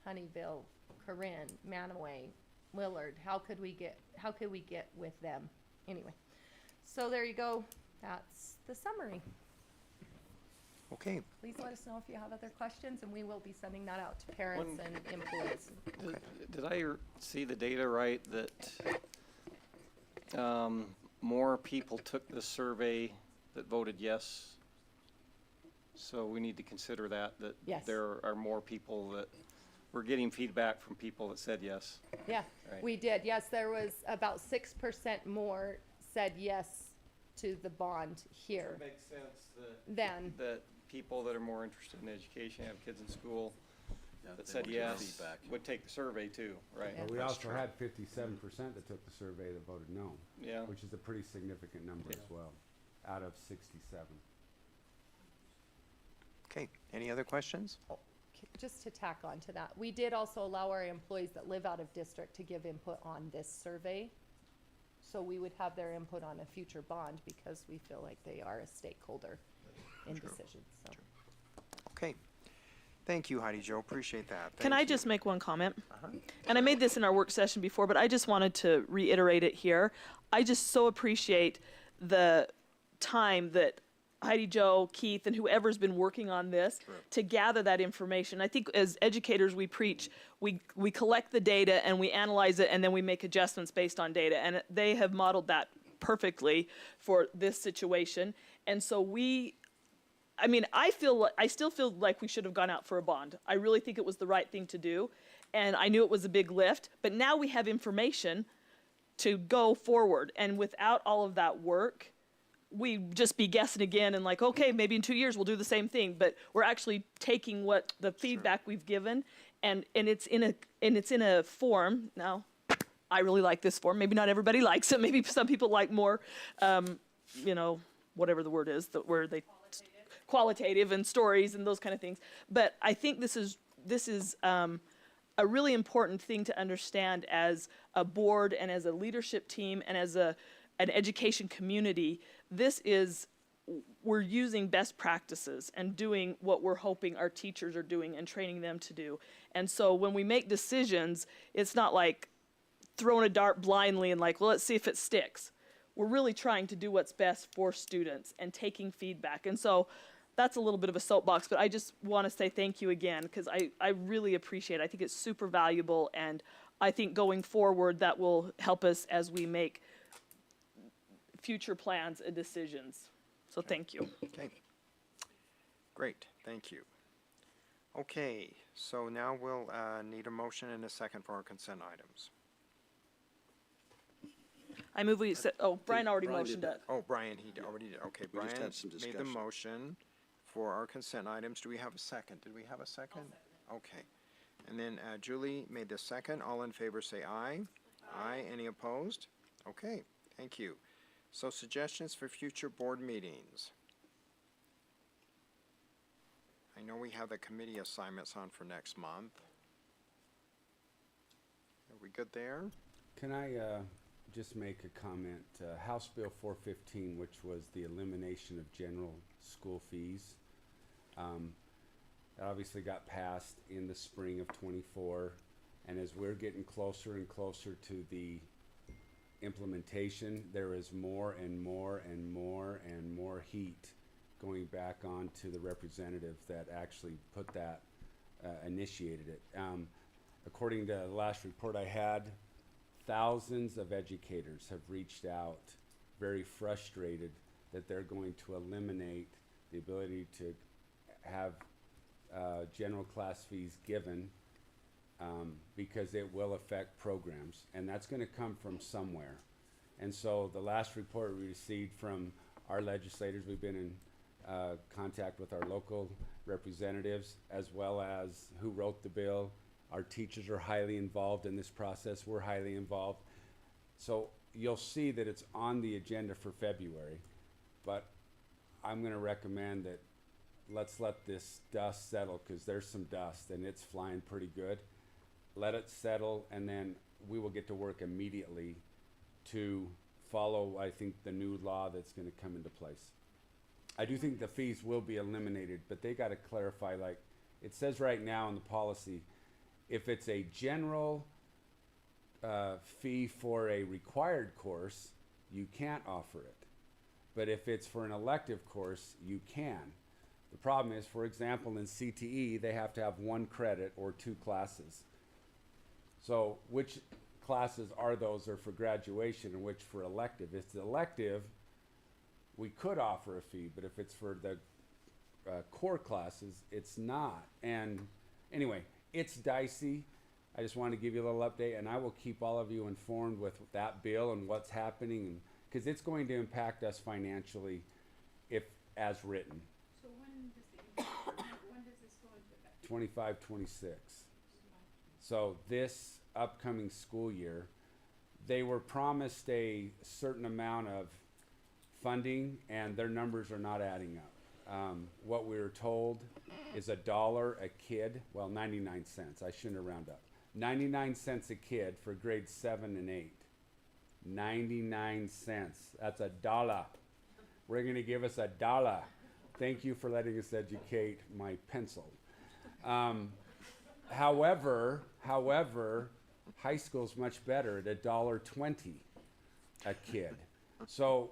Honeyville, Corinne, Manaway, Willard, how could we get with them? Anyway, so there you go. That's the summary. Okay, Please let us know if you have other questions, and we will be sending that out to parents and employees. Did I see the data right that more people took the survey that voted yes? So we need to consider that Yes. there are more people that, we're getting feedback from people that said yes. Yeah, Right. we did. Yes, there was about 6% more said yes to the bond here It makes sense than. that people that are more interested in education, have kids in school, Yeah, that they said will give yes, feedback. would take the survey too, right? But we That's also true. had 57% that took the survey that voted no. Yeah. Which is a pretty significant number as well, out of 67. okay. Any other questions? Just to tack on to that, we did also allow our employees that live out of district to give input on this survey. So we would have their input on a future bond because we feel like they are a stakeholder in decisions, so. Okay. Thank you, Heidi Jo. Appreciate that. Can Thank I you. just make one comment? Uh-huh. And I made this in our work session before, but I just wanted to reiterate it here. I just so appreciate the time that Heidi Jo, Keith, and whoever's been working on this to gather that information. I think as educators, we preach, we collect the data and we analyze it and then we make adjustments based on data. And they have modeled that perfectly for this situation. And so I still feel like we should have gone out for a bond. I really think it was the right thing to do. And I knew it was a big lift, but now we have information to go forward. And without all of that work, we just be guessing again and like, okay, maybe in 2 years we'll do the same thing. But we're actually taking what the feedback we've given and it's in a form. Now, I really like this form. Maybe not everybody likes it. Maybe some people like more, whatever the word is, where they qualitative and stories and those kind of things. But I think this is a really important thing to understand as a board and as a leadership team and as an education community. We're using best practices and doing what we're hoping our teachers are doing and training them to do. And so when we make decisions, it's not like throwing a dart blindly and like, well, let's see if it sticks. We're really trying to do what's best for students and taking feedback. And so that's a little bit of a soapbox, but I just want to say thank you again because I really appreciate it. I think it's super valuable, and I think going forward that will help us as we make future plans and decisions. So thank you. Okay. Great. Thank you. Okay. So now we'll need a motion and a second for our consent items. I move we said, Brian already Brian motioned did it. Oh, Brian, he already did. Okay, We just Brian had some made the discussion. motion for our consent items. Do we have a second? Did we have a second? Okay. And then Julie made the second. All in favor say aye. Aye. Any opposed? Okay, thank you. So suggestions for future board meetings. I know we have the committee assignments on for next month. Are we good there? Can I just make a comment? House Bill 415, which was the elimination of general school fees, that obviously got passed in the spring of '24, and as we're getting closer and closer to the implementation, there is more and more and more and more heat going back on to the representative that actually put that, initiated it. According to the last report I had, thousands of educators have reached out, very frustrated that they're going to eliminate the ability to have general class fees given because it will affect programs, and that's going to come from somewhere. And so the last report we received from our legislators, we've been in contact with our local representatives as well as who wrote the bill. Our teachers are highly involved in this process. We're highly involved. So you'll see that it's on the agenda for February, but I'm going to recommend that let's let this dust settle, because there's some dust and it's flying pretty good. Let it settle, and then we will get to work immediately to follow, I think, the new law that's going to come into place. I do think the fees will be eliminated, but they got to clarify, like it says right now in the policy, if it's a general fee for a required course, you can't offer it. But if it's for an elective course, you can. The problem is, for example, in CTE, they have to have 1 credit or 2 classes. So which classes are those are for graduation and which for elective? If it's elective, we could offer a fee, but if it's for the core classes, it's not. And anyway, it's dicey. I just want to give you a little update, and I will keep all of you informed with that bill and what's happening, because it's going to impact us financially if as written. So when does this go into effect? 25, 26. So this upcoming school year, they were promised a certain amount of funding, and their numbers are not adding up. What we were told is $1 a kid, well, 99 cents. I shouldn't have rounded up. 99 cents a kid for grades 7 and 8. 99 cents. That's $1. We're going to give us $1. Thank you for letting us educate my pencil. However, high school's much better at $1.20 a kid. So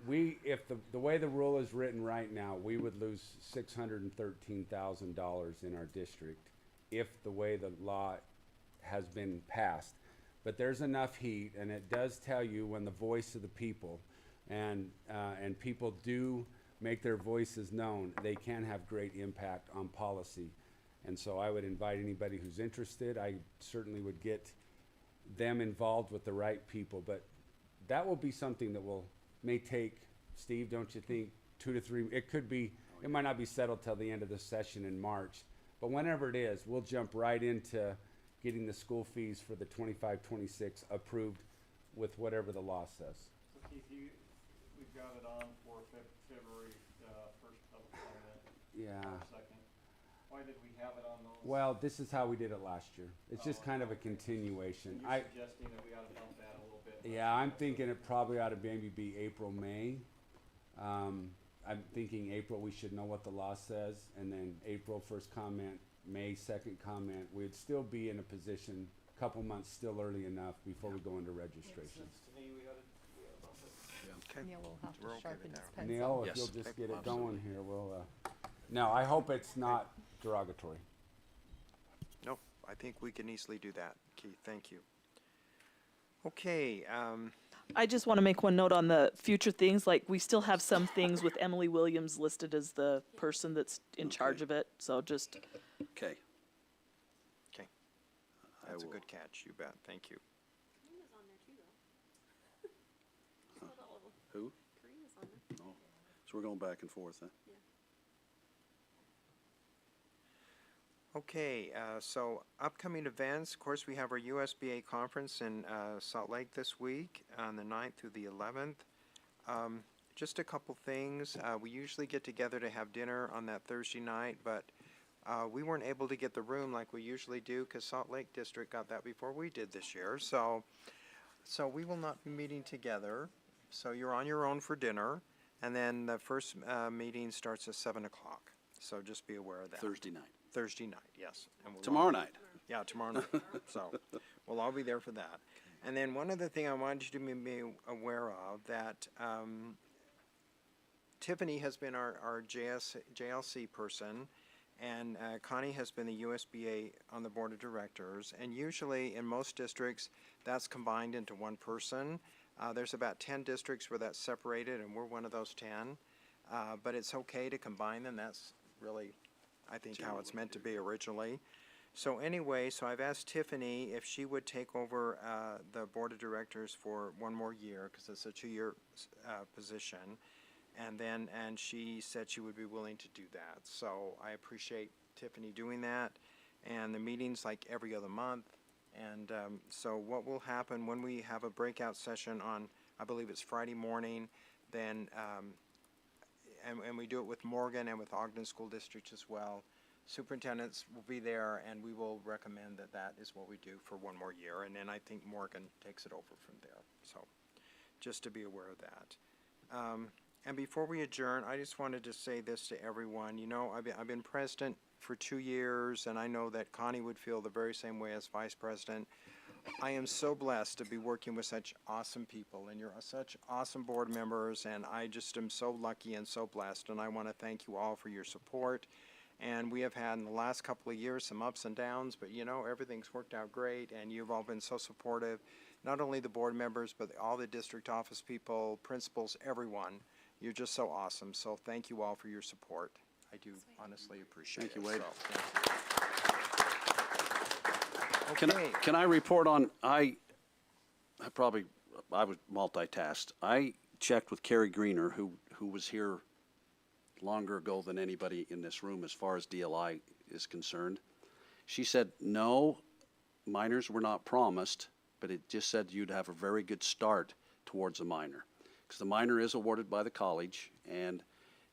if the way the rule is written right now, we would lose $613,000 in our district if the way the law has been passed. But there's enough heat, and it does tell you when the voice of the people and people do make their voices known, they can have great impact on policy. And so I would invite anybody who's interested. I certainly would get them involved with the right people, but that will be something that may take, Steve, don't you think, 2 to 3, it might not be settled till the end of the session in March, but whenever it is, we'll jump right into getting the school fees for the 25-26 approved with whatever the law says. So Keith, we've got it on for February 1st public comment. Yeah. Second. Why did we have it on those? Well, this is how we did it last year. It's just kind of a continuation. You're suggesting that we ought to bump that a little bit? Yeah, I'm thinking it probably ought to maybe be April, May. I'm thinking April, we should know what the law says, and then April 1st comment, May 2nd comment. We'd still be in a position, a couple months still early enough before we go into registration. To me, we ought to bump it. Okay. Neil will have We're to okay sharpen with his that. pencil. Neil, if Yes. you'll just get it Absolutely. going here, no, I hope it's not derogatory. No, I think we can easily do that, Keith. Thank you. Okay, I just want to make one note on the future things, like we still have some things with Emily Williams listed as the person that's in charge of it, so just, Okay. okay. That's a good catch, you bet. Thank you. Who? Oh, so we're going back and forth, huh? Okay, so upcoming events, of course, we have our USBA conference in Salt Lake this week on the 9th through the 11th. Just a couple things. We usually get together to have dinner on that Thursday night, but we weren't able to get the room like we usually do because Salt Lake District got that before we did this year. So we will not be meeting together. So you're on your own for dinner, and then the first meeting starts at 7 o'clock. So just be aware of that. Thursday night. Thursday night, yes. And we'll Tomorrow all- night. Yeah, tomorrow night. So we'll all be there for that. And then one other thing I wanted you to be aware of, that Tiffany has been our JLC person, and Connie has been the USBA on the board of directors. And usually in most districts, that's combined into one person. There's about 10 districts where that's separated, and we're one of those 10. But it's okay to combine them. That's really, I think, how it's meant to be originally. So anyway, so I've asked Tiffany if she would take over the board of directors for one more year, because it's a 2-year position. And she said she would be willing to do that. So I appreciate Tiffany doing that. And the meeting's like every other month. And so what will happen when we have a breakout session on, I believe it's Friday morning, then and we do it with Morgan and with Ogden School District as well. Superintendents will be there, and we will recommend that that is what we do for one more year. And then I think Morgan takes it over from there. So just to be aware of that. And before we adjourn, I just wanted to say this to everyone. You know, I've been president for 2 years, and I know that Connie would feel the very same way as vice president. I am so blessed to be working with such awesome people, and you're such awesome board members, and I just am so lucky and so blessed, and I want to thank you all for your support. And we have had in the last couple of years some ups and downs, but you know, everything's worked out great, and you've all been so supportive, not only the board members, but all the district office people, principals, everyone. You're just so awesome, so thank you all for your support. I do honestly appreciate it. Thank you, Wade. So, thank you. Okay. Can I report on, I was multitasked. I checked with Carrie Greener, who was here longer ago than anybody in this room as far as DLI is concerned. She said, no, minors were not promised, but it just said you'd have a very good start towards a minor. Because the minor is awarded by the college, and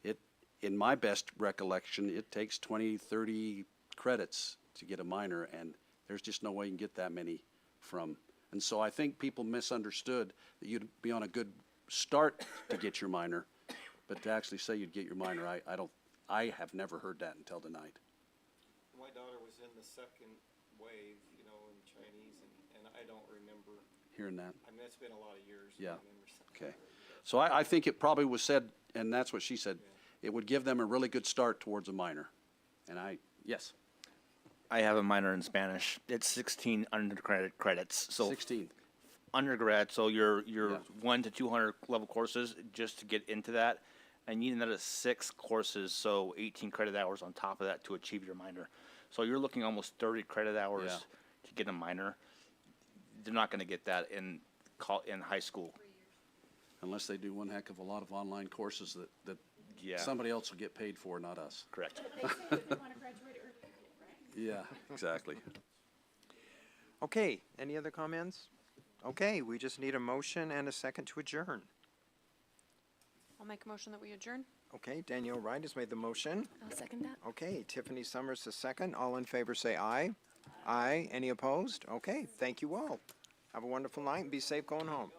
it, in my best recollection, it takes 20, 30 credits to get a minor, and there's just no way you can get that many from. And so I think people misunderstood that you'd be on a good start to get your minor, but to actually say you'd get your minor, I have never heard that until tonight. My daughter was in the second wave, you know, in Chinese, and I don't remember. Hearing that? I mean, it's been a lot of years. Yeah. Okay. So I think it probably was said, and that's what she said, it would give them a really good start towards a minor. And yes. I have a minor in Spanish. It's 16 undergraduate credits. So 16. Undergrad, so your 1 to 200 level courses just to get into that. And you need another 6 courses, so 18 credit hours on top of that to achieve your minor. So you're looking almost 30 credit hours to get a minor. They're not going to get that in high school. Unless they do one heck of a lot of online courses that somebody else will get paid for, not us. Correct. Yeah, exactly. Okay, any other comments? Okay, we just need a motion and a second to adjourn. I'll make a motion that we adjourn. Okay, Danielle Wright has made the motion. I'll second that. Okay, Tiffany Summers the second. All in favor say aye. Aye. Any opposed? Okay, thank you all. Have a wonderful night and be safe going home.